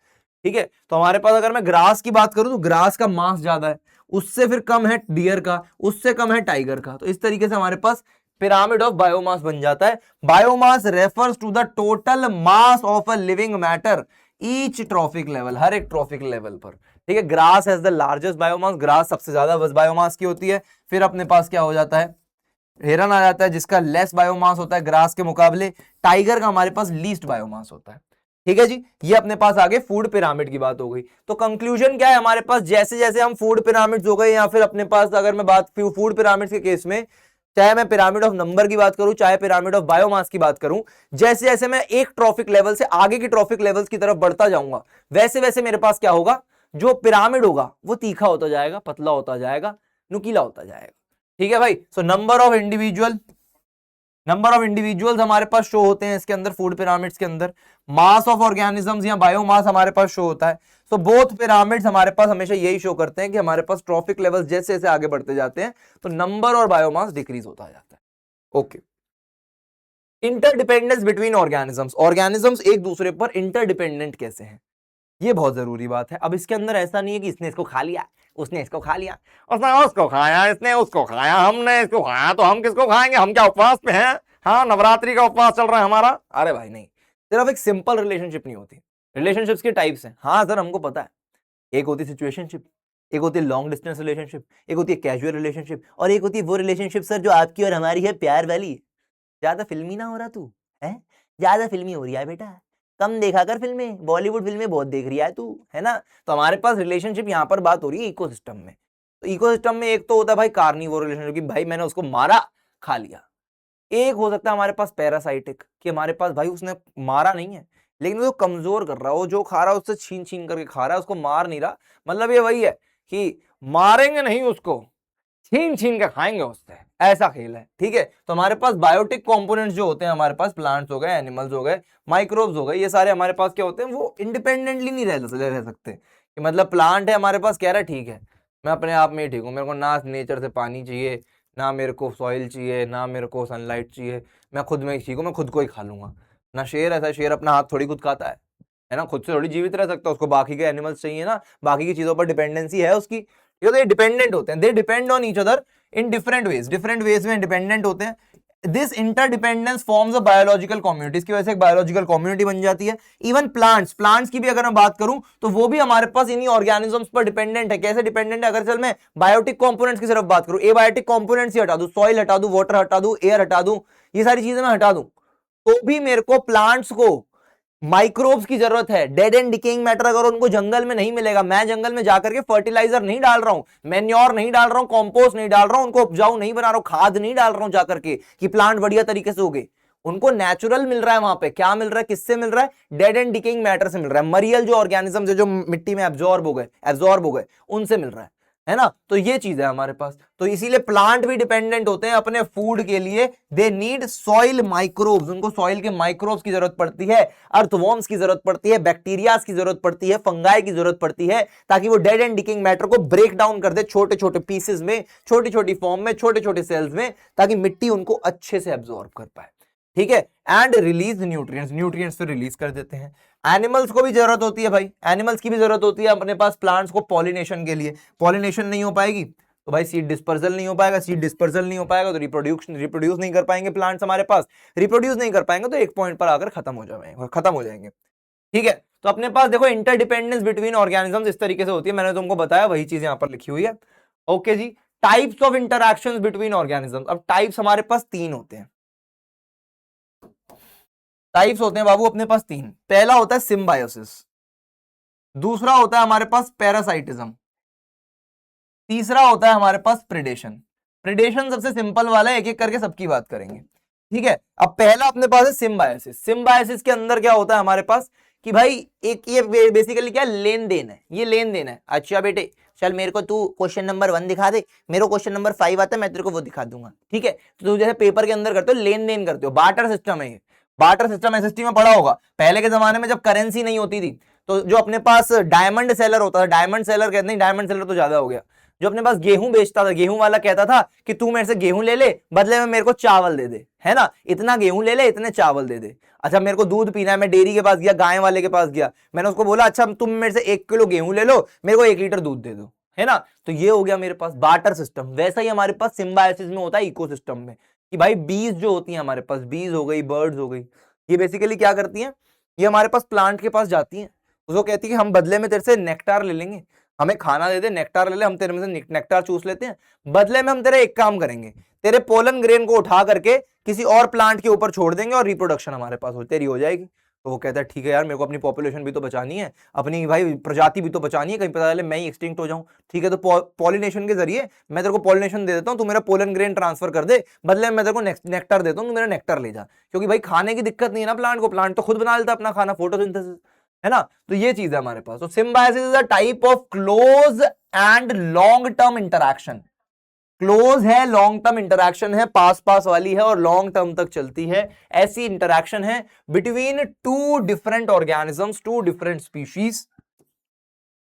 ठीक है। तो हमारे पास अगर मैं ग्रास की बात करूं तो ग्रास का मास ज्यादा है, उससे फिर कम है डियर का, उससे कम है टाइगर का। तो इस तरीके से हमारे पास पिरामिड ऑफ बायोमास बन जाता है। Biomass refers to the total mass of a living matter each trophic level, हर एक ट्रॉफिक लेवल पर, ठीक है। Grass has the largest biomass, grass सबसे ज्यादा बायोमास की होती है। फिर अपने पास क्या हो जाता है, हिरन आ जाता है जिसका लेस बायोमास होता है ग्रास के मुकाबले। टाइगर का हमारे पास लीस्ट बायोमास होता है, ठीक है जी। ये अपने पास आगे फूड पिरामिड की बात हो गई। तो कंक्लूजन क्या है हमारे पास, जैसे जैसे हम फूड पिरामिड्स हो गए, या फिर अपने पास अगर मैं बात फूड पिरामिड्स के केस में, चाहे मैं पिरामिड ऑफ नंबर की बात करूं, चाहे पिरामिड ऑफ बायोमास की बात करूं, जैसे जैसे मैं एक ट्रॉफिक लेवल से आगे की ट्रॉफिक लेवल्स की तरफ बढ़ता जाऊंगा, वैसे वैसे मेरे पास क्या होगा, जो पिरामिड होगा वो तीखा होता जाएगा, पतला होता जाएगा, नुकीला होता जाएगा, ठीक है भाई। सो नंबर ऑफ इंडिविजुअल्स हमारे पास शो होते हैं इसके अंदर, फूड पिरामिड्स के अंदर। मास ऑफ ऑर्गेनिजम्स या बायोमास हमारे पास शो होता है। सो बोथ पिरामिड्स हमारे पास हमेशा यही शो करते हैं कि हमारे पास ट्रॉफिक लेवल्स जैसे जैसे आगे बढ़ते जाते हैं तो नंबर और बायोमास डिक्रीज होता जाता है। Okay, interdependence between organisms, organisms एक दूसरे पर इंटरडिपेंडेंट कैसे हैं, ये बहुत जरूरी बात है। अब इसके अंदर ऐसा नहीं है कि इसने इसको खा लिया, उसने इसको खा लिया, उसने उसको खाया, इसने उसको खाया, हमने इसको खाया, तो हम किसको खाएंगे, हम क्या उपवास पे हैं, हाँ नवरात्रि का उपवास चल रहा है हमारा। अरे भाई नहीं, सिर्फ एक सिंपल रिलेशनशिप नहीं होती, रिलेशनशिप्स के टाइप्स हैं। हाँ सर हमको पता है, एक होती सिचुएशनशिप, एक होती है लॉन्ग डिस्टेंस रिलेशनशिप, एक होती है कैजुअल रिलेशनशिप, और एक होती है वो रिलेशनशिप सर जो आपकी और हमारी है, प्यार वाली। ज्यादा फिल्मी ना हो रहा तू, है ज्यादा फिल्मी हो रही है बेटा, कम देखा कर फिल्में, बॉलीवुड फिल्में बहुत देख रही है तू, है ना। तो हमारे पास रिलेशनशिप यहाँ पर बात हो रही है इकोसिस्टम में। तो इकोसिस्टम में एक तो होता है भाई कार्निवोर रिलेशनशिप कि भाई मैंने उसको मारा, खा लिया। एक हो सकता है हमारे पास पैरासाइटिक कि हमारे पास भाई उसने मारा नहीं है लेकिन वो कमजोर कर रहा है, वो जो खा रहा है उससे छीन छीन करके खा रहा है, उसको मार नहीं रहा। मतलब ये वही है कि मारेंगे नहीं उसको, छीन छीन के खाएंगे उससे, ऐसा खेल है, ठीक है। तो हमारे पास बायोटिक कंपोनेंट्स जो होते हैं हमारे पास, प्लांट्स हो गए, एनिमल्स हो गए, माइक्रोब्स हो गए, ये सारे हमारे पास क्या होते हैं, वो इंडिपेंडेंटली नहीं रह सकते। कि मतलब प्लांट है हमारे पास, कह रहा है ठीक है मैं अपने आप में ही ठीक हूँ, मेरे को ना नेचर से पानी चाहिए, ना मेरे को सॉइल चाहिए, ना मेरे को सनलाइट चाहिए, मैं खुद में ही ठीक हूँ, मैं खुद को ही खा लूंगा। ना शेर ऐसा, शेर अपना हाथ थोड़ी खुद खाता है ना, खुद से थोड़ी जीवित रह सकता है, उसको बाकी के एनिमल्स चाहिए ना, बाकी की चीजों पर डिपेंडेंसी है उसकी। ये तो ये डिपेंडेंट होते हैं, they depend on each other in different ways में डिपेंडेंट होते हैं। This interdependence forms a biological community, इसकी वजह से एक बायोलॉजिकल कम्युनिटी बन जाती है। इवन प्लांट्स की भी अगर मैं बात करूं तो वो भी हमारे पास इन्हीं ऑर्गेनिजम्स पर डिपेंडेंट है। कैसे डिपेंडेंट है, अगर चल मैं बायोटिक कंपोनेंट्स की सिर्फ बात करूं, एबायोटिक कंपोनेंट्स ही हटा दूं, सॉइल हटा दूं, वाटर हटा दूं, एयर हटा दूं, ये सारी चीजें मैं हटा दूं, तो भी मेरे को प्लांट्स को माइक्रोब्स की जरूरत है। डेड एंड डिकेइंग मैटर अगर उनको जंगल में नहीं मिलेगा, मैं जंगल में जाकर के फर्टिलाइजर नहीं डाल रहा हूं, मैन्योर नहीं डाल रहा हूं, कंपोस्ट नहीं डाल रहा हूं, उनको उपजाऊ नहीं बना रहा हूं, खाद नहीं डाल रहा हूं जाकर के कि प्लांट बढ़िया तरीके से उगे, उनको नेचुरल मिल रहा है। वहां पे क्या मिल रहा है, किससे मिल रहा है, डेड एंड डिकेइंग मैटर से मिल रहा है, मरियल जो ऑर्गेनिज्म जो मिट्टी में एब्जॉर्ब हो गए उनसे मिल रहा है है ना। तो ये चीज है हमारे पास। तो इसीलिए प्लांट भी डिपेंडेंट होते हैं अपने फूड के लिए। दे नीड सॉइल माइक्रोब्स, उनको सॉइल के माइक्रोब्स की जरूरत पड़ती है, अर्थवॉर्म्स की जरूरत पड़ती है, बैक्टीरियाज की जरूरत पड़ती है, फंगाई की जरूरत पड़ती है, ताकि वो डेड एंड डिकिंग मैटर को ब्रेक डाउन कर दे छोटे छोटे पीसेस में, छोटी छोटी फॉर्म में, छोटे छोटे सेल्स में, ताकि मिट्टी उनको अच्छे से एब्जॉर्ब कर पाए। ठीक है। एंड रिलीज न्यूट्रिएंट्स, न्यूट्रिएंट्स तो रिलीज कर देते हैं। एनिमल्स को भी जरूरत होती है भाई, एनिमल्स की भी जरूरत होती है अपने पास प्लांट्स को पॉलिनेशन के लिए। पॉलिनेशन नहीं हो पाएगी तो भाई सीड डिस्पर्सल नहीं हो पाएगा, सीड डिस्पर्सल नहीं हो पाएगा तो रिप्रोड्यूस नहीं कर पाएंगे प्लांट्स हमारे पास, रिप्रोड्यूस नहीं कर पाएंगे तो एक पॉइंट पर आकर खत्म हो जाएंगे। ठीक है। तो अपने पास देखो इंटरडिपेंडेंस बिटवीन ऑर्गेनिजम्स इस तरीके से होती है, मैंने तुमको बताया वही चीज यहां पर लिखी हुई है। ओके जी। Types of interactions between organisms, अब टाइप्स हमारे पास 3 होते हैं। टाइप्स होते हैं बाबू अपने पास 3। पहला होता है सिम्बायोसिस, दूसरा होता है हमारे पास पैरासाइटिज्म, तीसरा होता है हमारे पास प्रेडेशन। प्रेडेशन सबसे सिंपल वाला है, एक एक करके सबकी बात करेंगे। ठीक है। अब पहला अपने पास है सिम्बायोसिस। सिम्बायोसिस के अंदर क्या होता है हमारे पास कि भाई एक ये बेसिकली क्या लेन देन है, ये लेन देन है। अच्छा बेटे चल मेरे को तू क्वेश्चन नंबर 1 दिखा दे, मेरे को क्वेश्चन नंबर 5 आता है, मैं तेरे को वो दिखा दूंगा। ठीक है। तो तू जैसे पेपर के अंदर करते हो लेन देन करते हो, बार्टर सिस्टम है ये। बार्टर सिस्टम एसएसटी में पढ़ा होगा, पहले के जमाने में जब करेंसी नहीं होती थी तो जो अपने पास डायमंड सेलर होता था, डायमंड सेलर कहते नहीं, डायमंड सेलर तो ज्यादा हो गया, जो अपने पास गेहूं बेचता था, गेहूं वाला कहता था कि तू मेरे से गेहूं ले ले, बदले में मेरे को चावल दे दे, है ना, इतना गेहूं ले ले, इतने चावल दे दे। अच्छा मेरे को दूध पीना है, मैं डेयरी के पास गया, गाय वाले के पास गया, मैंने उसको बोला अच्छा तुम मेरे से 1 किलो गेहूं ले लो, मेरे को 1 लीटर दूध दे दो, है ना। तो ये हो गया मेरे पास बार्टर सिस्टम। वैसा ही हमारे पास सिम्बायोसिस में होता है इकोसिस्टम में, कि भाई बीज जो होती है हमारे पास, बीज हो गई, बर्ड्स हो गई, ये बेसिकली क्या करती हैं, ये हमारे पास प्लांट के पास जाती हैं, उसको कहती है कि हम बदले में तेरे से नेक्टार ले लेंगे, हमें खाना दे दे, नेक्टार ले ले, हम तेरे में से नेक्टार चूस लेते हैं, बदले में हम तेरे एक काम करेंगे, तेरे पोलन ग्रेन को उठा करके किसी और प्लांट के ऊपर छोड़ देंगे और रिप्रोडक्शन हमारे पास तेरी हो जाएगी। तो वो कहता है ठीक है यार, मेरे को अपनी पॉपुलेशन भी तो बचानी है, अपनी भाई प्रजाति भी तो बचानी है, कहीं पता चले मैं ही एक्सटिंक्ट हो जाऊं। ठीक है। तो पॉलिनेशन के जरिए मैं तेरे को पॉलिनेशन दे देता हूं, तू मेरा पोलन ग्रेन ट्रांसफर कर दे, बदले में मैं तेरे को नेक्टर देता हूं, तू मेरा नेक्टर ले जा, क्योंकि भाई खाने की दिक्कत नहीं है ना प्लांट को, प्लांट तो खुद बना लेता अपना खाना, फोटोसिंथेसिस, है ना। तो ये चीज है हमारे पास। तो symbiosis is a type of close and long term interaction. Close है, लॉन्ग टर्म इंटरैक्शन है, पास पास वाली है और लॉन्ग टर्म तक चलती है, ऐसी इंटरैक्शन है between 2 different organisms, 2 different species,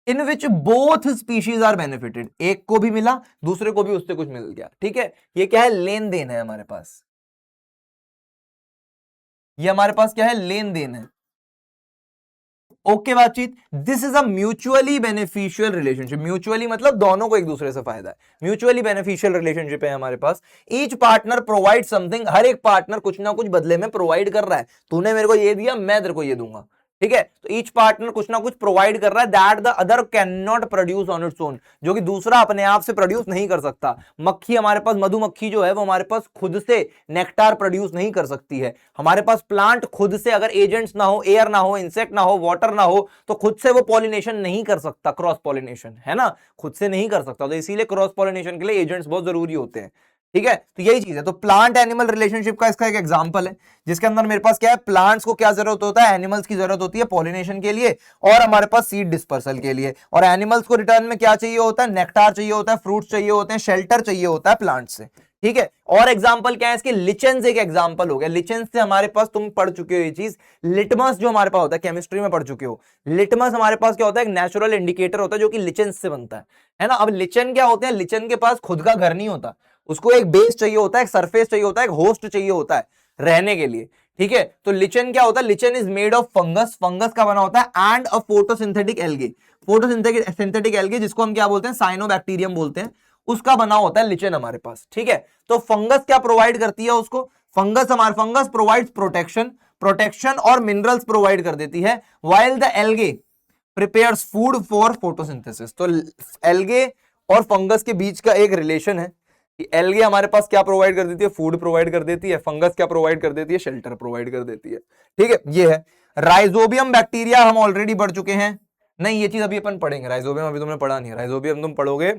in which both species are benefited. एक को भी मिला, दूसरे को भी उससे कुछ मिल गया। ठीक है। ये क्या है, लेन देन है हमारे पास, ये हमारे पास क्या है, लेन देन है। ओके बातचीत। This is a mutually beneficial relationship. Mutually मतलब दोनों को एक दूसरे से फायदा है, म्यूचुअली बेनिफिशियल रिलेशनशिप है हमारे पास। ईच पार्टनर प्रोवाइड समथिंग, हर एक पार्टनर कुछ ना कुछ बदले में प्रोवाइड कर रहा है, तूने मेरे को ये दिया, मैं तेरे को ये दूंगा। ठीक है। तो ईच पार्टनर कुछ ना कुछ प्रोवाइड कर रहा है, that the other can not produce on its own, जो कि दूसरा अपने आप से प्रोड्यूस नहीं कर सकता। मक्खी हमारे पास, मधुमक्खी जो है वो हमारे पास खुद से नेक्टार प्रोड्यूस नहीं कर सकती है। हमारे पास प्लांट खुद से अगर एजेंट्स ना हो, एयर ना हो, इंसेक्ट ना हो, वाटर ना हो, तो खुद से वो पॉलिनेशन नहीं कर सकता, क्रॉस पॉलिनेशन, है ना, खुद से नहीं कर सकता। तो इसीलिए क्रॉस पॉलिनेशन के लिए एजेंट्स बहुत जरूरी होते हैं। ठीक है। तो यही चीज है। तो प्लांट एनिमल रिलेशनशिप का इसका एक एग्जांपल है, जिसके अंदर मेरे पास क्या है, प्लांट्स को क्या जरूरत होता है, एनिमल्स की जरूरत होती है पॉलिनेशन के लिए, और हमारे पास सीड डिस्पर्सल के लिए, और एनिमल्स को रिटर्न में क्या चाहिए होता है, नेक्टार चाहिए होता है, फ्रूट्स चाहिए होते हैं, शेल्टर चाहिए होता है प्लांट से। ठीक है। और एग्जांपल क्या है इसके, लिचेंस एक एग्जांपल हो गया। लिचेंस से हमारे पास, तुम पढ़ चुके हो ये चीज, लिटमस जो हमारे पास होता है, केमिस्ट्री में पढ़ चुके हो, लिटमस हमारे पास क्या होता है, एक नेचुरल इंडिकेटर होता है जो कि लिचेंस से बनता है ना। अब लिचन क्या होते हैं, लिचन के पास खुद का घर नहीं होता, उसको एक बेस चाहिए होता है, एक सरफेस चाहिए होता है, एक होस्ट चाहिए होता है रहने के लिए। ठीक है। तो लिचन क्या होता है, lichen is made of fungus, fungus का बना होता है, and a photosynthetic algae, photosynthetic algae जिसको हम क्या बोलते हैं, साइनोबैक्टीरियम बोलते हैं, उसका बना होता है लिचन हमारे पास। ठीक है। तो फंगस क्या प्रोवाइड करती है उसको, फंगस प्रोवाइड्स प्रोटेक्शन और मिनरल्स प्रोवाइड कर देती है, while the algae prepares food for photosynthesis. तो एल्गे और फंगस के बीच का एक रिलेशन है कि एल्गे हमारे पास क्या प्रोवाइड कर देती है, फूड प्रोवाइड कर देती है, फंगस क्या प्रोवाइड कर देती है, शेल्टर प्रोवाइड कर देती है। ठीक है। ये है राइजोबियम बैक्टीरिया, हम ऑलरेडी पढ़ चुके हैं, नहीं ये चीज अभी अपन पढ़ेंगे, राइजोबियम अभी तुमने पढ़ा नहीं है, राइजोबियम तुम पढ़ोगे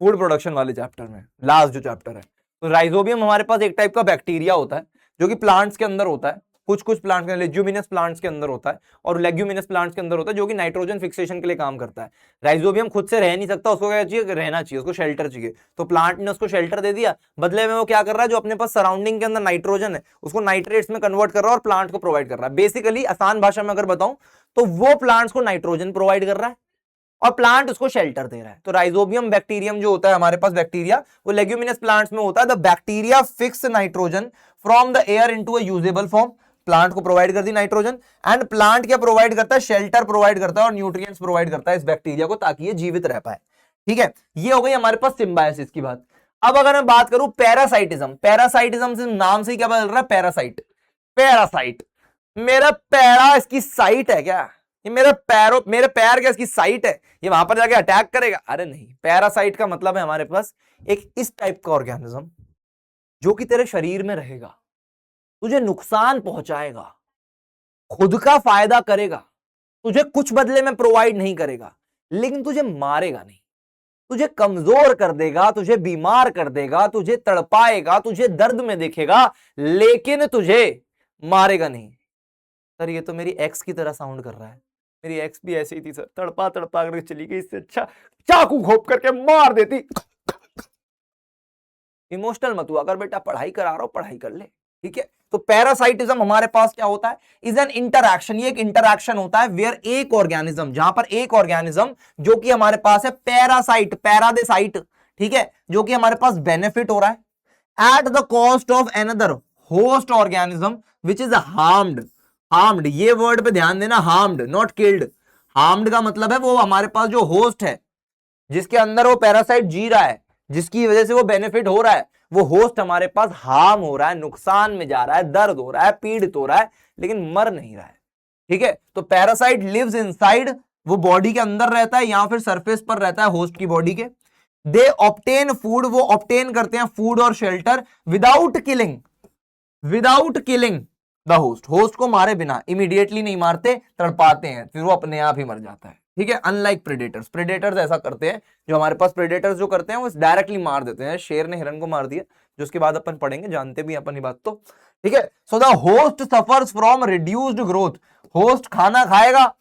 फूड प्रोडक्शन वाले चैप्टर में, लास्ट जो चैप्टर है। तो राइजोबियम हमारे पास एक टाइप का बैक्टीरिया होता है जो कि प्लांट्स के अंदर होता है, कुछ कुछ प्लांट के लेग्यूमिनस प्लांट्स के अंदर होता है और लेग्यूमिनस प्लांट्स के अंदर होता है जो कि नाइट्रोजन फिक्सेशन के लिए काम करता है। राइजोबियम खुद से रह नहीं सकता, उसको क्या चाहिए, रहना चाहिए, उसको शेल्टर चाहिए। तो प्लांट ने उसको शेल्टर दे दिया, बदले में वो क्या कर रहा है, जो अपने पास सराउंडिंग के अंदर नाइट्रोजन है उसको नाइट्रेट्स में कन्वर्ट कर रहा है और प्लांट को प्रोवाइड कर रहा है। बेसिकली आसान भाषा में अगर बताऊं तो वो प्लांट्स को नाइट्रोजन प्रोवाइड कर रहा है और प्लांट उसको शेल्टर दे रहा है। तो राइजोबियम बैक्टीरियम जो होता है हमारे पास बैक्टीरिया, वो लेग्यूमिनस प्लांट्स में होता है। The bacteria fix nitrogen from the air into a usable form, plant को प्रोवाइड कर दी नाइट्रोजन, एंड प्लांट क्या प्रोवाइड करता है, शेल्टर प्रोवाइड करता है और न्यूट्रिएंट्स प्रोवाइड करता है इस बैक्टीरिया को ताकि ये जीवित रह पाए। ठीक है, ये हो गई हमारे पास सिम्बायोसिस की बात। अब अगर मैं बात करूं पैरासाइटिज्म, पैरासाइटिज्म से नाम से क्या बदल रहा है, पैरासाइट, पैरासाइट, मेरा पैरा इसकी साइट है क्या, ये मेरे पैर क्या इसकी साइट है, ये वहां पर जाके अटैक करेगा? अरे नहीं, पैरासाइट का मतलब है हमारे पास एक इस टाइप का ऑर्गेनिज्म जो कि तेरे शरीर में रहेगा, तुझे नुकसान पहुंचाएगा, खुद का फायदा करेगा, तुझे कुछ बदले में प्रोवाइड नहीं करेगा, लेकिन तुझे मारेगा नहीं, तुझे कमजोर कर देगा, तुझे बीमार कर देगा, तुझे तड़पाएगा, तुझे दर्द में देखेगा, लेकिन तुझे मारेगा नहीं। सर ये तो मेरी एक्स की तरह साउंड कर रहा है, मेरी एक्स भी ऐसी ही थी सर, तड़पा तड़पा करके चली गई, इससे अच्छा चाकू घोंप करके मार देती। इमोशनल मत हुआ कर बेटा, पढ़ाई करा रहा हूं, पढ़ाई कर ले। ठीक है, तो पैरासाइटिज्म हमारे पास क्या होता है, इज एन इंटरैक्शन, ये एक इंटरैक्शन होता है वेयर एक ऑर्गेनिज्म, जहां पर एक ऑर्गेनिज्म जो कि हमारे पास है पैरासाइट, पैरादेसाइट, ठीक है, जो कि हमारे पास बेनिफिट हो रहा है at the cost of another host organism which is harmed. Harmed, ये वर्ड पे ध्यान देना, हार्म्ड नॉट किल्ड। हार्म्ड का मतलब है वो हमारे पास जो होस्ट है, जिसके अंदर वो पैरासाइट जी रहा है, जिसकी वजह से वो बेनिफिट हो रहा है, वो होस्ट हमारे पास हार्म हो रहा है, नुकसान में जा रहा है, दर्द हो रहा है, पीड़ित हो रहा है, लेकिन मर नहीं रहा है। ठीक है, तो पैरासाइट लिव्स इनसाइड, वो बॉडी के अंदर रहता है या फिर सरफेस पर रहता है होस्ट की बॉडी के। दे ऑब्टेन फूड, वो ऑब्टेन करते हैं फूड और shelter without killing, without killing the host, host को मारे बिना, इमीडिएटली नहीं मारते, तड़पाते हैं, फिर वो अपने आप ही मर जाता है। ठीक है, अनलाइक प्रेडेटर्स, प्रेडेटर्स ऐसा करते हैं, जो हमारे पास प्रेडेटर्स जो करते हैं वो डायरेक्टली मार देते हैं। शेर ने हिरन को मार दिया, जो उसके बाद अपन पढ़ेंगे, जानते भी अपन ये बात तो। ठीक है, so the host suffers from reduced growth, host खाना खाएगा,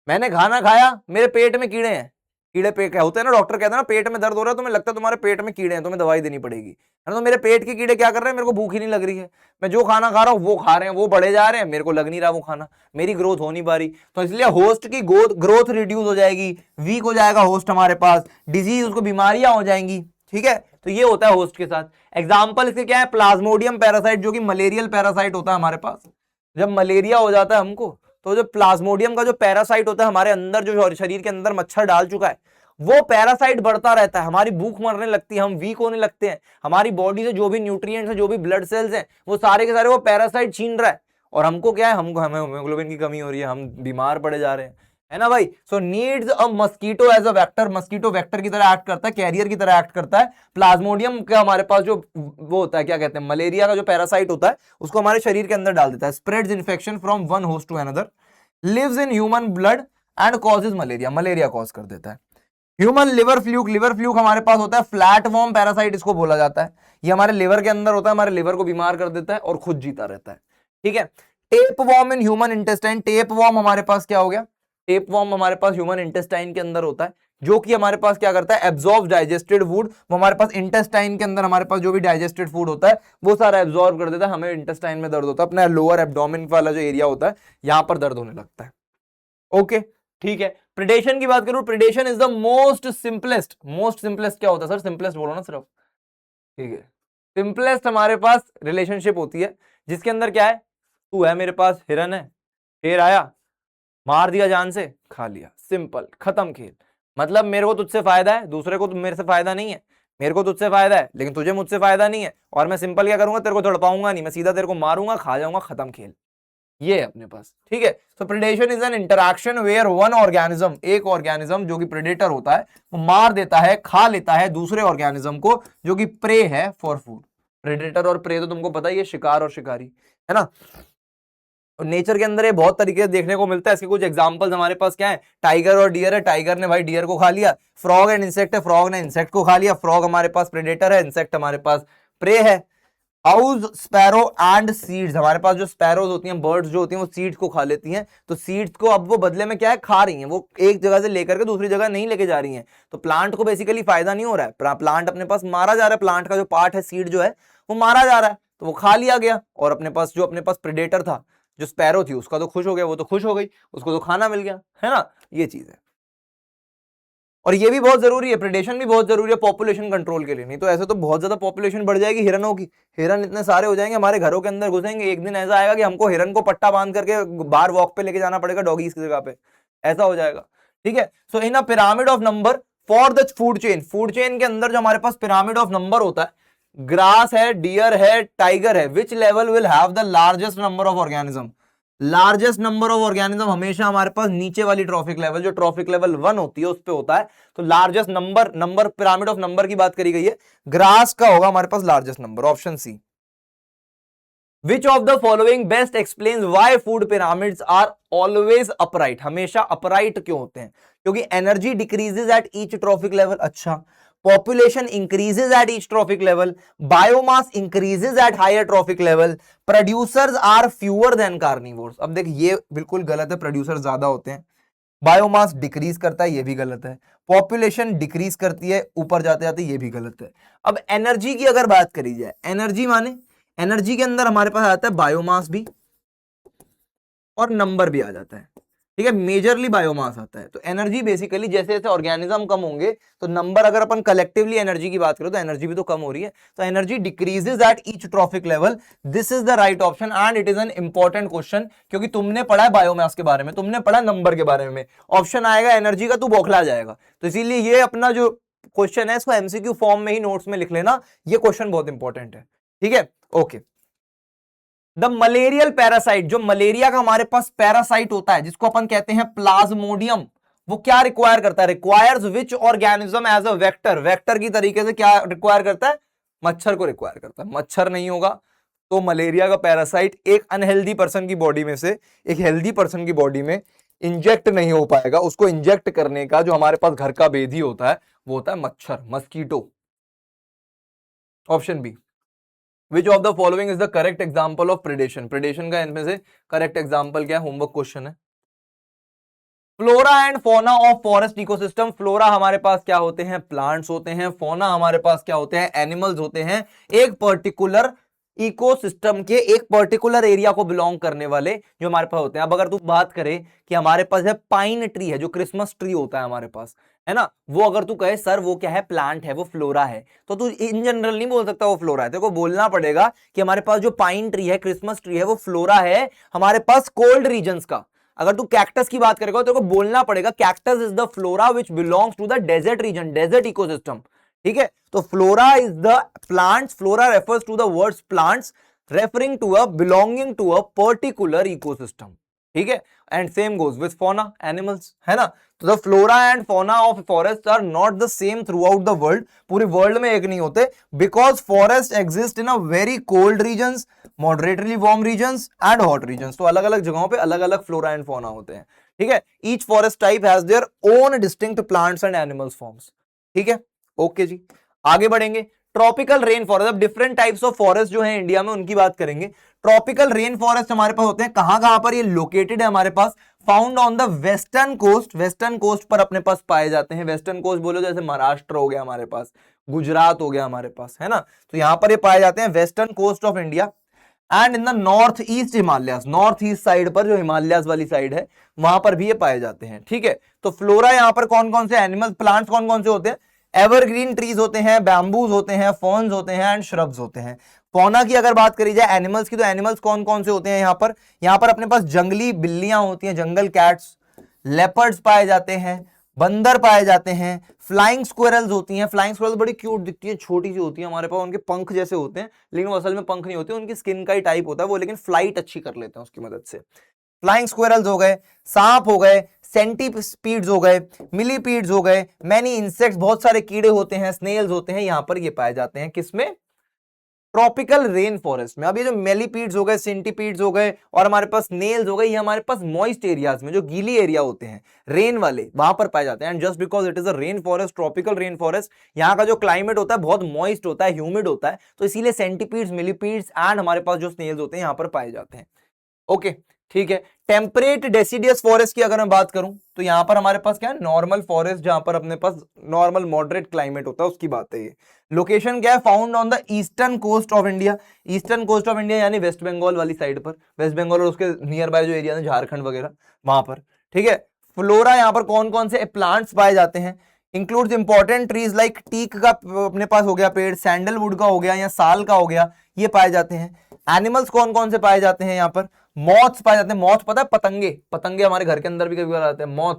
मैंने खाना खाया, मेरे पेट में कीड़े हैं, कीड़े पे क्या होते हैं ना, डॉक्टर कहता है ना पेट में दर्द हो रहा है, तुम्हें लगता है तुम्हारे पेट में कीड़े हैं, तुम्हें दवाई देनी पड़ेगी, है ना। तो मेरे पेट के कीड़े क्या कर रहे हैं, मेरे को भूख ही नहीं लग रही है, मैं जो खाना खा रहा हूँ वो खा रहे हैं, वो बढ़े जा रहे हैं, मेरे को लग नहीं रहा वो खाना, मेरी ग्रोथ हो नहीं पा रही, तो इसलिए होस्ट की ग्रोथ रिड्यूस हो जाएगी, वीक हो जाएगा होस्ट हमारे पास, डिजीज, उसको बीमारियां हो जाएंगी। ठीक है, तो ये होता है होस्ट के साथ। एग्जाम्पल इसके क्या है, प्लाज्मोडियम पैरासाइट, जो कि मलेरियल पैरासाइट होता है हमारे पास। जब मलेरिया हो जाता है हमको, तो जो प्लाज्मोडियम का जो पैरासाइट होता है हमारे अंदर, जो शरीर के अंदर मच्छर डाल चुका है, वो पैरासाइट बढ़ता रहता है, हमारी भूख मरने लगती है, हम वीक होने लगते हैं, हमारी बॉडी से जो भी न्यूट्रिएंट्स है, जो भी ब्लड सेल्स हैं, वो सारे के सारे वो पैरासाइट छीन रहा है, और हमको क्या है, हमको हमें हीमोग्लोबिन की कमी हो रही है, हम बीमार पड़े जा रहे हैं, है ना भाई। So needs a mosquito as a vector, mosquito vector की तरह एक्ट करता है, कैरियर की तरह एक्ट करता है। प्लाज्मोडियम का हमारे पास जो वो होता है, क्या कहते हैं, मलेरिया का जो पैरासाइट होता है, उसको हमारे शरीर के अंदर डाल देता है। Spreads infection from one host to another, lives in human blood and causes malaria, malaria cause कर देता है। Human liver fluke, liver fluke हमारे पास होता है, फ्लैट वॉर्म पैरासाइट इसको बोला जाता है, ये हमारे लिवर के अंदर होता है, हमारे लिवर को बीमार कर देता है और खुद जीता रहता है। ठीक है, tape warm in human intestine, tape warm हमारे पास क्या हो गया, टेप वॉर्म हमारे पास ह्यूमन इंटेस्टाइन के अंदर होता है, जो कि हमारे पास क्या करता है, एब्जॉर्ब डाइजेस्टेड फूड, वो हमारे पास इंटेस्टाइन के अंदर हमारे पास जो भी डाइजेस्टेड फूड होता है वो सारा एब्जॉर्ब कर देता है, हमें इंटेस्टाइन में दर्द होता है, अपना लोअर एब्डोमेन वाला जो एरिया होता है यहां पर दर्द होने लगता है। ओके, ठीक है। प्रेडेशन की बात करूं, predation is the most simplest, most simplest क्या होता है सर, सिंपलेस्ट बोलो ना सिर्फ। ठीक है, सिंपलेस्ट हमारे पास रिलेशनशिप होती है जिसके अंदर क्या है, तू है मेरे पास, हिरन है, शेर आया, मार दिया जान से, खा लिया, सिंपल, खत्म खेल। मतलब मेरे को तुझसे फायदा है, दूसरे को मेरे से फायदा नहीं है, मेरे को तुझसे फायदा है लेकिन तुझे मुझसे फायदा नहीं है, और मैं सिंपल क्या करूंगा, तेरे को तड़पाऊंगा नहीं, मैं सीधा तेरे को मारूंगा, खा जाऊंगा, खत्म खेल। ये है अपने पास। ठीक है, तो predation is an interaction where one organism, एक ऑर्गेनिज्म जो कि प्रेडेटर होता है, वो मार देता है, खा लेता है दूसरे ऑर्गेनिज्म को जो कि प्रे है फॉर फूड। प्रेडेटर और प्रे तो तुमको पता ही है, शिकार और शिकारी, है ना। नेचर के अंदर ये बहुत तरीके से देखने को मिलता है। इसके कुछ एग्जांपल्स हमारे पास क्या है, टाइगर और डियर है, टाइगर ने भाई डियर को खा लिया। फ्रॉग एंड इंसेक्ट है, फ्रॉग ने इंसेक्ट को खा लिया। फ्रॉग हमारे पास प्रेडेटर है, इंसेक्ट हमारे पास प्रे है। हाउस स्पैरो एंड सीड्स, हमारे पास जो स्पैरोज होती हैं, बर्ड्स जो होती हैं, वो सीड्स को खा लेती हैं। तो सीड्स को अब वो बदले में क्या है, खा रही हैं, वो एक जगह से लेकर के दूसरी जगह नहीं लेके जा रही हैं। तो प्लांट को बेसिकली फायदा नहीं हो रहा है, प्लांट अपने पास मारा जा रहा है, प्लांट का जो पार्ट है, सीड जो है वो मारा जा रहा है, तो वो खा लिया गया। और अपने पास जो अपने पास प्रेडेटर था, जो स्पैरो थी, उसका तो खुश हो गया, वो तो खुश हो गई, उसको तो खाना मिल गया, है ना, ये चीज है। और ये भी बहुत जरूरी है, प्रेडेशन भी बहुत जरूरी है पॉपुलेशन कंट्रोल के लिए, नहीं तो ऐसे तो बहुत ज्यादा पॉपुलेशन बढ़ जाएगी हिरणों की, हिरन इतने सारे हो जाएंगे, हमारे घरों के अंदर घुसेंगे, एक दिन ऐसा आएगा कि हमको हिरन को पट्टा बांध करके बाहर वॉक पे लेके जाना पड़ेगा, डॉगीज की जगह पे, ऐसा हो जाएगा। ठीक है, so in a pyramid of number for the food chain, food chain के अंदर जो हमारे पास पिरामिड ऑफ नंबर होता है, ग्रास है, डियर है, टाइगर है, which level will have the largest number of organism, largest number of organism हमेशा हमारे पास नीचे वाली ट्रॉफिक लेवल, जो ट्रॉफिक लेवल 1 होती है, उस पे होता है। तो largest number pyramid of number की बात करी गई है, ग्रास का होगा हमारे पास largest number, option C. Which of the following best explains why food pyramids are always upright, हमेशा अपराइट क्यों होते हैं, क्योंकि energy decreases at each trophic level, अच्छा, population increases at each trophic level, biomass increases at higher trophic level, producers are fewer than carnivores। अब देख ये बिल्कुल गलत है, प्रोड्यूसर ज्यादा होते हैं, बायोमास डिक्रीज करता है, ये भी गलत है, पॉपुलेशन डिक्रीज करती है ऊपर जाते जाते, ये भी गलत है। अब एनर्जी की अगर बात करी जाए, एनर्जी माने एनर्जी के अंदर हमारे पास आता है बायोमास भी और नंबर भी आ जाता है, ठीक है, मेजरली बायोमास आता है। तो एनर्जी बेसिकली जैसे जैसे ऑर्गेनिज्म कम होंगे, तो नंबर, अगर अपन कलेक्टिवली एनर्जी की बात करें तो एनर्जी भी तो कम हो रही है, तो energy decreases at each trophic level, this is the right option and it is an important question, क्योंकि तुमने पढ़ा है बायोमास के बारे में, तुमने पढ़ा नंबर के बारे में, ऑप्शन आएगा एनर्जी का, तू बौखला जाएगा। तो इसीलिए ये अपना जो क्वेश्चन है इसको एमसीक्यू फॉर्म में ही नोट्स में लिख लेना, ये क्वेश्चन बहुत इंपॉर्टेंट है, ठीक है, ओके। द मलेरियल पैरासाइट, जो मलेरिया का हमारे पास पैरासाइट होता है, जिसको अपन कहते हैं प्लाज्मोडियम, वो क्या रिक्वायर करता है, requires which organism as a vector, vector की तरीके से क्या रिक्वायर करता है, मच्छर को रिक्वायर करता है। मच्छर नहीं होगा तो मलेरिया का पैरासाइट एक अनहेल्दी पर्सन की बॉडी में से एक हेल्दी पर्सन की बॉडी में इंजेक्ट नहीं हो पाएगा, उसको इंजेक्ट करने का जो हमारे पास घर का बेदी होता है वो होता है मच्छर, mosquito, option B. Which of the following is the correct example of predation? Predation का इनमें से करेक्ट एग्जाम्पल क्या है, होमवर्क क्वेश्चन है। Flora and fauna of forest ecosystem, flora हमारे पास क्या होते हैं, प्लांट्स होते हैं, फोना हमारे पास क्या होते हैं, एनिमल्स होते हैं, एक पर्टिकुलर इकोसिस्टम के एक पर्टिकुलर एरिया को बिलोंग करने वाले जो हमारे पास होते हैं। अब अगर तू बात करे कि हमारे पास है पाइन ट्री है, जो क्रिसमस ट्री होता है हमारे पास, है ना, वो अगर तू कहे सर वो क्या है, प्लांट है, वो फ्लोरा है, तो तू इन जनरल नहीं बोल सकता वो फ्लोरा है, तेरे को बोलना पड़ेगा कि हमारे पास जो पाइन ट्री है, क्रिसमस ट्री है, वो फ्लोरा है हमारे पास कोल्ड रीजन्स का। अगर तू कैक्टस की बात करेगा तो तेरे को बोलना पड़ेगा cactus is the flora which belongs to the desert region, desert ecosystem, ठीक है। तो flora is the plants, flora refers to the words plants referring to a belonging to a particular ecosystem, ठीक है। And same goes with fauna, animals, है ना। तो the flora and fauna of forest are not the same throughout the world, पूरे world में एक नहीं होते, because forest exist in a very cold regions, moderately warm regions and hot regions. तो अलग अलग जगहों पे अलग अलग फ्लोरा एंड फौना होते हैं, ठीक है। Each forest type has their own distinct plants and animals forms, ठीक है, ओके जी। आगे बढ़ेंगे, ट्रॉपिकल रेन फॉरेस्ट, अब डिफरेंट टाइप्स ऑफ फॉरेस्ट जो है इंडिया में उनकी बात करेंगे। ट्रॉपिकल रेन फॉरेस्ट हमारे पास होते हैं कहां कहां पर, ये लोकेटेड है हमारे पास, found on the western coast, western coast पर अपने पास पाए जाते हैं। वेस्टर्न कोस्ट बोलो जैसे महाराष्ट्र हो गया हमारे पास, गुजरात हो गया हमारे पास, है ना, तो यहां पर ये पाए जाते हैं western coast of India and in the north east Himalayas, north east side पर जो हिमालयास वाली साइड है वहां पर भी ये पाए जाते हैं, ठीक है। तो फ्लोरा यहां पर कौन कौन से एनिमल प्लांट्स कौन कौन से होते हैं, एवरग्रीन ट्रीज होते हैं, बैम्बूज होते हैं, फर्न्स होते हैं एंड श्रब्स होते हैं। फौना की अगर बात करी जाए एनिमल्स की, तो एनिमल्स कौन कौन से होते हैं यहाँ पर अपने पास जंगली बिल्लियां होती हैं, जंगल कैट्स, लेपर्ड्स पाए जाते हैं, बंदर पाए जाते हैं, फ्लाइंग स्क्विरल्स होती हैं। फ्लाइंग स्क्विरल्स बड़ी क्यूट दिखती है, छोटी सी होती है हमारे पास, उनके पंख जैसे होते हैं लेकिन वो असल में पंख नहीं होते, उनकी स्किन का ही टाइप होता है वो, लेकिन फ्लाइट अच्छी कर लेते हैं उसकी मदद से। फ्लाइंग स्क्विरल्स हो गए, सांप हो गए, सेंटीपीड्स हो गए, मिलीपीड्स हो गए, मैनी इंसेक्ट्स, बहुत सारे कीड़े होते हैं, स्नेल्स होते हैं, यहां पर ये पाए जाते हैं किसमें, ट्रॉपिकल रेन फॉरेस्ट में। अब ये जो मेलीपीड्स हो गए, सेंटीपीड्स हो गए और हमारे पास स्नेल्स हो गए, ये हमारे पास मॉइस्ट एरियाज में, जो गीली एरिया होते हैं रेन वाले, वहां पर पाए जाते हैं। And just because it is a rain forest, tropical rain forest, यहाँ का जो क्लाइमेट होता है बहुत मॉइस्ट होता है, ह्यूमिड होता है, तो इसीलिए सेंटीपीड्स, मिलीपीड्स एंड हमारे पास जो स्नेल्स होते हैं यहाँ पर पाए जाते हैं। ओके, ठीक है। टेम्परेट डेसिडियस फॉरेस्ट की अगर मैं बात करूं तो यहां पर हमारे पास क्या है, नॉर्मल फॉरेस्ट, जहां पर अपने पास नॉर्मल मॉडरेट क्लाइमेट होता है, उसकी बात है ये। लोकेशन क्या है, found on the eastern coast of India. Eastern coast of India यानी वेस्ट बंगाल वाली साइड पर, वेस्ट बंगाल और उसके नियर बाय जो एरिया है, झारखंड वगैरह, वहां पर, ठीक है। फ्लोरा यहाँ पर कौन कौन से प्लांट्स पाए जाते हैं, includes important trees like teak का अपने पास हो गया पेड़, सैंडलवुड का हो गया या साल का हो गया, ये पाए जाते हैं। एनिमल्स कौन कौन से पाए जाते हैं यहाँ पर, मॉथ्स पाए जाते हैं। मॉथ पता है, पतंगे, पतंगे हमारे घर के अंदर भी कभी आते हैं, मॉथ,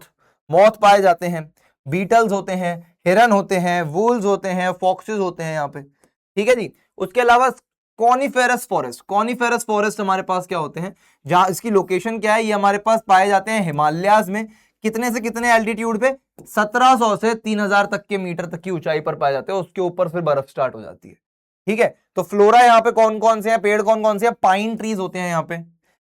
मॉथ पाए जाते हैं। बीटल्स होते हैं, हिरन होते हैं, वुल्स होते हैं, फॉक्सेस होते हैं यहाँ पे, ठीक है जी। उसके अलावा कॉनिफेरस फॉरेस्ट, कॉनिफेरस फॉरेस्ट हमारे पास क्या होते हैं, जहां इसकी लोकेशन क्या है, ये हमारे पास पाए जाते हैं हिमालयाज में। कितने से कितने एल्टीट्यूड पे, 1700 से 3000 तक के मीटर तक की ऊंचाई पर पाए जाते हैं, उसके ऊपर फिर बर्फ स्टार्ट हो जाती है, ठीक है। तो फ्लोरा यहाँ पे कौन कौन से हैं, पेड़ कौन कौन से हैं, पाइन ट्रीज होते हैं यहाँ पे,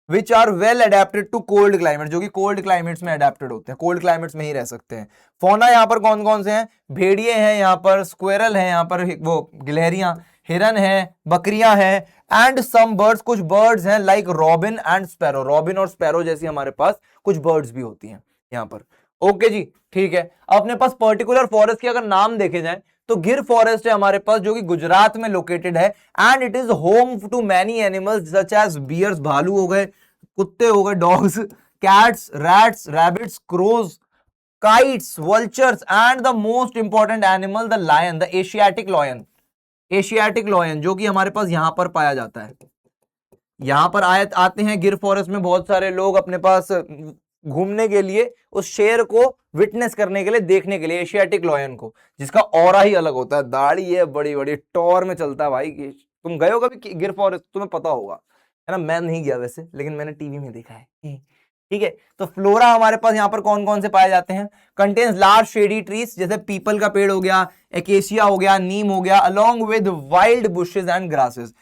which are well adapted to cold climate, जो कि कोल्ड क्लाइमेट्स में अडेप्टेड होते हैं, कोल्ड क्लाइमेट्स में ही रह सकते हैं। फौना यहाँ पर कौन कौन से हैं, भेड़िए हैं यहाँ पर, स्क्वेरल है यहाँ पर, वो गिलहरियां, हिरन है, बकरियां हैं, एंड सम बर्ड्स, कुछ बर्ड्स हैं like robin and sparrow, robin और स्पैरो जैसी हमारे पास कुछ बर्ड्स भी होती हैं यहाँ पर। ओके जी, ठीक है। अपने पास पर्टिकुलर फॉरेस्ट के अगर नाम देखे जाए तो गिर फॉरेस्ट है हमारे पास, जो कि गुजरात में लोकेटेड है, and it is home to many animals such as bears, भालू हो गए, कुत्ते हो गए, dogs, cats, rats, rabbits, crows, kites, vultures, and the most important animal the lion, the Asiatic lion, Asiatic lion, जो कि हमारे पास यहां पर पाया जाता है। यहां पर आते हैं गिर फॉरेस्ट में बहुत सारे लोग अपने पास घूमने के लिए, उस शेर को विटनेस करने के लिए, देखने के लिए, एशियाटिक लॉयन को, जिसका ऑरा ही अलग होता है, दाढ़ी है बड़ी बड़ी, टॉर में चलता है भाई। तुम गए हो कभी गिर फॉरेस्ट, तुम्हें पता होगा, है ना। मैं नहीं गया वैसे, लेकिन मैंने टीवी में देखा है, ठीक है। तो फ्लोरा हमारे पास यहाँ पर कौन कौन से पाए जाते हैं, कंटेन्स लार्ज शेडी ट्रीज, जैसे पीपल का पेड़ हो गया, एकेशिया हो गया, नीम हो गया, along with wild bushes and grasses,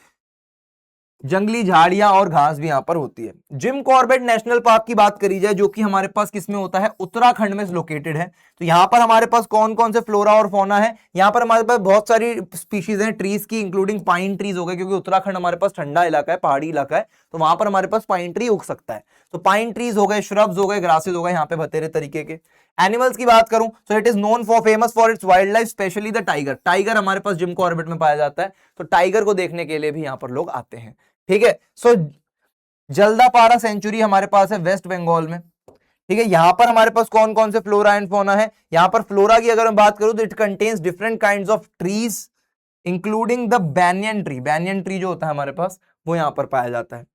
जंगली झाड़ियां और घास भी यहां पर होती है। जिम कॉर्बेट नेशनल पार्क की बात करी जाए, जो कि हमारे पास किसमें होता है, उत्तराखंड में लोकेटेड है। तो यहां पर हमारे पास कौन कौन से फ्लोरा और फौना है, यहां पर हमारे पास बहुत सारी स्पीशीज हैं ट्रीज की, इंक्लूडिंग पाइन ट्रीज हो गए, क्योंकि उत्तराखंड हमारे पास ठंडा इलाका है, पहाड़ी इलाका है, तो वहां पर हमारे पास पाइन ट्री उग सकता है। तो पाइन ट्रीज हो गए, श्रब्स हो गए, ग्रासेज हो गए, यहाँ पे बतेरे तरीके के। एनिमल्स की बात करूं तो it is known for famous for its wild life, specially the tiger, tiger हमारे पास जिम कॉर्बेट में पाया जाता है, तो टाइगर को देखने के लिए भी यहाँ पर लोग आते हैं, ठीक है। सो जल्दापारा सेंचुरी हमारे पास है वेस्ट बंगाल में, ठीक है। यहां पर हमारे पास कौन कौन से फ्लोरा एंड फौना है, यहां पर फ्लोरा की अगर मैं बात करूं तो it contains different kinds of trees including the banyan tree, banyan tree जो होता है हमारे पास वो यहां पर पाया जाता है।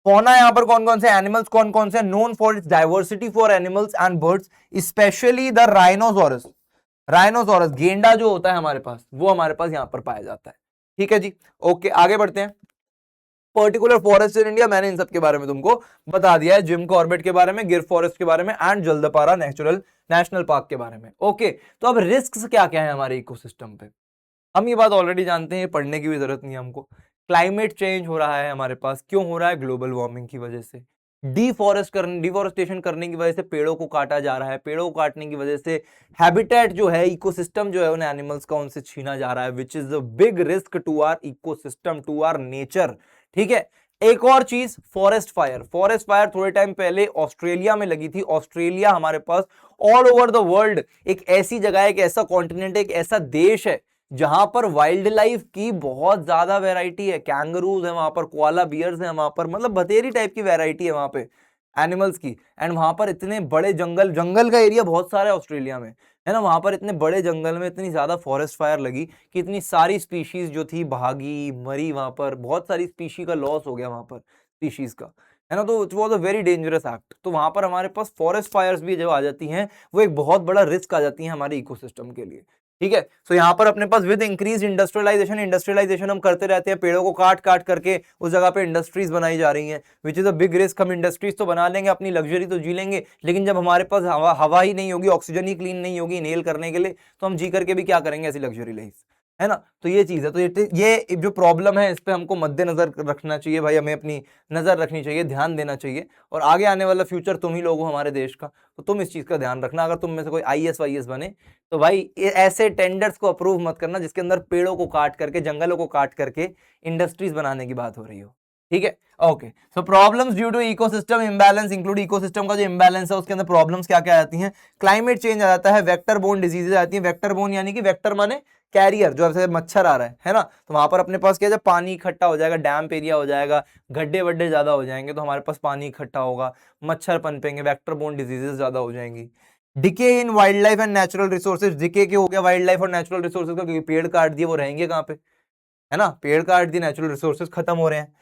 फौना यहां पर कौन कौन से, एनिमल्स कौन कौन से, known for its diversity for animals and birds, specially the rhinoceros, rhinoceros गेंडा जो होता है हमारे पास, वो हमारे पास यहां पर पाया जाता है, ठीक है जी। ओके, आगे बढ़ते हैं। पर्टिकुलर फॉरेस्ट इन इंडिया, मैंने इन सब के बारे में तुमको बता दिया है, जिम कॉर्बेट के बारे में, गिर फॉरेस्ट के बारे में, एंड जल्दापारा नेशनल पार्क के बारे में। ओके, तो अब रिस्क क्या क्या है हमारे इकोसिस्टम पे, हम ये बात ऑलरेडी जानते हैं, पढ़ने की भी जरूरत नहीं है हमको। क्लाइमेट चेंज हो रहा है हमारे पास, क्यों हो रहा है, ग्लोबल वार्मिंग की वजह से। डिफॉरेस्टेशन करने की वजह से पेड़ों को काटा जा रहा है, पेड़ों को काटने की वजह से हैबिटेट जो है, इकोसिस्टम जो है उन एनिमल्स का, उनसे छीना जा रहा है, which is a big risk to our ecosystem, to our nature, ठीक है। एक और चीज, फॉरेस्ट फायर, फॉरेस्ट फायर थोड़े टाइम पहले ऑस्ट्रेलिया में लगी थी। ऑस्ट्रेलिया हमारे पास ऑल ओवर द वर्ल्ड एक ऐसी जगह है, एक ऐसा कॉन्टिनेंट है, एक ऐसा देश है जहां पर वाइल्ड लाइफ की बहुत ज्यादा वैरायटी है, कैंगरूज है वहां पर, कोआला बियर्स है वहां पर, मतलब बतेरी टाइप की वैरायटी है वहां पे एनिमल्स की। एंड वहां पर इतने बड़े जंगल, जंगल का एरिया बहुत सारा है ऑस्ट्रेलिया में, है ना। वहां पर इतने बड़े जंगल में इतनी ज्यादा फॉरेस्ट फायर लगी कि इतनी सारी स्पीशीज जो थी भागी, मरी, वहां पर बहुत सारी स्पीशी का लॉस हो गया वहां पर, स्पीशीज का, है ना। तो it was a very dangerous act. तो वहां पर हमारे पास फॉरेस्ट फायर्स भी जो आ जाती हैं, वो एक बहुत बड़ा रिस्क आ जाती है हमारे इकोसिस्टम के लिए, ठीक है। सो यहाँ पर अपने पास विद इंक्रीज इंडस्ट्रियलाइजेशन हम करते रहते हैं, पेड़ों को काट काट करके उस जगह पे इंडस्ट्रीज बनाई जा रही हैं, विच इज अ बिग रिस्क। हम इंडस्ट्रीज तो बना लेंगे, अपनी लग्जरी तो जी लेंगे, लेकिन जब हमारे पास हवा ही नहीं होगी, ऑक्सीजन ही क्लीन नहीं होगी इनहेल करने के लिए, तो हम जी करके भी क्या करेंगे ऐसी लग्जरी लाइफ, है ना। तो ये चीज है, तो ये जो प्रॉब्लम है इस पे हमको मद्देनजर रखना चाहिए भाई, हमें अपनी नजर रखनी चाहिए, ध्यान देना चाहिए। और आगे आने वाला फ्यूचर तुम ही लोग हो हमारे देश का, तो तुम इस चीज का ध्यान रखना। अगर तुम में से कोई आईएएस वाईएएस बने तो भाई ऐसे टेंडर्स को अप्रूव मत करना जिसके अंदर पेड़ों को काट करके, जंगलों को काट करके इंडस्ट्रीज बनाने की बात हो रही हो, ठीक है। Okay, so problems due to ecosystem imbalance include, ecosystem का जो इंबैलेंस है उसके अंदर प्रॉब्लम्स क्या क्या आती हैं? क्लाइमेट चेंज आ जाता है, वेक्टर बोर्न डिजीजेज आती हैं। वेक्टर बोर्न यानी कि वेक्टर माने कैरियर, जो ऐसे मच्छर आ रहा है ना, तो वहां पर अपने पास क्या, जब पानी इकट्ठा हो जाएगा, डैम्प एरिया हो जाएगा, गड्ढे वड्ढे ज्यादा हो जाएंगे, तो हमारे पास पानी इकट्ठा होगा, मच्छर पनपेंगे, वेक्टर बोर्न डिजीजेस ज्यादा हो जाएंगी। Decay in wild life and natural resources, decay के हो गया वाइल्ड लाइफ और नेचुरल रिसोर्सेज का, क्योंकि पेड़ काट दिए वो रहेंगे कहाँ पे, है ना, पेड़ काट दिए, नेचुरल रिसोर्सेज खत्म हो रहे हैं।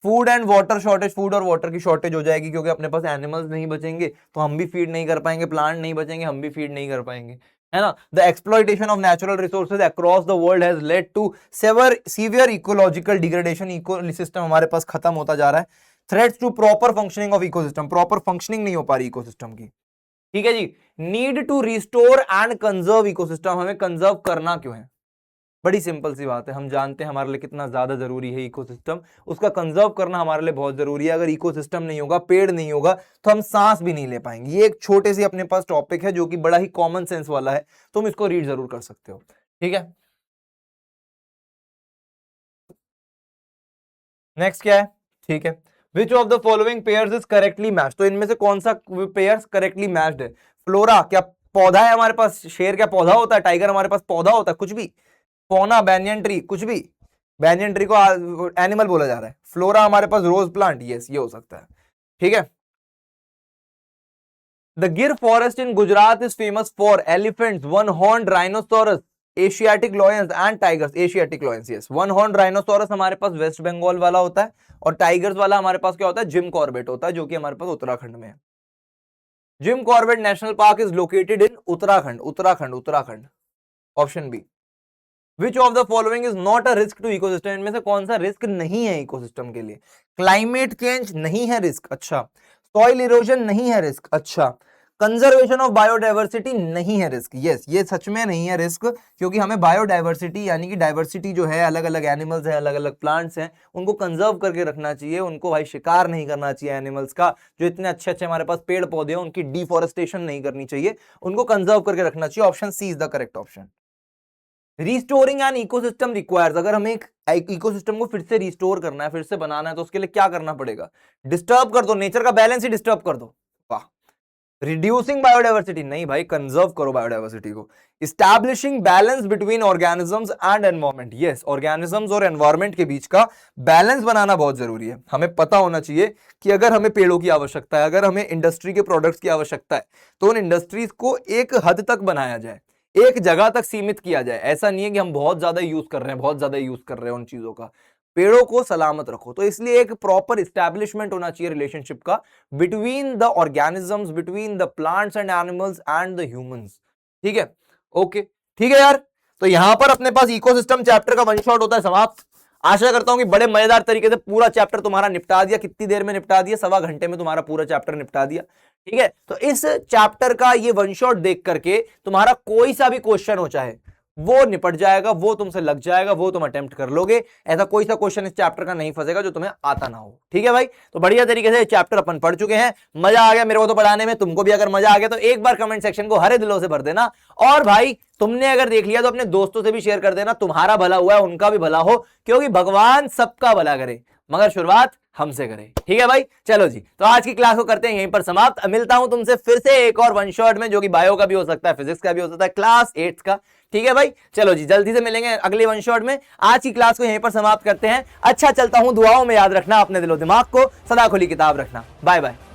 Food and water shortage, food और वाटर की शॉर्टेज हो जाएगी, क्योंकि अपने पास एनिमल्स नहीं बचेंगे तो हम भी फीड नहीं कर पाएंगे, प्लांट नहीं बचेंगे हम भी फीड नहीं कर पाएंगे, है ना। The exploitation of natural resources across the world has led to severe ecological degradation, ecosystem हमारे पास खत्म होता जा रहा है। Threats to proper functioning of ecosystem, proper functioning नहीं हो पा रही इकोसिस्टम की, ठीक है जी। Need to restore and conserve ecosystem, हमें कंजर्व करना क्यों है? बड़ी सिंपल सी बात है, हम जानते हैं हमारे लिए कितना ज्यादा जरूरी है इकोसिस्टम, उसका कंजर्व करना हमारे लिए बहुत जरूरी है। अगर इकोसिस्टम नहीं होगा, पेड़ नहीं होगा, तो हम सांस भी नहीं ले पाएंगे। ये एक छोटे से अपने पास टॉपिक है जो कि बड़ा ही कॉमन सेंस वाला है, तुम इसको रीड जरूर कर सकते हो, ठीक है। नेक्स्ट क्या है, ठीक है, विच of the following pairs is correctly matched, तो इनमें से कौन सा पेयर्स करेक्टली मैच्ड है? फ्लोरा, क्या पौधा है हमारे पास? शेर क्या पौधा होता है? टाइगर हमारे पास पौधा होता है? कुछ भी। फोना, बैनियन ट्री, कुछ भी। बैनियन ट्री को एनिमल बोला जा रहा है। फ्लोरा हमारे पास रोज प्लांट, यस ये हो सकता है, ठीक है। द गिर forest in Gujarat is famous for elephants, one horn rhinoceros, Asiatic lions and tigers. Asiatic lions, yes. One horn rhinoceros हमारे पास वेस्ट बंगाल वाला होता है, और टाइगर्स वाला हमारे पास क्या होता है? जिम कॉर्बेट होता है, जो कि हमारे पास उत्तराखंड में है। Jim Corbett National Park is located in Uttarakhand, Uttarakhand, Uttarakhand, option B. Which of the following is not a risk to ecosystem, इनमें से कौन सा रिस्क नहीं है इकोसिस्टम के लिए? क्लाइमेट चेंज नहीं है रिस्क, अच्छा। सॉइल इरोजन नहीं है रिस्क, अच्छा। कंजर्वेशन ऑफ बायोडाइवर्सिटी नहीं है रिस्क, यस ये सच में नहीं है रिस्क, क्योंकि हमें बायोडाइवर्सिटी यानी कि डाइवर्सिटी जो है, अलग अलग एनिमल्स हैं, अलग अलग प्लांट्स हैं, उनको कंजर्व करके रखना चाहिए, उनको भाई शिकार नहीं करना चाहिए एनिमल्स का। जो इतने अच्छे अच्छे हमारे पास पेड़ पौधे हैं उनकी डिफॉरेस्टेशन नहीं करनी चाहिए, उनको कंजर्व करके रखना चाहिए। Option C is the correct option. Restoring an ecosystem requires, अगर हमें एक इकोसिस्टम को फिर से रिस्टोर करना है, फिर से बनाना है, तो उसके लिए क्या करना पड़ेगा? डिस्टर्ब कर दो, नेचर का बैलेंस ही डिस्टर्ब कर दो, वाह। रिड्यूसिंग बायोडाइवर्सिटी नहीं भाई, कंजर्व करो बायोडाइवर्सिटी को। Establishing balance between organisms and environment, yes organisms और एनवायरमेंट के बीच का बैलेंस बनाना बहुत जरूरी है। हमें पता होना चाहिए कि अगर हमें पेड़ों की आवश्यकता है, अगर हमें इंडस्ट्री के प्रोडक्ट्स की आवश्यकता है, तो उन इंडस्ट्रीज को एक हद तक बनाया जाए, एक जगह तक सीमित किया जाए। ऐसा नहीं है कि हम बहुत ज्यादा यूज कर रहे हैं, बहुत ज्यादा यूज कर रहे हैं उन चीजों का। पेड़ों को सलामत रखो, तो इसलिए एक प्रॉपर इस्टेब्लिशमेंट होना चाहिए रिलेशनशिप का between the organisms, between the plants and animals and the humans, ठीक है। ओके, ठीक है यार। तो यहां पर अपने पास इकोसिस्टम चैप्टर का वन शॉट होता है समाप्त। आशा करता हूं कि बड़े मजेदार तरीके से पूरा चैप्टर तुम्हारा निपटा दिया। कितनी देर में निपटा दिया? 1.25 घंटे में तुम्हारा पूरा चैप्टर निपटा दिया, ठीक है। तो इस चैप्टर का ये वन शॉट देख करके तुम्हारा कोई सा भी क्वेश्चन हो चाहे वो निपट जाएगा, वो तुमसे लग जाएगा, वो तुम अटेम्प्ट कर लोगे। ऐसा कोई सा क्वेश्चन इस चैप्टर का नहीं फंसेगा जो तुम्हें आता ना हो, ठीक है भाई। तो बढ़िया तरीके से चैप्टर अपन पढ़ चुके हैं, मजा आ गया मेरे को तो पढ़ाने में, तुमको भी अगर मजा आ गया तो एक बार कमेंट सेक्शन को हरे दिलों से भर देना। और भाई तुमने अगर देख लिया तो अपने दोस्तों से भी शेयर कर देना, तुम्हारा भला हुआ है उनका भी भला हो, क्योंकि भगवान सबका भला करे, मगर शुरुआत हमसे करें, ठीक है भाई। चलो जी, तो आज की क्लास को करते हैं यहीं पर समाप्त। मिलता हूं तुमसे फिर से एक और वन शॉट में, जो कि बायो का भी हो सकता है, फिजिक्स का भी हो सकता है, क्लास 8 का, ठीक है भाई। चलो जी, जल्दी से मिलेंगे अगले वन शॉट में। आज की क्लास को यहीं पर समाप्त करते हैं। अच्छा चलता हूं, दुआओं में याद रखना, अपने दिलो दिमाग को सदा खुली किताब रखना। Bye bye.